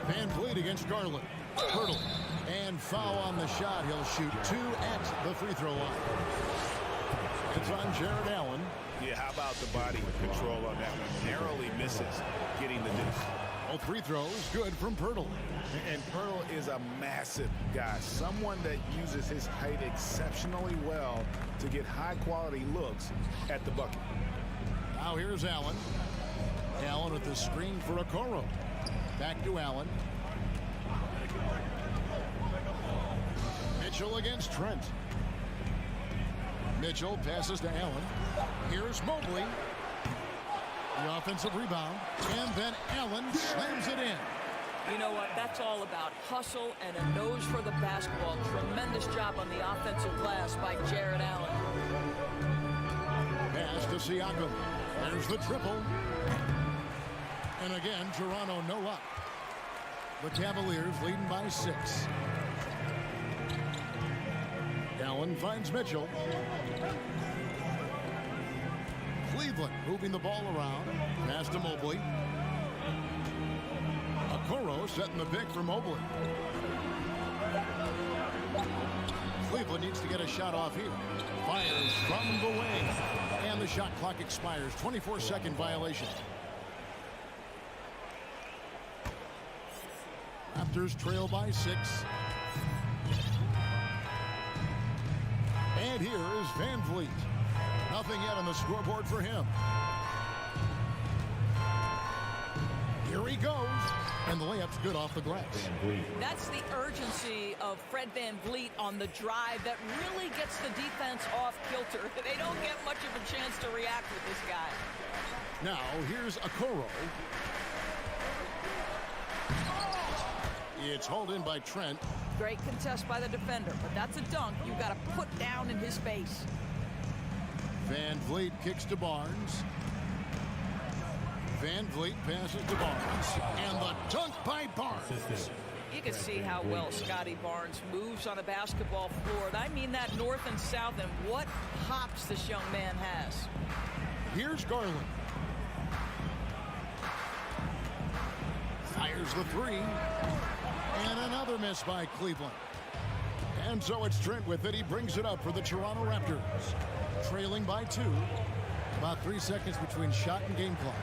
Van Vliet against Garland. Hurdle. And foul on the shot. He'll shoot 2 at the free throw line. It's on Jared Allen. Yeah, how about the body control on that one? Narrowly misses getting the deuce. Both free throws good from Pirtle. And Pirtle is a massive guy, someone that uses his height exceptionally well to get high-quality looks at the bucket. Now here's Allen. Allen with the screen for Okoro. Back to Allen. Mitchell against Trent. Mitchell passes to Allen. Here's Mobley. The offensive rebound. And then Allen slams it in. You know what? That's all about hustle and a nose for the basketball. Tremendous job on the offensive glass by Jared Allen. Pass to Siakam. There's the triple. And again, Toronto no up. The Cavaliers leading by 6. Allen finds Mitchell. Cleveland moving the ball around. Pass to Mobley. Okoro setting the pick for Mobley. Cleveland needs to get a shot off here. Fires from the wing. And the shot clock expires. 24-second violation. Raptors trail by 6. And here is Van Vliet. Nothing yet on the scoreboard for him. Here he goes. And the layup's good off the glass. That's the urgency of Fred Van Vliet on the drive that really gets the defense off kilter. They don't get much of a chance to react with this guy. Now, here's Okoro. It's hauled in by Trent. Great contest by the defender, but that's a dunk you got to put down in his face. Van Vliet kicks to Barnes. Van Vliet passes to Barnes. And the dunk by Barnes. You can see how well Scotty Barnes moves on a basketball floor. And I mean that north and south, and what hops this young man has. Here's Garland. Fires the three. And another miss by Cleveland. And so it's Trent with it. He brings it up for the Toronto Raptors. Trailing by 2. About 3 seconds between shot and game clock.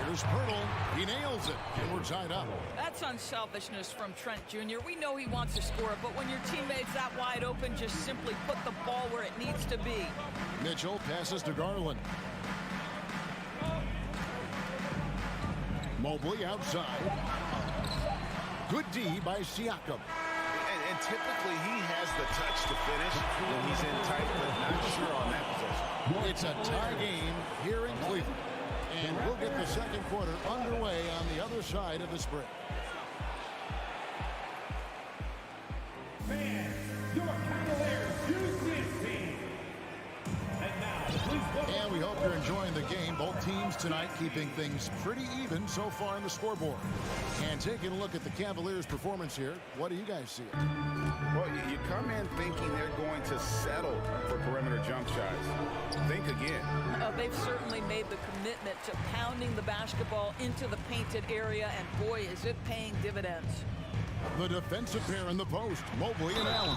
Here's Pirtle. He nails it. And we're tied up. That's unselfishness from Trent Jr. We know he wants to score, but when your teammate's that wide open, just simply put the ball where it needs to be. Mitchell passes to Garland. Mobley outside. Good D by Siakam. And typically he has the touch to finish when he's in tight, but not sure on that possession. It's a tie game here in Cleveland. And we'll get the second quarter underway on the other side of this break. Fans, your Cavaliers use this team. And now, please welcome. And we hope you're enjoying the game. Both teams tonight keeping things pretty even so far on the scoreboard. And taking a look at the Cavaliers' performance here, what do you guys see? Well, you come in thinking they're going to settle for perimeter jump shots. Think again. They've certainly made the commitment to pounding the basketball into the painted area, and boy, is it paying dividends. The defensive pair in the post, Mobley and Allen.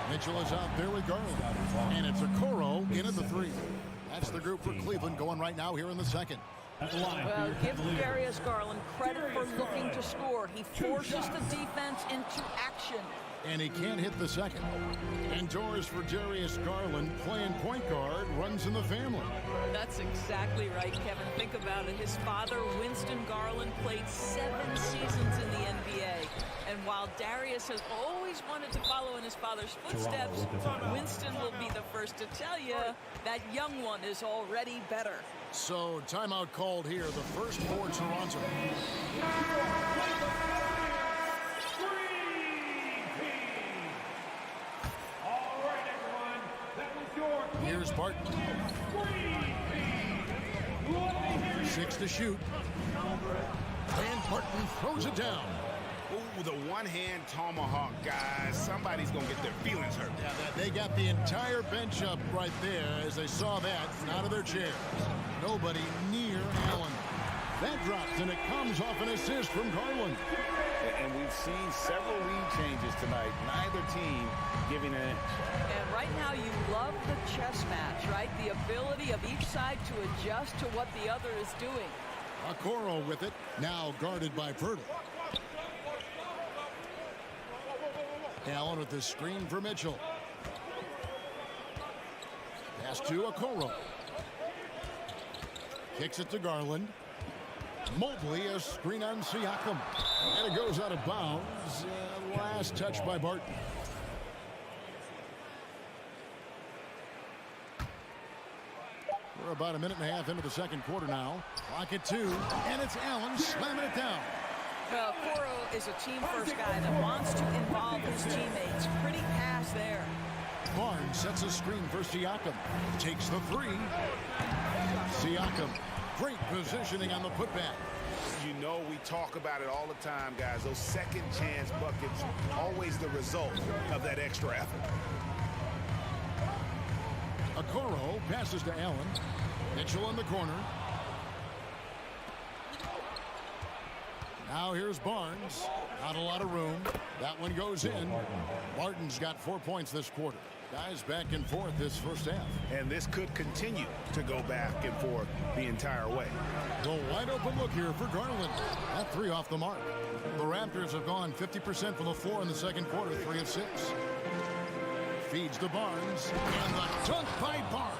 Mitchell is out there with Garland. And it's Okoro in at the three. That's the group for Cleveland going right now here in the second. Well, give Darius Garland credit for looking to score. He forces the defense into action. And he can't hit the second. Indoors for Darius Garland, playing point guard, runs in the family. That's exactly right, Kevin. Think about it. His father, Winston Garland, played 7 seasons in the NBA. And while Darius has always wanted to follow in his father's footsteps, Winston will be the first to tell you that young one is already better. So, timeout called here, the first for Toronto. Here's Barton. 6 to shoot. And Barton throws it down. Ooh, the one-hand tomahawk, guys. Somebody's going to get their feelings hurt. Yeah, they got the entire bench up right there as they saw that out of their chairs. Nobody near Allen. That drops, and it comes off an assist from Garland. And we've seen several lead changes tonight. Neither team giving an inch. And right now you love the chess match, right? The ability of each side to adjust to what the other is doing. Okoro with it, now guarded by Pirtle. Allen with the screen for Mitchell. Pass to Okoro. Kicks it to Garland. Mobley, a screen on Siakam. And it goes out of bounds. Last touch by Barton. We're about a minute and a half into the second quarter now. Clock at 2, and it's Allen slamming it down. Well, Okoro is a team-first guy that wants to involve his teammates. Pretty pass there. Barnes sets a screen for Siakam. Takes the three. Siakam, great positioning on the putback. You know we talk about it all the time, guys. Those second chance buckets, always the result of that extra effort. Okoro passes to Allen. Mitchell in the corner. Now here's Barnes. Not a lot of room. That one goes in. Barton's got 4 points this quarter. Guys back and forth this first half. And this could continue to go back and forth the entire way. The wide open look here for Garland. That three off the mark. The Raptors have gone 50% from the floor in the second quarter, 3 of 6. Feeds to Barnes. And the dunk by Barnes.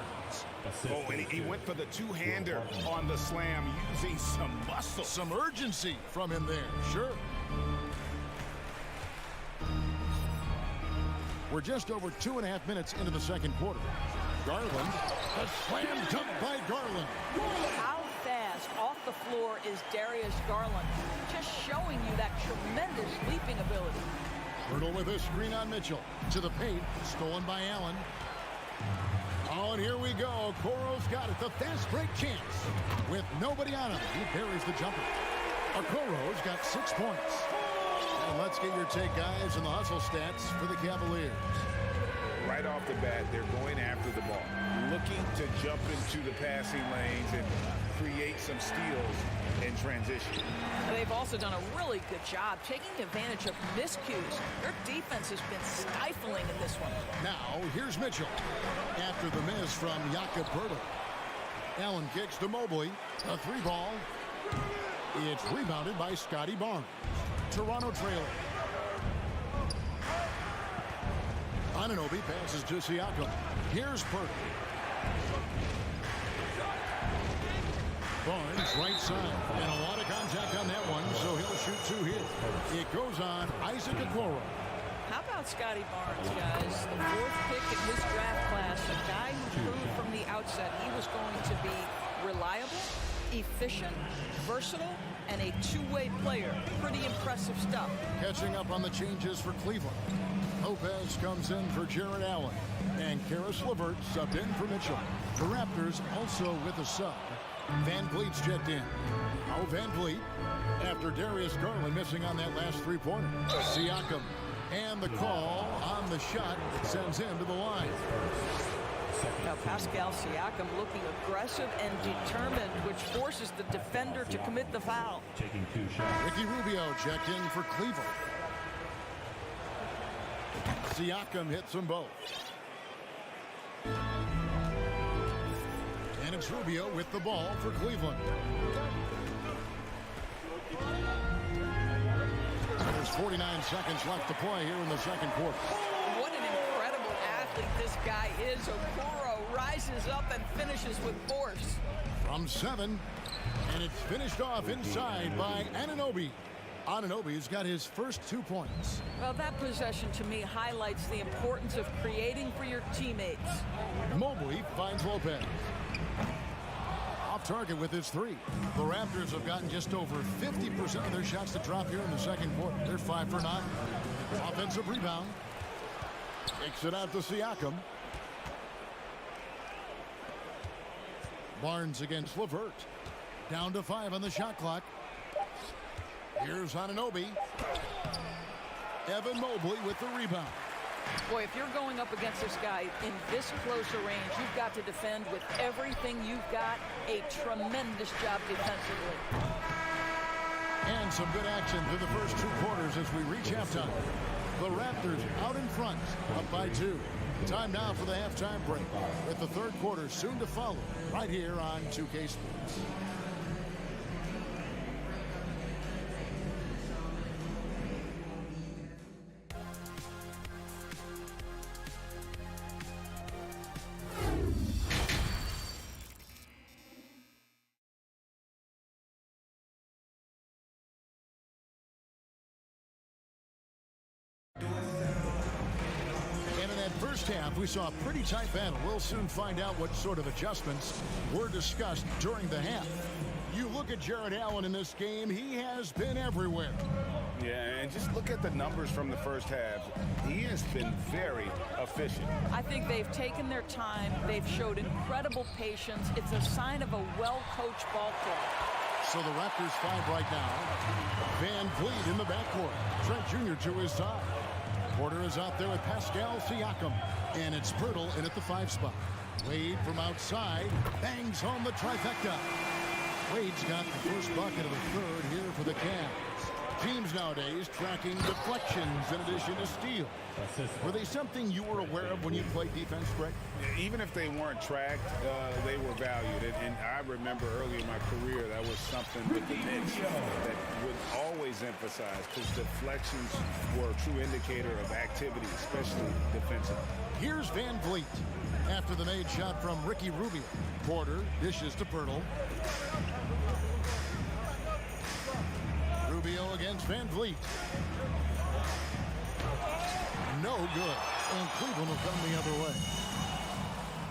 Oh, and he went for the two-hander on the slam using some muscle. Some urgency from him there, sure. We're just over 2.5 minutes into the second quarter. Garland, a slam dunk by Garland. How fast off the floor is Darius Garland? Just showing you that tremendous leaping ability. Pirtle with a screen on Mitchell. To the paint, stolen by Allen. Oh, and here we go. Okoro's got it. The fast break chance. With nobody on him, he buries the jumper. Okoro's got 6 points. And let's get your take, guys, on the hustle stats for the Cavaliers. Right off the bat, they're going after the ball, looking to jump into the passing lanes and create some steals in transition. They've also done a really good job taking advantage of miscues. Their defense has been stifling in this one. Now, here's Mitchell. After the miss from Jakob Poeltl. Allen kicks to Mobley. A 3-ball. It's rebounded by Scotty Barnes. Toronto trailing. Anunoby passes to Siakam. Here's Poeltl. Barnes right side. And a lot of contact on that one, so he'll shoot 2 here. It goes on Isaac Okoro. How about Scotty Barnes, guys? The 4th pick in his draft class, a guy who proved from the outset he was going to be reliable, efficient, versatile, and a two-way player. Pretty impressive stuff. Catching up on the changes for Cleveland. Lopez comes in for Jared Allen. And Karis LeVert subbed in for Mitchell. The Raptors also with a sub. Van Vliet's checked in. Oh, Van Vliet, after Darius Garland missing on that last 3-pointer. Siakam. And the call on the shot sends him to the line. Now Pascal Siakam looking aggressive and determined, which forces the defender to commit the foul. Taking 2 shots. Ricky Rubio checked in for Cleveland. Siakam hits them both. And it's Rubio with the ball for Cleveland. There's 49 seconds left to play here in the second quarter. What an incredible athlete this guy is. Okoro rises up and finishes with force. From 7, and it's finished off inside by Anunoby. Anunoby's got his first 2 points. Well, that possession to me highlights the importance of creating for your teammates. Mobley finds Lopez. Off target with his 3. The Raptors have gotten just over 50% of their shots to drop here in the second quarter. They're 5 for 9. Offensive rebound. Takes it out to Siakam. Barnes against LeVert. Down to 5 on the shot clock. Here's Anunoby. Evan Mobley with the rebound. Boy, if you're going up against this guy in this close a range, you've got to defend with everything you've got. A tremendous job defensively. And some good action through the first 2 quarters as we reach halftime. The Raptors out in front, up by 2. Time now for the halftime break, with the third quarter soon to follow, right here on 2K Sports. First half, we saw a pretty tight battle. We'll soon find out what sort of adjustments were discussed during the half. You look at Jared Allen in this game, he has been everywhere. Yeah, and just look at the numbers from the first half. He has been very efficient. I think they've taken their time. They've showed incredible patience. It's a sign of a well-coached ball club. So the Raptors 5 right now. Van Vliet in the backcourt. Trent Jr. to his side. Porter is out there with Pascal Siakam. And it's Poeltl in at the 5 spot. Wade from outside bangs home the trifecta. Wade's got the first bucket of the third here for the Cavs. Teams nowadays tracking deflections in addition to steals. Were they something you were aware of when you played defense, Greg? Even if they weren't tracked, they were valued. And I remember early in my career, that was something with the Knicks that would always emphasize, because deflections were a true indicator of activity, especially defensively. Here's Van Vliet after the made shot from Ricky Rubio. Porter dishes to Poeltl. Rubio against Van Vliet. No good. And Cleveland will come the other way.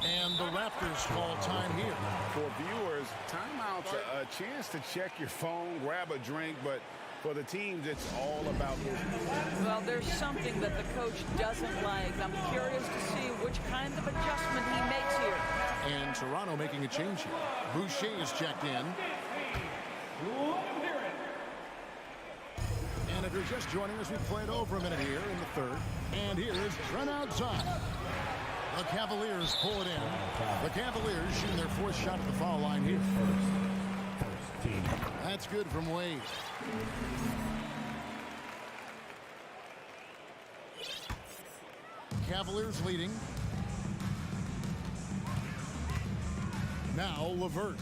And the Raptors call time here. For viewers, timeout's a chance to check your phone, grab a drink, but For the teams, it's all about business. Well, there's something that the coach doesn't like. I'm curious to see which kind of adjustment he makes here. And Toronto making a change here. Boucher is checked in. And if you're just joining us, we've played over a minute here in the third. And here is Trent outside. The Cavaliers pull it in. The Cavaliers shooting their fourth shot at the foul line here. That's good from Wade. Cavaliers leading. Now LeVert.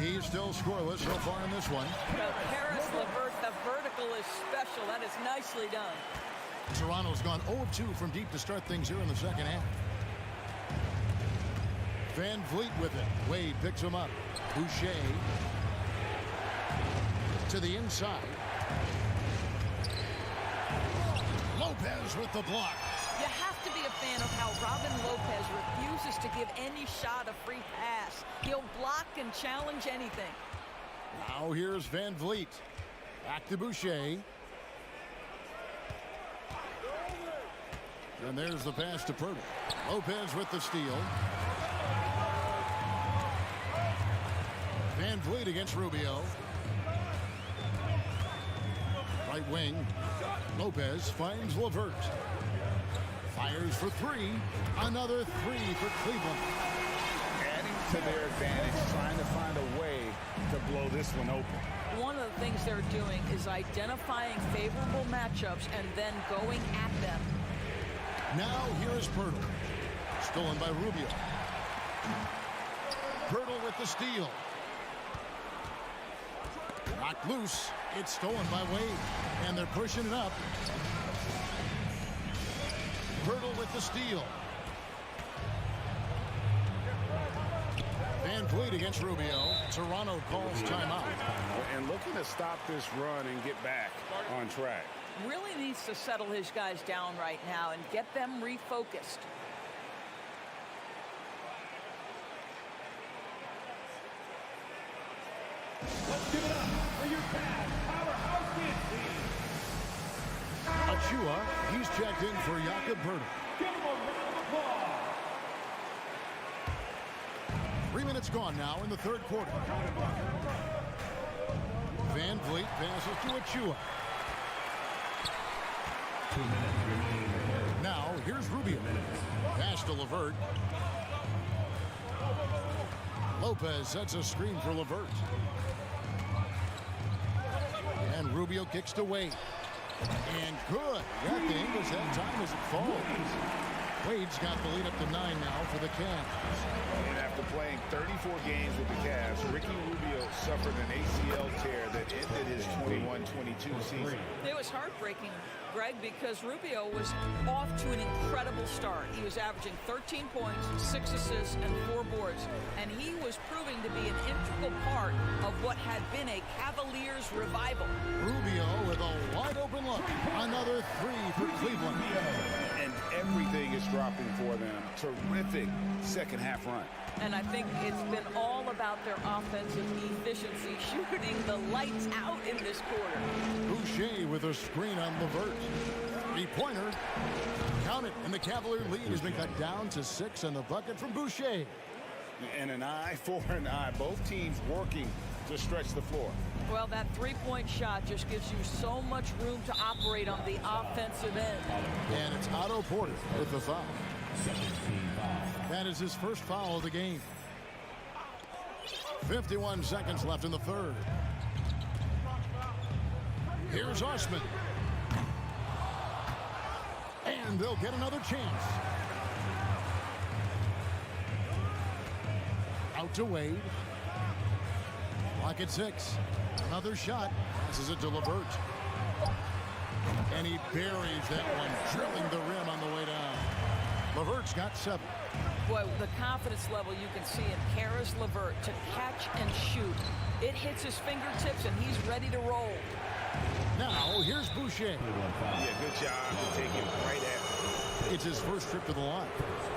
He's still scoreless so far in this one. Harris LeVert, the vertical is special. That is nicely done. Toronto's gone 0-2 from deep to start things here in the second half. Van Vliet with it. Wade picks him up. Boucher to the inside. Lopez with the block. You have to be a fan of how Robin Lopez refuses to give any shot a free pass. He'll block and challenge anything. Now here's Van Vliet. Back to Boucher. And there's the pass to Purtle. Lopez with the steal. Van Vliet against Rubio. Right wing. Lopez finds LeVert. Fires for three. Another three for Cleveland. Adding to their advantage, trying to find a way to blow this one open. One of the things they're doing is identifying favorable matchups and then going at them. Now here is Purtle. Stolen by Rubio. Purtle with the steal. Knocked loose. It's stolen by Wade. And they're pushing it up. Purtle with the steal. Van Vliet against Rubio. Toronto calls timeout. And looking to stop this run and get back on track. Really needs to settle his guys down right now and get them refocused. Let's give it up for your Cavs powerhouse team. Achua, he's checked in for Jakob Purtle. Give him a round of applause. 3 minutes gone now in the third quarter. Van Vliet passes to Achua. 2 minutes remaining. Now here's Rubio. Pass to LeVert. Lopez sets a screen for LeVert. And Rubio kicks to Wade. And good. Got the Ingles that time as it falls. Wade's got the lead up to 9 now for the Cavs. And after playing 34 games with the Cavs, Ricky Rubio suffered an ACL tear that ended his 21-22 season. It was heartbreaking, Greg, because Rubio was off to an incredible start. He was averaging 13 points, 6 assists, and 4 boards. And he was proving to be an integral part of what had been a Cavaliers revival. Rubio with a wide open look. Another three for Cleveland. And everything is dropping for them. Terrific second half run. And I think it's been all about their offensive efficiency, shooting the lights out in this quarter. Boucher with a screen on LeVert. Three-pointer. Count it. And the Cavalier lead has been cut down to 6 on the bucket from Boucher. And an eye for an eye. Both teams working to stretch the floor. Well, that three-point shot just gives you so much room to operate on the offensive end. And it's Otto Porter with the foul. That is his first foul of the game. 51 seconds left in the third. Here's Osman. And they'll get another chance. Out to Wade. Clock at 6. Another shot. Passes it to LeVert. And he buries that one, drilling the rim on the way down. LeVert's got 7. Boy, the confidence level you can see in Harris LeVert to catch and shoot. It hits his fingertips, and he's ready to roll. Now, here's Boucher. Yeah, good job to take him right at him. It's his first trip to the line.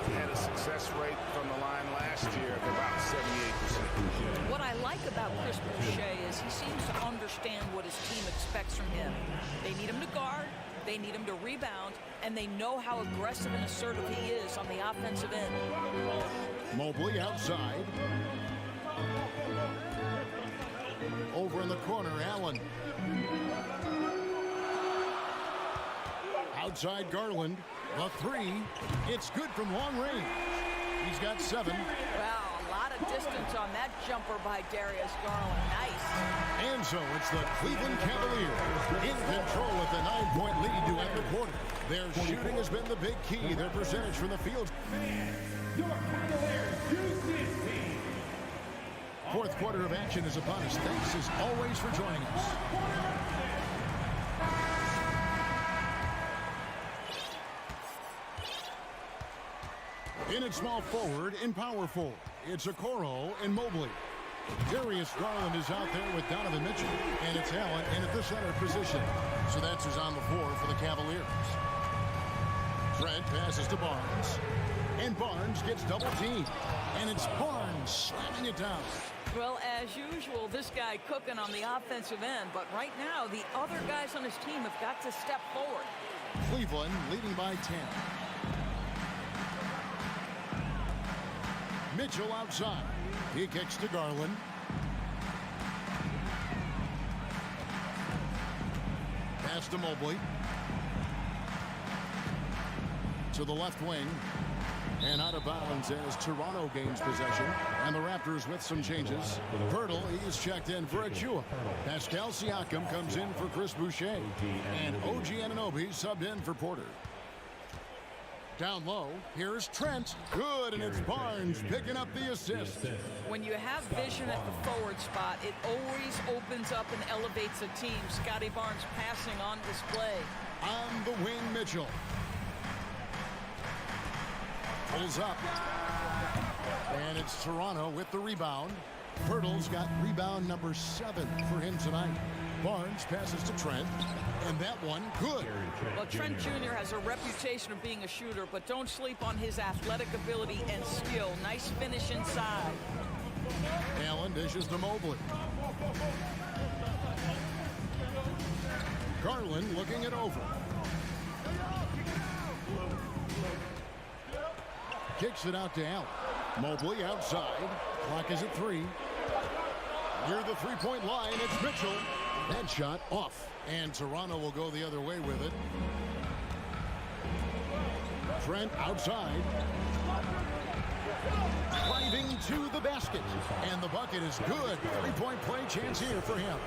He had a success rate from the line last year of about 78%. What I like about Chris Boucher is he seems to understand what his team expects from him. They need him to guard, they need him to rebound, and they know how aggressive and assertive he is on the offensive end. Mobley outside. Over in the corner, Allen. Outside Garland. The three. It's good from long range. He's got 7. Wow, a lot of distance on that jumper by Darius Garland. Nice. And so it's the Cleveland Cavaliers in control with the 9-point lead to end the quarter. Their shooting has been the big key. Their percentage from the field. Your Cavaliers use this team. Fourth quarter of action is upon us. Thanks as always for joining us. In at small forward, in power forward, it's Okoro and Mobley. Darius Garland is out there with Donovan Mitchell, and it's Allen in at the center position. So that's who's on the floor for the Cavaliers. Trent passes to Barnes, and Barnes gets double teamed, and it's Barnes slamming it down. Well, as usual, this guy cooking on the offensive end, but right now the other guys on his team have got to step forward. Cleveland leading by 10. Mitchell outside. He kicks to Garland. Pass to Mobley. To the left wing. And out of bounds as Toronto gains possession. And the Raptors with some changes. Pirtle, he's checked in for Achua. Pascal Siakam comes in for Chris Boucher. And OG Anunoby subbed in for Porter. Down low, here's Trent. Good, and it's Barnes picking up the assist. When you have vision at the forward spot, it always opens up and elevates a team. Scotty Barnes passing on display. On the wing, Mitchell. Pulls up. And it's Toronto with the rebound. Pirtle's got rebound number 7 for him tonight. Barnes passes to Trent, and that one good. Well, Trent Jr. has a reputation of being a shooter, but don't sleep on his athletic ability and skill. Nice finish inside. Allen dishes to Mobley. Garland looking it over. Kicks it out to Allen. Mobley outside. Clock is at 3. Near the three-point line, it's Mitchell. That shot off. And Toronto will go the other way with it. Trent outside. Driving to the basket. And the bucket is good. Three-point play chance here for him.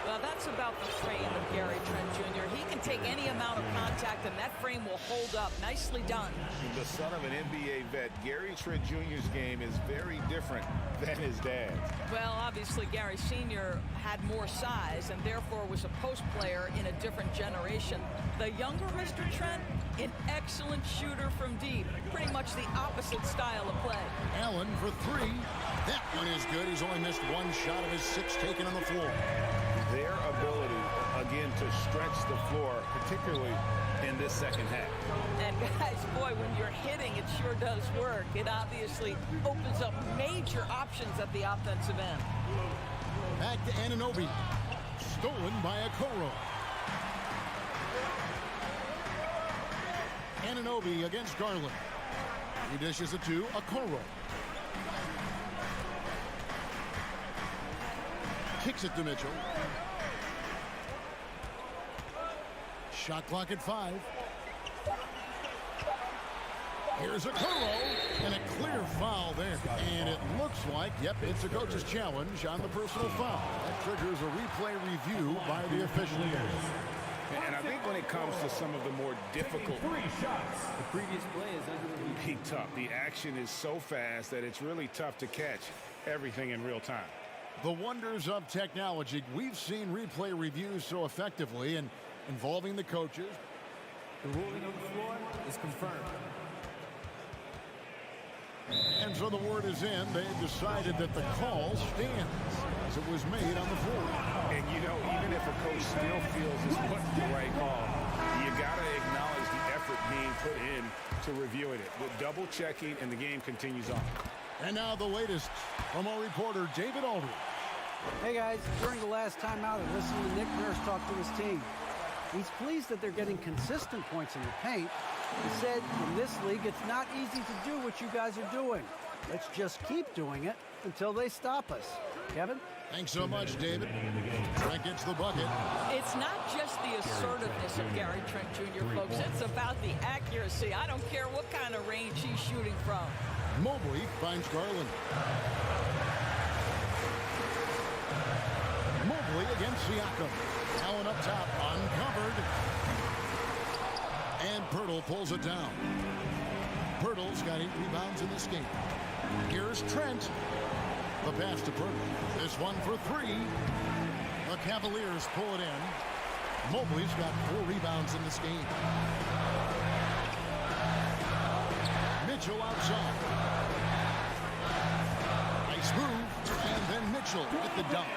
Well, that's about the frame of Gary Trent Jr. He can take any amount of contact, and that frame will hold up. Nicely done. The son of an NBA vet, Gary Trent Jr.'s game is very different than his dad's. Well, obviously, Gary Sr. had more size and therefore was a post player in a different generation. The younger Mr. Trent, an excellent shooter from deep. Pretty much the opposite style of play. Allen for 3. That one is good. He's only missed 1 shot of his 6 taken on the floor. Their ability, again, to stretch the floor, particularly in this second half. And guys, boy, when you're hitting, it sure does work. It obviously opens up major options at the offensive end. Back to Anunoby. Stolen by Okoro. Anunoby against Garland. He dishes it to Okoro. Kicks it to Mitchell. Shot clock at 5. Here's Okoro, and a clear foul there. And it looks like, yep, it's a coach's challenge on the personal foul. That triggers a replay review by the official. And I think when it comes to some of the more difficult, 3 shots. The previous play is under review. be tough. The action is so fast that it's really tough to catch everything in real time. The wonders of technology. We've seen replay reviews so effectively and involving the coaches. The ruling on the floor is confirmed. And so the word is in. They've decided that the call stands as it was made on the floor. And, you know, even if a coach still feels this wasn't the right call, you got to acknowledge the effort being put to reviewing it. With double checking, and the game continues on. And now the latest from our reporter, David Aldridge. Hey guys, during the last timeout, I listened to Nick Nurse talk to his team. He's pleased that they're getting consistent points in the paint. He said, in this league, it's not easy to do what you guys are doing. Let's just keep doing it until they stop us. Kevin? Thanks so much, David. Trent gets the bucket. It's not just the assertiveness of Gary Trent Jr., folks. It's about the accuracy. I don't care what kind of range he's shooting from. Mobley finds Garland. Mobley against Siakam. Allen up top, uncovered. And Pirtle pulls it down. Pirtle's got 8 rebounds in this game. Here's Trent. The pass to Pirtle. This one for 3. The Cavaliers pull it in. Mobley's got 4 rebounds in this game. Mitchell outside. Nice move. And then Mitchell with the dunk.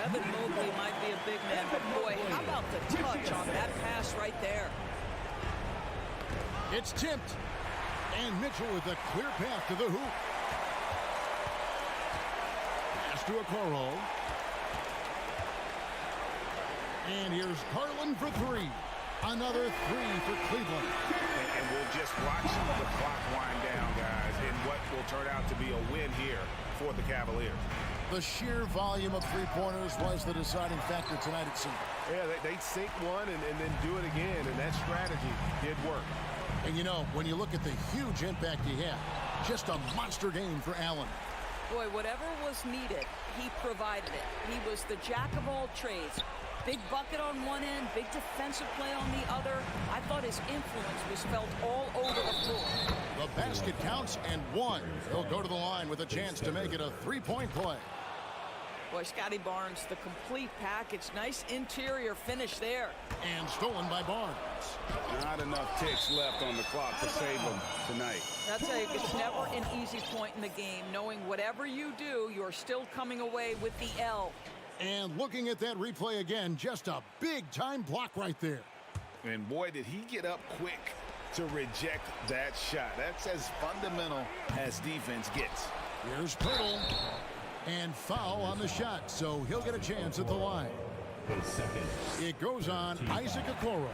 Evan Mobley might be a big man, but boy, how about the touch on that pass right there? It's tipped. And Mitchell with a clear path to the hoop. Pass to Okoro. And here's Garland for 3. Another 3 for Cleveland. And we'll just watch the clock wind down, guys, in what will turn out to be a win here for the Cavaliers. The sheer volume of three-pointers was the deciding factor tonight, it seemed. Yeah, they'd sink one and then do it again, and that strategy did work. And, you know, when you look at the huge impact he had, just a monster game for Allen. Boy, whatever was needed, he provided it. He was the jack of all trades. Big bucket on one end, big defensive play on the other. I thought his influence was felt all over the floor. The basket counts and 1. He'll go to the line with a chance to make it a 3-point play. Boy, Scotty Barnes, the complete package. Nice interior finish there. And stolen by Barnes. Not enough ticks left on the clock to save them tonight. I'll tell you, it's never an easy point in the game, knowing whatever you do, you're still coming away with the L. And looking at that replay again, just a big-time block right there. And boy, did he get up quick to reject that shot. That's as fundamental as defense gets. Here's Pirtle. And foul on the shot, so he'll get a chance at the line. It goes on Isaac Okoro.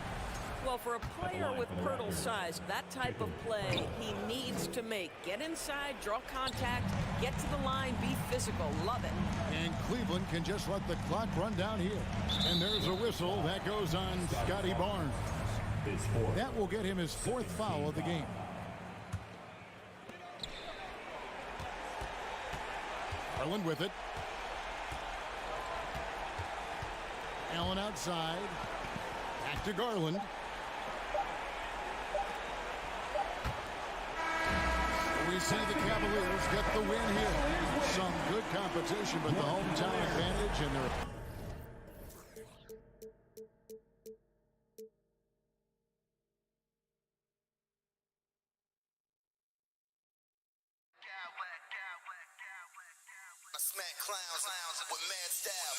Well, for a player with Pirtle's size, that type of play he needs to make. Get inside, draw contact, get to the line, be physical. Love it. And Cleveland can just let the clock run down here. And there's a whistle that goes on Scotty Barnes. That will get him his 4th foul of the game. Garland with it. Allen outside. Back to Garland. We see the Cavaliers get the win here. Some good competition, but the hometown advantage, and they're... Smack clowns with mad style.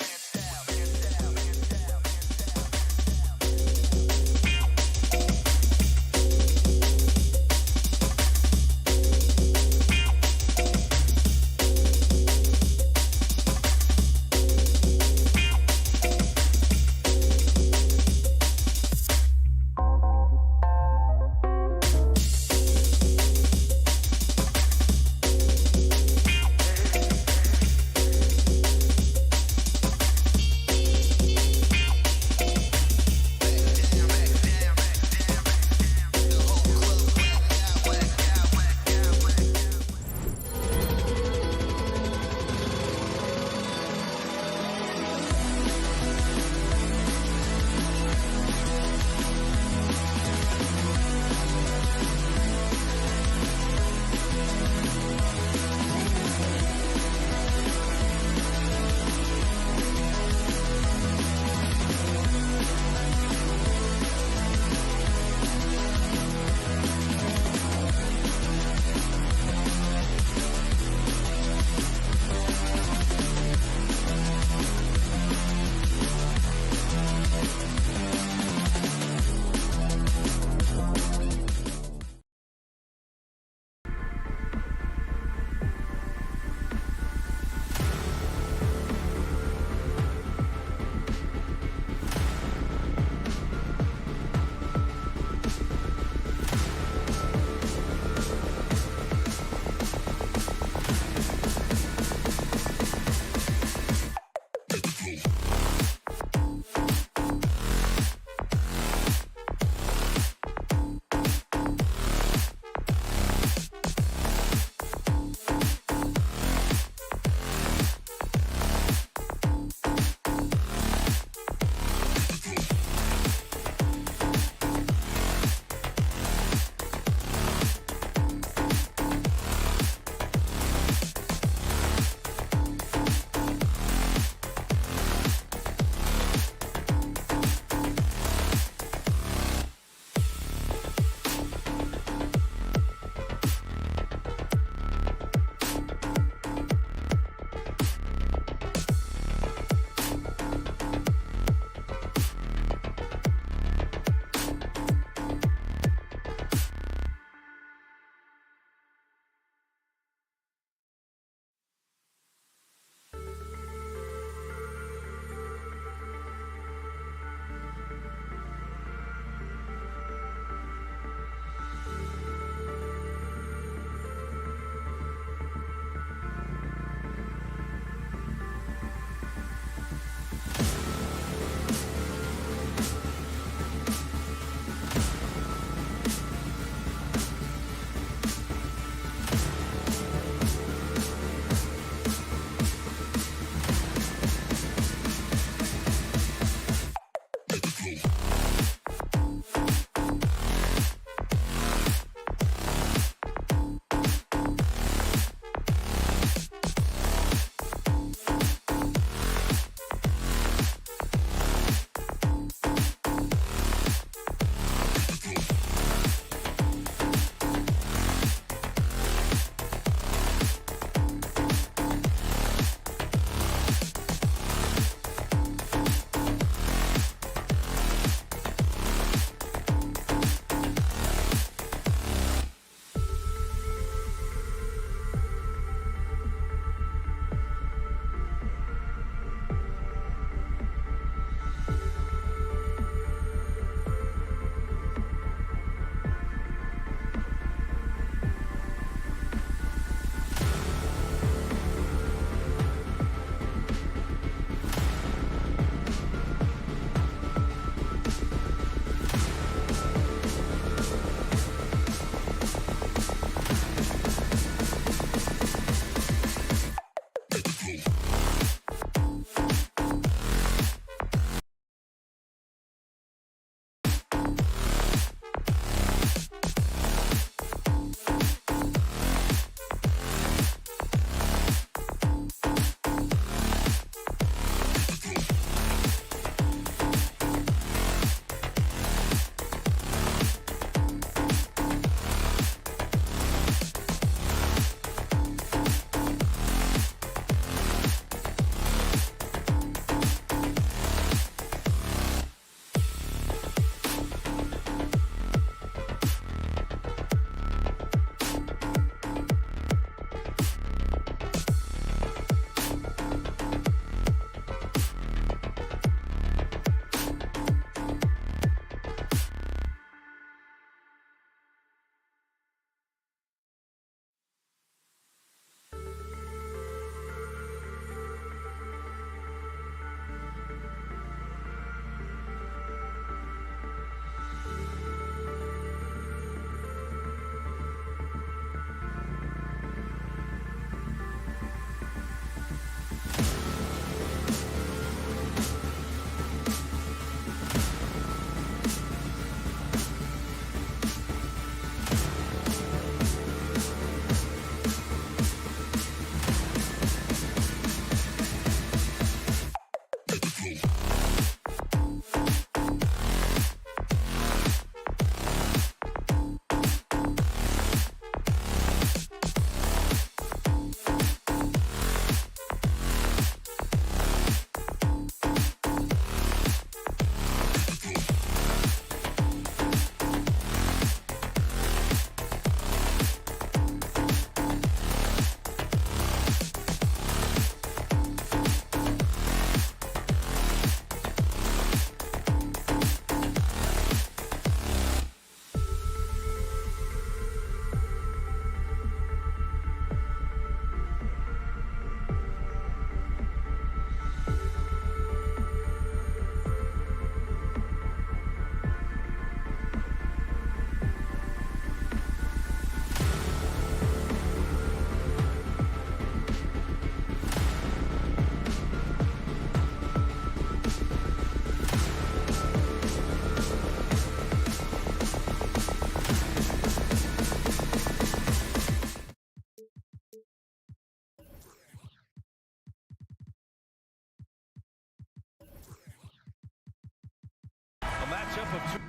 of two.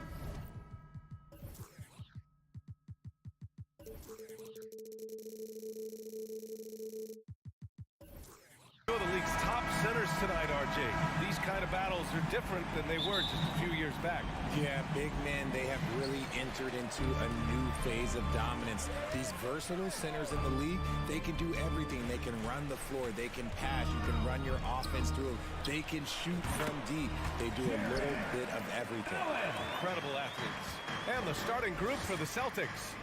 Two of the league's top centers tonight, RJ. These kind of battles are different than they were just a few years back. Yeah, big men, they have really entered into a new phase of dominance. These versatile centers in the league, they can do everything. They can run the floor, they can pass, you can run your offense through them. They can shoot from deep. They do a little bit of everything. Incredible athletes. And the starting group for the Celtics.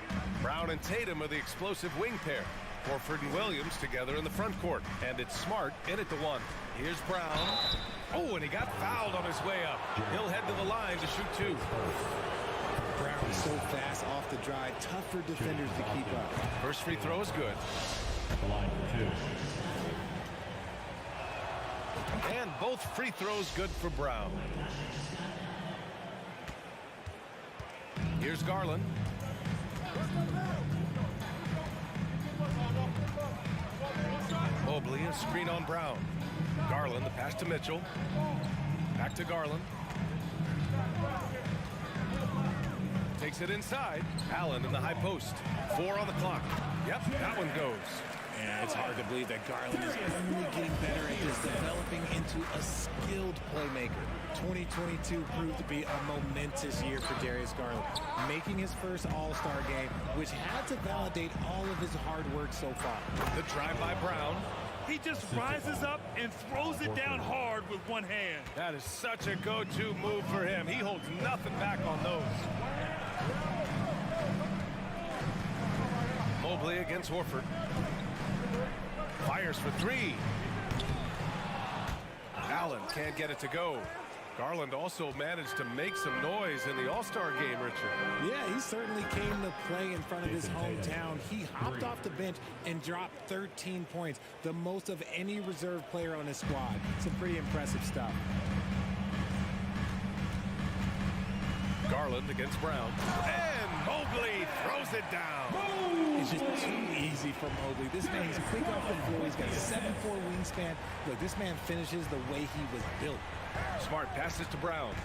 Brown and Tatum are the explosive wing pair. Horford and Williams together in the front court. And it's Smart in at the one. Here's Brown. Oh, and he got fouled on his way up. He'll head to the line to shoot two. Brown so fast off the drive. Tough for defenders to keep up. First free throw is good. And both free throws good for Brown. Here's Garland. Mobley, a screen on Brown. Garland, the pass to Mitchell. Back to Garland. Takes it inside. Allen in the high post. 4 on the clock. Yep, that one goes. Yeah, it's hard to believe that Garland is only getting better at this, developing into a skilled playmaker. 2022 proved to be a momentous year for Darius Garland, making his first All-Star game, which had to validate all of his hard work so far. The drive by Brown. He just rises up and throws it down hard with one hand. That is such a go-to move for him. He holds nothing back on those. Mobley against Horford. Fires for three. Allen can't get it to go. Garland also managed to make some noise in the All-Star game, Richard. Yeah, he certainly came to play in front of his hometown. He hopped off the bench and dropped 13 points, the most of any reserve player on his squad. Some pretty impressive stuff. Garland against Brown. And Mobley throws it down. It's just too easy for Mobley. This man is quick off the floor. He's got a 7'4" wingspan. Look, this man finishes the way he was built. Smart passes to Brown.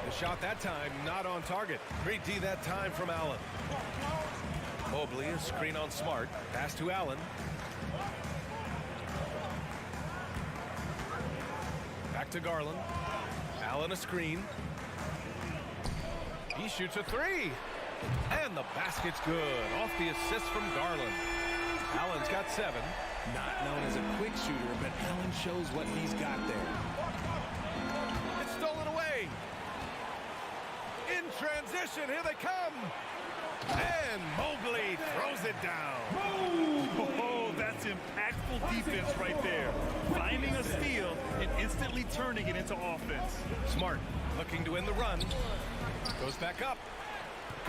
The shot that time not on target. Great D that time from Allen. Mobley, a screen on Smart. Pass to Allen. Back to Garland. Allen a screen. He shoots a three. And the basket's good. Off the assist from Garland. Allen's got 7. Not known as a quick shooter, but Allen shows what he's got there. It's stolen away. In transition, here they come. And Mobley throws it down. Oh, that's impactful defense right there. Finding a steal and instantly turning it into offense. Smart looking to end the run. Goes back up.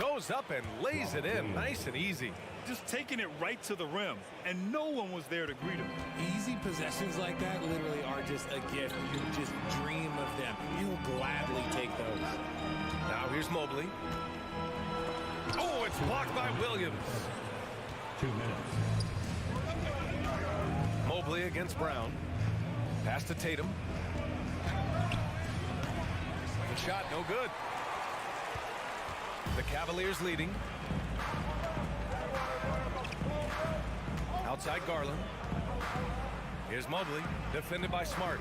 Goes up and lays it in. Nice and easy. Just taking it right to the rim, and no one was there to greet him. Easy possessions like that literally are just a gift. You just dream of them. You'll gladly take those. Now here's Mobley. Oh, it's blocked by Williams. 2 minutes. Mobley against Brown. Pass to Tatum. The shot no good. The Cavaliers leading. Outside Garland. Here's Mobley, defended by Smart.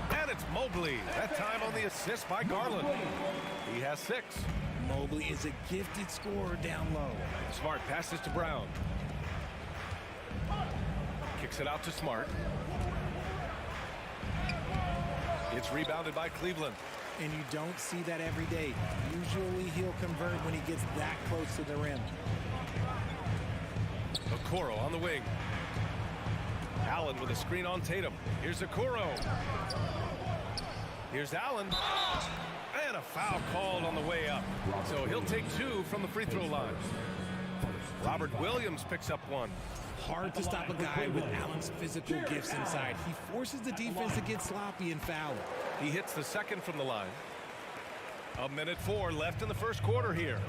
And it's Mobley, that time on the assist by Garland. He has 6. Mobley is a gifted scorer down low. Smart passes to Brown. Kicks it out to Smart. It's rebounded by Cleveland. And you don't see that every day. Usually he'll convert when he gets that close to the rim. Okoro on the wing. Allen with a screen on Tatum. Here's Okoro. Here's Allen. And a foul called on the way up. So he'll take 2 from the free throw line. Robert Williams picks up 1. Hard to stop a guy with Allen's physical gifts inside. He forces the defense to get sloppy and foul. He hits the second from the line. 1:04 left in the first quarter here.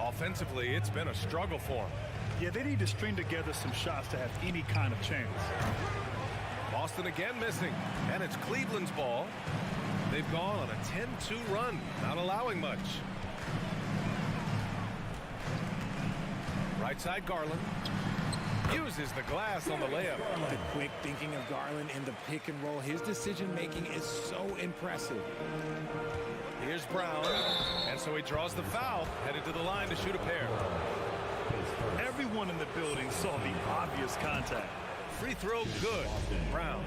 Offensively, it's been a struggle for him. Yeah, they need to string together some shots to have any kind of chance. Boston again missing, and it's Cleveland's ball. They've gone on a 10-2 run, not allowing much. Right side, Garland. Uses the glass on the layup. The quick thinking of Garland in the pick and roll. His decision-making is so impressive. Here's Brown. And so he draws the foul, headed to the line to shoot a pair. Everyone in the building saw the obvious contact. Free throw good. Brown.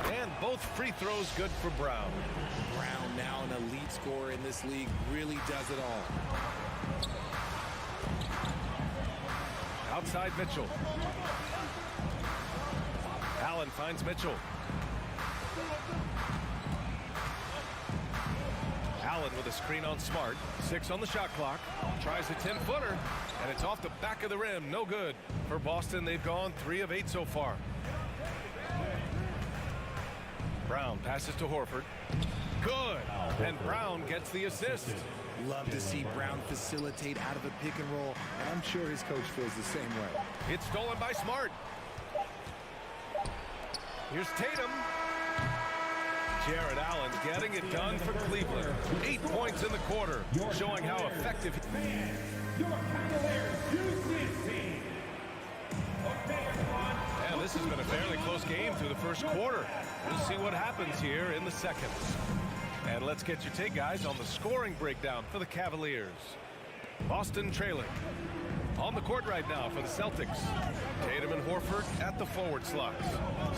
And both free throws good for Brown. Brown, now an elite scorer in this league, really does it all. Outside Mitchell. Allen finds Mitchell. Allen with a screen on Smart. 6 on the shot clock. Tries a 10-footer, and it's off the back of the rim. No good. For Boston, they've gone 3 of 8 so far. Brown passes to Horford. Good. And Brown gets the assist. Love to see Brown facilitate out of a pick and roll, and I'm sure his coach feels the same way. It's stolen by Smart. Here's Tatum. Jared Allen getting it done for Cleveland. 8 points in the quarter, showing how effective. Your Cavaliers use this team. Okay, everyone. And this has been a fairly close game through the first quarter. We'll see what happens here in the second. And let's get your take, guys, on the scoring breakdown for the Cavaliers. Boston trailing. On the court right now for the Celtics. Tatum and Horford at the forward slots.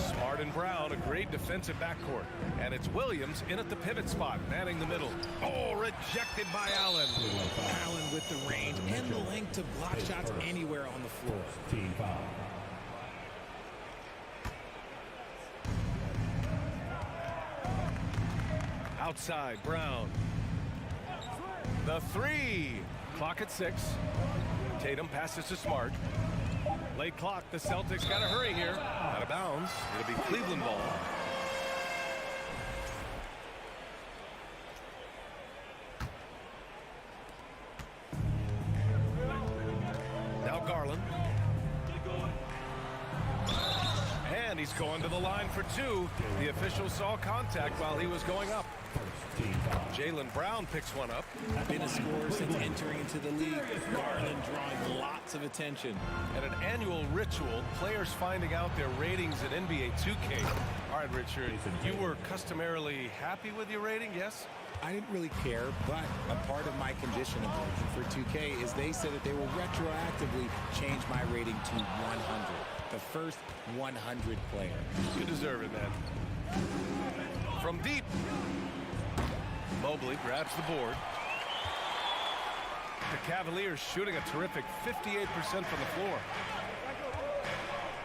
Smart and Brown, a great defensive backcourt. And it's Williams in at the pivot spot, manning the middle. Oh, rejected by Allen. Allen with the range and the length to block shots anywhere on the floor. Team foul. Outside, Brown. The 3. Clock at 6. Tatum passes to Smart. Late clock. The Celtics got to hurry here. Out of bounds. It'll be Cleveland ball. Now Garland. And he's going to the line for 2. The official saw contact while he was going up. Jaylen Brown picks one up. Been a scorer since entering into the league. Garland drawing lots of attention. And an annual ritual, players finding out their ratings in NBA 2K. All right, Richard, you were customarily happy with your rating, yes? I didn't really care, but a part of my conditioning for 2K is they said that they will retroactively change my rating to 100. The first 100 player. You deserve it, man. From deep. Mobley grabs the board. The Cavaliers shooting a terrific 58% from the floor.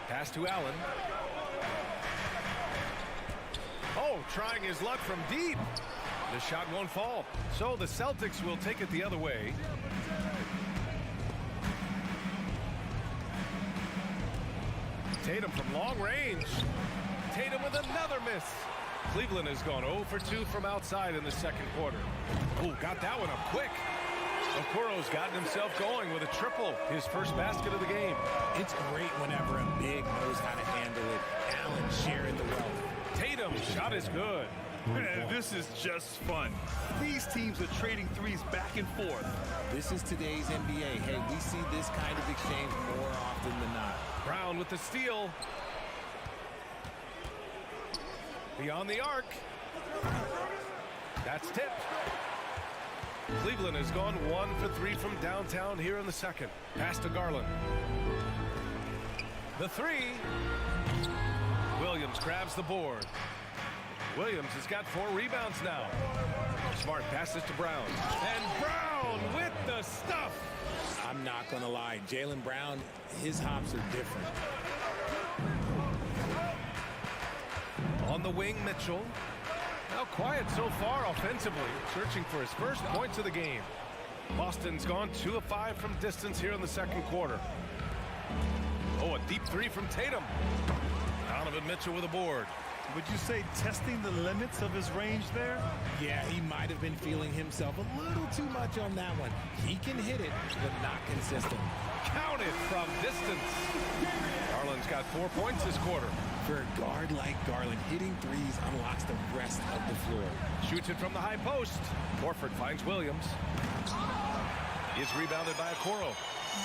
Pass to Allen. Oh, trying his luck from deep. The shot won't fall. So the Celtics will take it the other way. Tatum from long range. Tatum with another miss. Cleveland has gone 0 for 2 from outside in the second quarter. Ooh, got that one up quick. Okoro's gotten himself going with a triple, his first basket of the game. It's great whenever a big knows how to handle it. Allen sharing the wealth. Tatum's shot is good. Man, this is just fun. These teams are trading threes back and forth. This is today's NBA. Hey, we see this kind of exchange more often than not. Brown with the steal. Beyond the arc. That's tipped. Cleveland has gone 1 for 3 from downtown here in the second. Pass to Garland. The 3. Williams grabs the board. Williams has got 4 rebounds now. Smart passes to Brown. And Brown with the stuff. I'm not going to lie. Jaylen Brown, his hops are different. On the wing, Mitchell. Now quiet so far offensively, searching for his first points of the game. Boston's gone 2 of 5 from distance here in the second quarter. Oh, a deep 3 from Tatum. Donovan Mitchell with a board. Would you say testing the limits of his range there? Yeah, he might have been feeling himself a little too much on that one. He can hit it, but not consistent. Counted from distance. Garland's got 4 points this quarter. For a guard like Garland, hitting threes unlocks the rest of the floor. Shoots it from the high post. Horford finds Williams. He's rebounded by Okoro.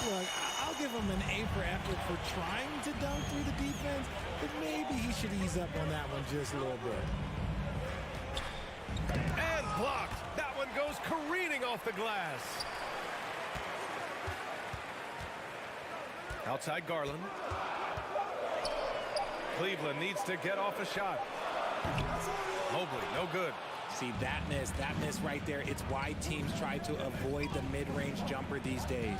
Look, I'll give him an A for effort for trying to dunk through the defense, but maybe he should ease up on that one just a little bit. And blocked. That one goes careening off the glass. Outside Garland. Cleveland needs to get off a shot. Mobley, no good. See, that miss right there, it's why teams try to avoid the mid-range jumper these days.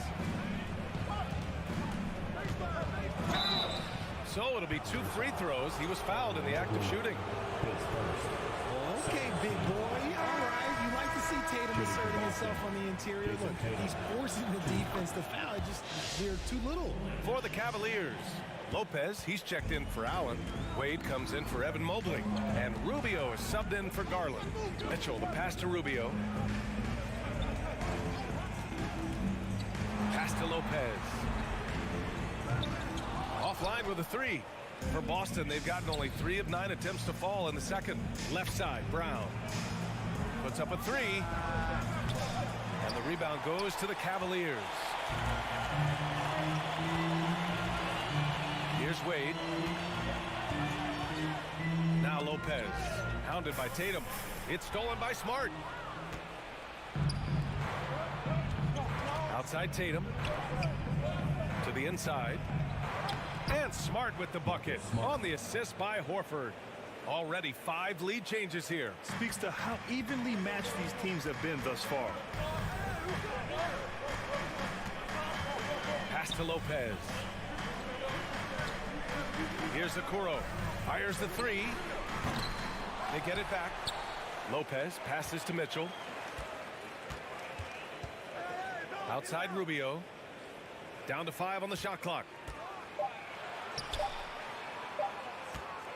So it'll be 2 free throws. He was fouled in the act of shooting. Okay, big boy, all right. You like to see Tatum asserting himself on the interior. Look, he's forcing the defense to foul. They're too little. For the Cavaliers, Lopez, he's checked in for Allen. Wade comes in for Evan Mobley. And Rubio is subbed in for Garland. Mitchell, the pass to Rubio. Pass to Lopez. Offline with a 3. For Boston, they've gotten only 3 of 9 attempts to fall in the second. Left side, Brown. Puts up a 3. And the rebound goes to the Cavaliers. Here's Wade. Now Lopez. Hounded by Tatum. It's stolen by Smart. Outside Tatum. To the inside. And Smart with the bucket. On the assist by Horford. Already 5 lead changes here. Speaks to how evenly matched these teams have been thus far. Pass to Lopez. Here's Okoro. Fires the 3. They get it back. Lopez passes to Mitchell. Outside Rubio. Down to 5 on the shot clock.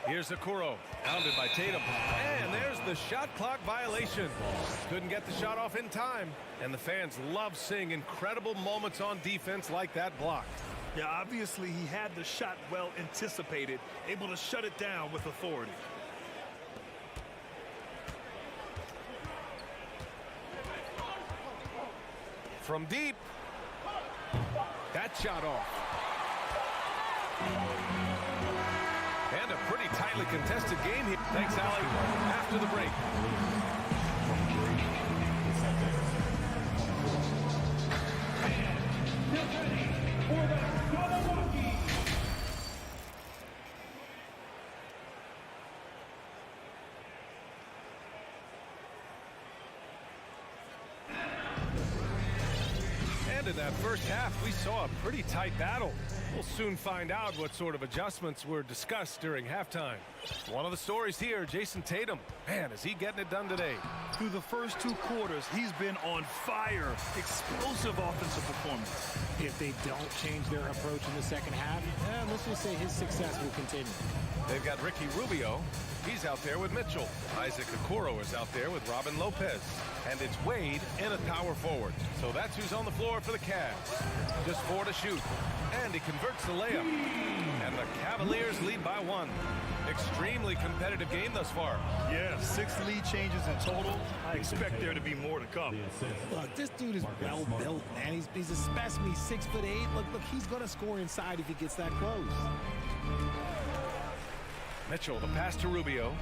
Here's Okoro. Pounded by Tatum. And there's the shot clock violation. Couldn't get the shot off in time. And the fans love seeing incredible moments on defense like that block. Yeah, obviously he had the shot well anticipated, able to shut it down with authority. From deep. That shot off. And a pretty tightly contested game here. Thanks, Allie. After the break. And in that first half, we saw a pretty tight battle. We'll soon find out what sort of adjustments were discussed during halftime. One of the stories here, Jason Tatum. Man, is he getting it done today? Through the first 2 quarters, he's been on fire. Explosive offensive performance. If they don't change their approach in the second half, let's just say his success will continue. They've got Ricky Rubio. He's out there with Mitchell. Isaac Okoro is out there with Robin Lopez. And it's Wade in a power forward. So that's who's on the floor for the Cavs. Just 4 to shoot. And he converts the layup. And the Cavaliers lead by 1. Extremely competitive game thus far. Yeah, 6 lead changes in total. I expect there to be more to come. Look, this dude is well built, man. He's a specimen. He's 6'8". Look, he's going to score inside if he gets that close. Mitchell, the pass to Rubio.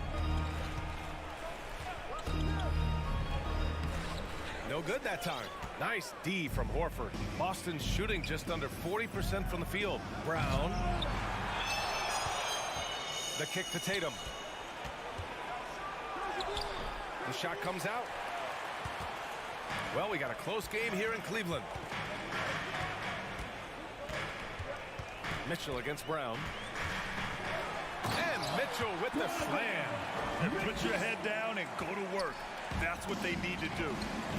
No good that time. Nice D from Horford. Boston's shooting just under 40% from the field. Brown. The kick to Tatum. The shot comes out. Well, we got a close game here in Cleveland. Mitchell against Brown. And Mitchell with the slam. And put your head down and go to work. That's what they need to do.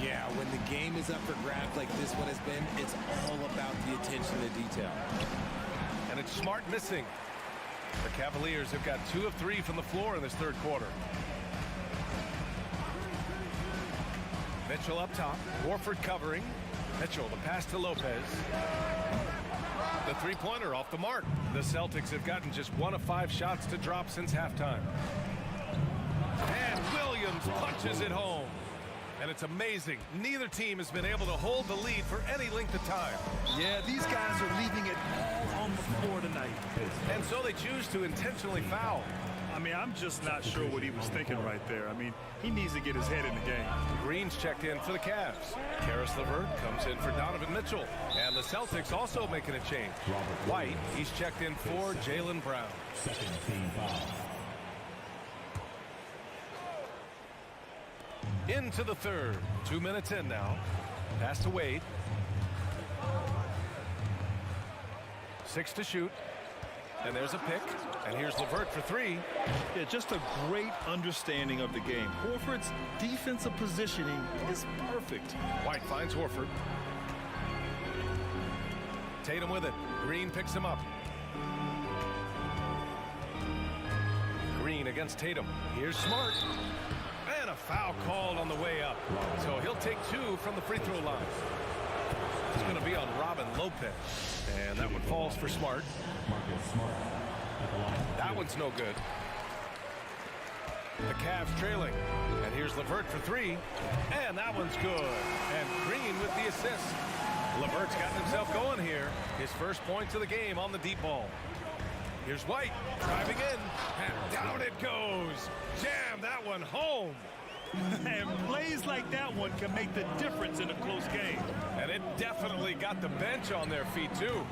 Yeah, when the game is up for grabs like this one has been, it's all about the attention to detail. And it's Smart missing. The Cavaliers have got 2 of 3 from the floor in this third quarter. Mitchell up top. Horford covering. Mitchell, the pass to Lopez. The three-pointer off the mark. The Celtics have gotten just 1 of 5 shots to drop since halftime. And Williams punches it home. And it's amazing. Neither team has been able to hold the lead for any length of time. Yeah, these guys are leaving it all on the floor tonight. And so they choose to intentionally foul. I mean, I'm just not sure what he was thinking right there. I mean, he needs to get his head in the game. Green's checked in for the Cavs. Karis LeVert comes in for Donovan Mitchell. And the Celtics also making a change. White, he's checked in for Jaylen Brown. Second team foul. Into the third. 2 minutes in now. Pass to Wade. 6 to shoot. And there's a pick. And here's LeVert for 3. Yeah, just a great understanding of the game. Horford's defensive positioning is perfect. White finds Horford. Tatum with it. Green picks him up. Green against Tatum. Here's Smart. And a foul called on the way up. So he'll take 2 from the free throw line. It's going to be on Robin Lopez. And that one falls for Smart. That one's no good. The Cavs trailing. And here's LeVert for 3. And that one's good. And Green with the assist. LeVert's gotten himself going here. His first points of the game on the deep ball. Here's White driving in. And down it goes. Jam that one home. And plays like that one can make the difference in a close game. And it definitely got the bench on their feet, too.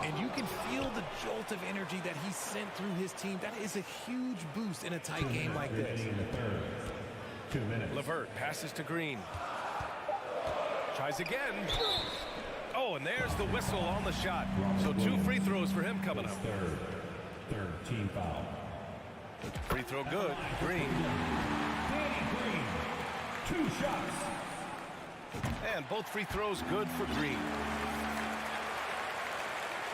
And you can feel the jolt of energy that he sent through his team. That is a huge boost in a tight game like this. 2 minutes. LeVert passes to Green. Tries again. Oh, and there's the whistle on the shot. So 2 free throws for him coming up. Third team foul. Free throw good. Green. Green. 2 shots. And both free throws good for Green.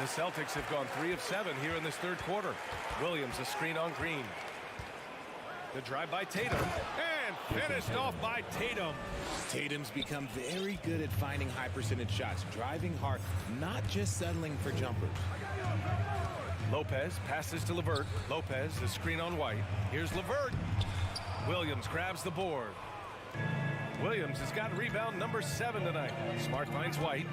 The Celtics have gone 3 of 7 here in this third quarter. Williams a screen on Green. The drive by Tatum. And finished off by Tatum. Tatum's become very good at finding high percentage shots, driving hard, not just settling for jumpers. Lopez passes to LeVert. Lopez the screen on White. Here's LeVert. Williams grabs the board. Williams has got rebound number 7 tonight. Smart finds White.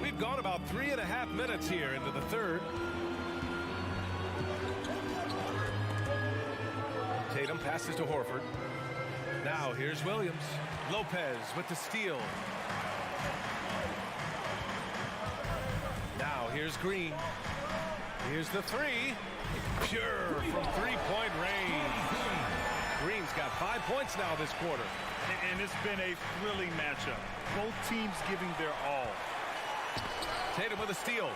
We've gone about 3.5 minutes here into the third. Tatum passes to Horford. Now here's Williams. Lopez with the steal. Now here's Green. Here's the 3. Pure from 3-point range. Green's got 5 points now this quarter. And it's been a thrilling matchup. Both teams giving their all. Tatum with a steal.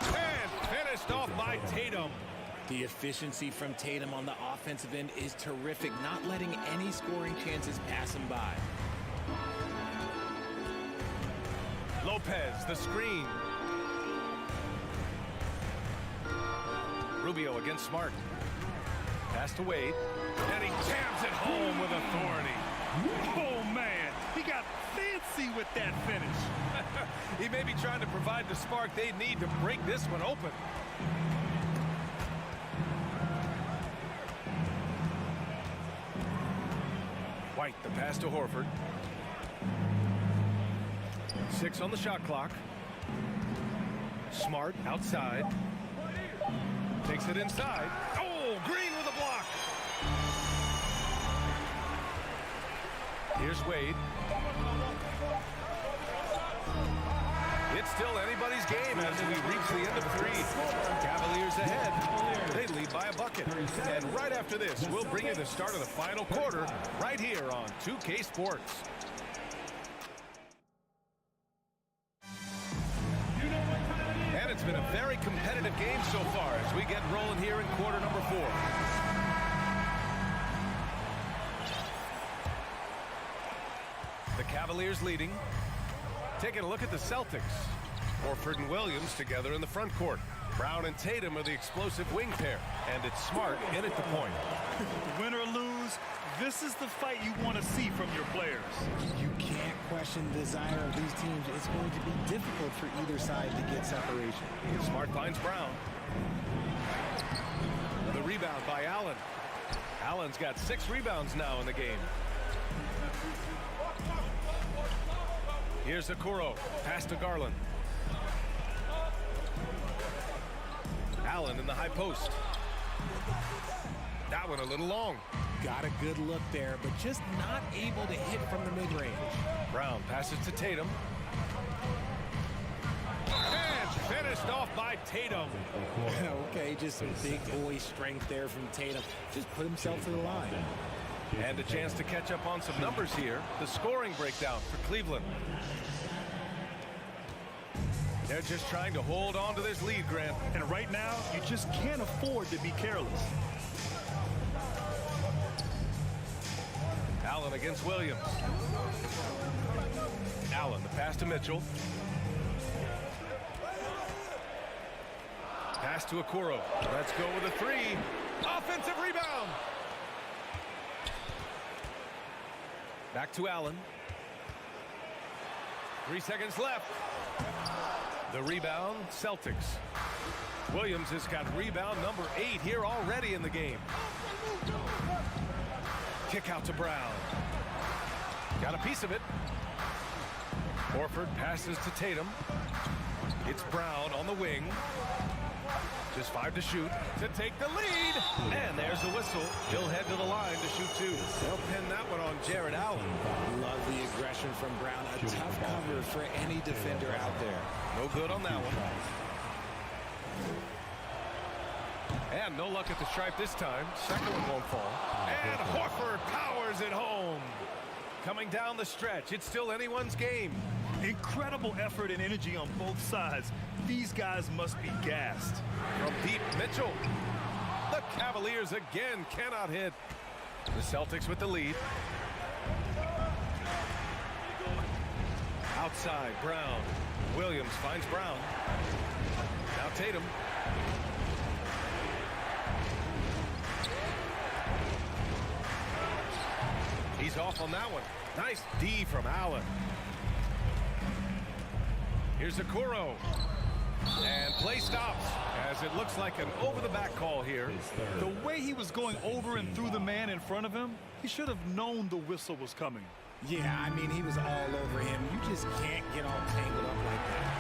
And finished off by Tatum. The efficiency from Tatum on the offensive end is terrific, not letting any scoring chances pass him by. Lopez, the screen. Rubio against Smart. Pass to Wade. And he jams it home with authority. Oh, man. He got fancy with that finish. He may be trying to provide the spark they need to break this one open. White, the pass to Horford. 6 on the shot clock. Smart outside. Takes it inside. Oh, Green with a block. Here's Wade. It's still anybody's game as we reach the end of 3. Cavaliers ahead. They lead by a bucket. And right after this, we'll bring you the start of the final quarter right here on 2K Sports. And it's been a very competitive game so far as we get rolling here in quarter number 4. The Cavaliers leading. Taking a look at the Celtics. Horford and Williams together in the front court. Brown and Tatum are the explosive wing pair, and it's Smart in at the point. Win or lose, this is the fight you want to see from your players. You can't question the desire of these teams. It's going to be difficult for either side to get separation. Smart finds Brown. The rebound by Allen. Allen's got 6 rebounds now in the game. Here's Okoro. Pass to Garland. Allen in the high post. That one a little long. Got a good look there, but just not able to hit from the mid-range. Brown passes to Tatum. And finished off by Tatum. Okay, just some big boy strength there from Tatum. Just put himself to the line. And a chance to catch up on some numbers here. The scoring breakdown for Cleveland. They're just trying to hold on to this lead, Grant. And right now, you just can't afford to be careless. Allen against Williams. Allen, the pass to Mitchell. Pass to Okoro. Let's go with a 3. Offensive rebound. Back to Allen. 3 seconds left. The rebound, Celtics. Williams has got rebound number 8 here already in the game. Kick out to Brown. Got a piece of it. Horford passes to Tatum. It's Brown on the wing. Just 5 to shoot to take the lead. And there's the whistle. He'll head to the line to shoot 2. They'll pin that one on Jared Allen. Love the aggression from Brown. A tough cover for any defender out there. No good on that one. And no luck at the stripe this time. Second one won't fall. And Horford powers it home. Coming down the stretch. It's still anyone's game. Incredible effort and energy on both sides. These guys must be gassed. From deep, Mitchell. The Cavaliers again cannot hit. The Celtics with the lead. Outside, Brown. Williams finds Brown. Now Tatum. He's off on that one. Nice D from Allen. Here's Okoro. And play stops as it looks like an over-the-back call here. The way he was going over and through the man in front of him, he should have known the whistle was coming. Yeah, I mean, he was all over him. You just can't get all tangled up like that.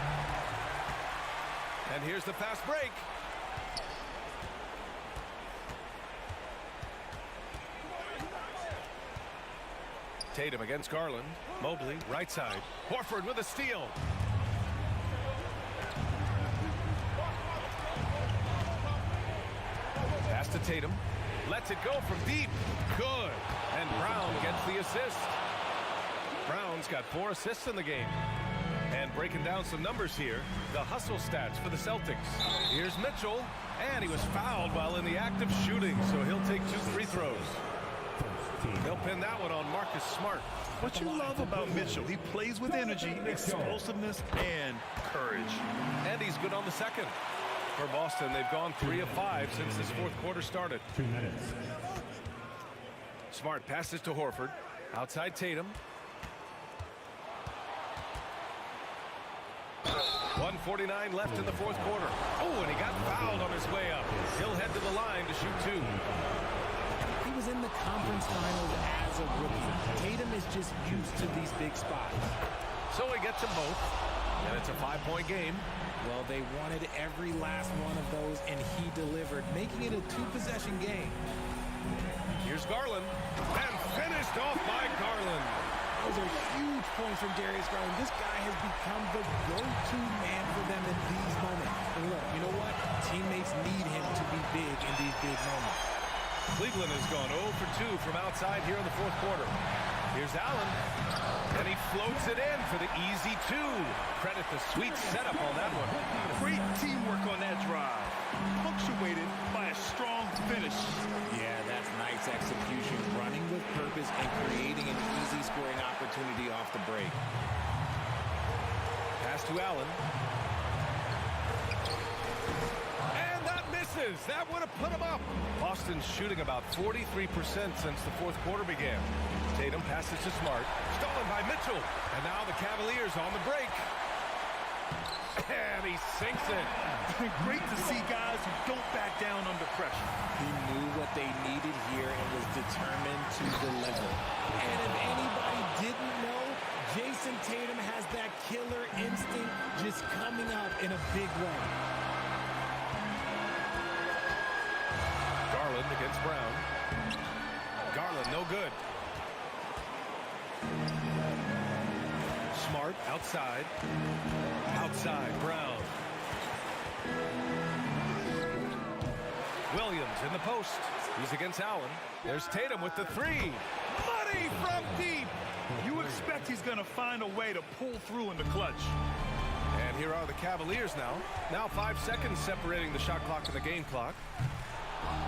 And here's the fast break. Tatum against Garland. Mobley, right side. Horford with a steal. Pass to Tatum. Lets it go from deep. Good. And Brown gets the assist. Brown's got 4 assists in the game. And breaking down some numbers here, the hustle stats for the Celtics. Here's Mitchell, and he was fouled while in the act of shooting, so he'll take 2 free throws. They'll pin that one on Marcus Smart. What you love about Mitchell, he plays with energy, explosiveness, and courage. And he's good on the second. For Boston, they've gone 3 of 5 since this fourth quarter started. 2 minutes. Smart passes to Horford. Outside Tatum. 1:49 left in the fourth quarter. Oh, and he got fouled on his way up. He'll head to the line to shoot 2. He was in the conference finals as a rookie. Tatum is just used to these big spots. So he gets them both, and it's a 5-point game. Well, they wanted every last one of those, and he delivered, making it a 2-possession game. Here's Garland, and finished off by Garland. Those are huge points from Darius Garland. This guy has become the go-to man for them in these moments. And look, you know what? Teammates need him to be big in these big moments. Cleveland has gone 0 for 2 from outside here in the fourth quarter. Here's Allen, and he floats it in for the easy 2. Credit the sweet setup on that one. Great teamwork on that drive, punctuated by a strong finish. Yeah, that's nice execution, running with purpose and creating an easy scoring opportunity off the break. misses. That would have put him up. Boston's shooting about 43% since the fourth quarter began. Tatum passes to Smart. Stolen by Mitchell. And now the Cavaliers on the break. And he sinks it. Great to see guys who don't back down under pressure. He knew what they needed here and was determined to deliver. And if anybody didn't know, Jason Tatum has that killer instinct just coming out in a big way. Garland against Brown. Garland, no good. Smart outside. Outside, Brown. Williams in the post. He's against Allen. There's Tatum with the three. Money from deep. You expect he's going to find a way to pull through in the clutch. And here are the Cavaliers now. Now 5 seconds separating the shot clock and the game clock.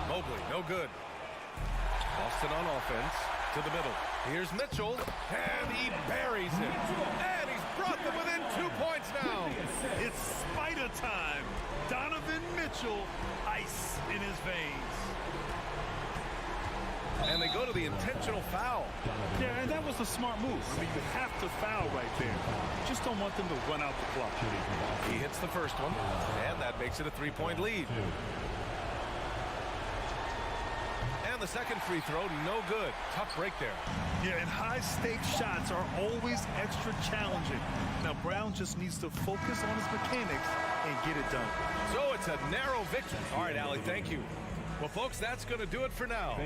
Mobley, no good. Boston on offense to the middle. Here's Mitchell, and he buries it. And he's brought them within 2 points now. It's spider time. Donovan Mitchell, ice in his veins. And they go to the intentional foul. Yeah, and that was a smart move. I mean, you have to foul right there. Just don't want them to run out the clock. He hits the first one, and that makes it a 3-point lead. And the second free throw, no good. Tough break there. Yeah, and high-stakes shots are always extra challenging. Now, Brown just needs to focus on his mechanics and get it done. So it's a narrow victory. All right, Allie, thank you. Well, folks, that's going to do it for now.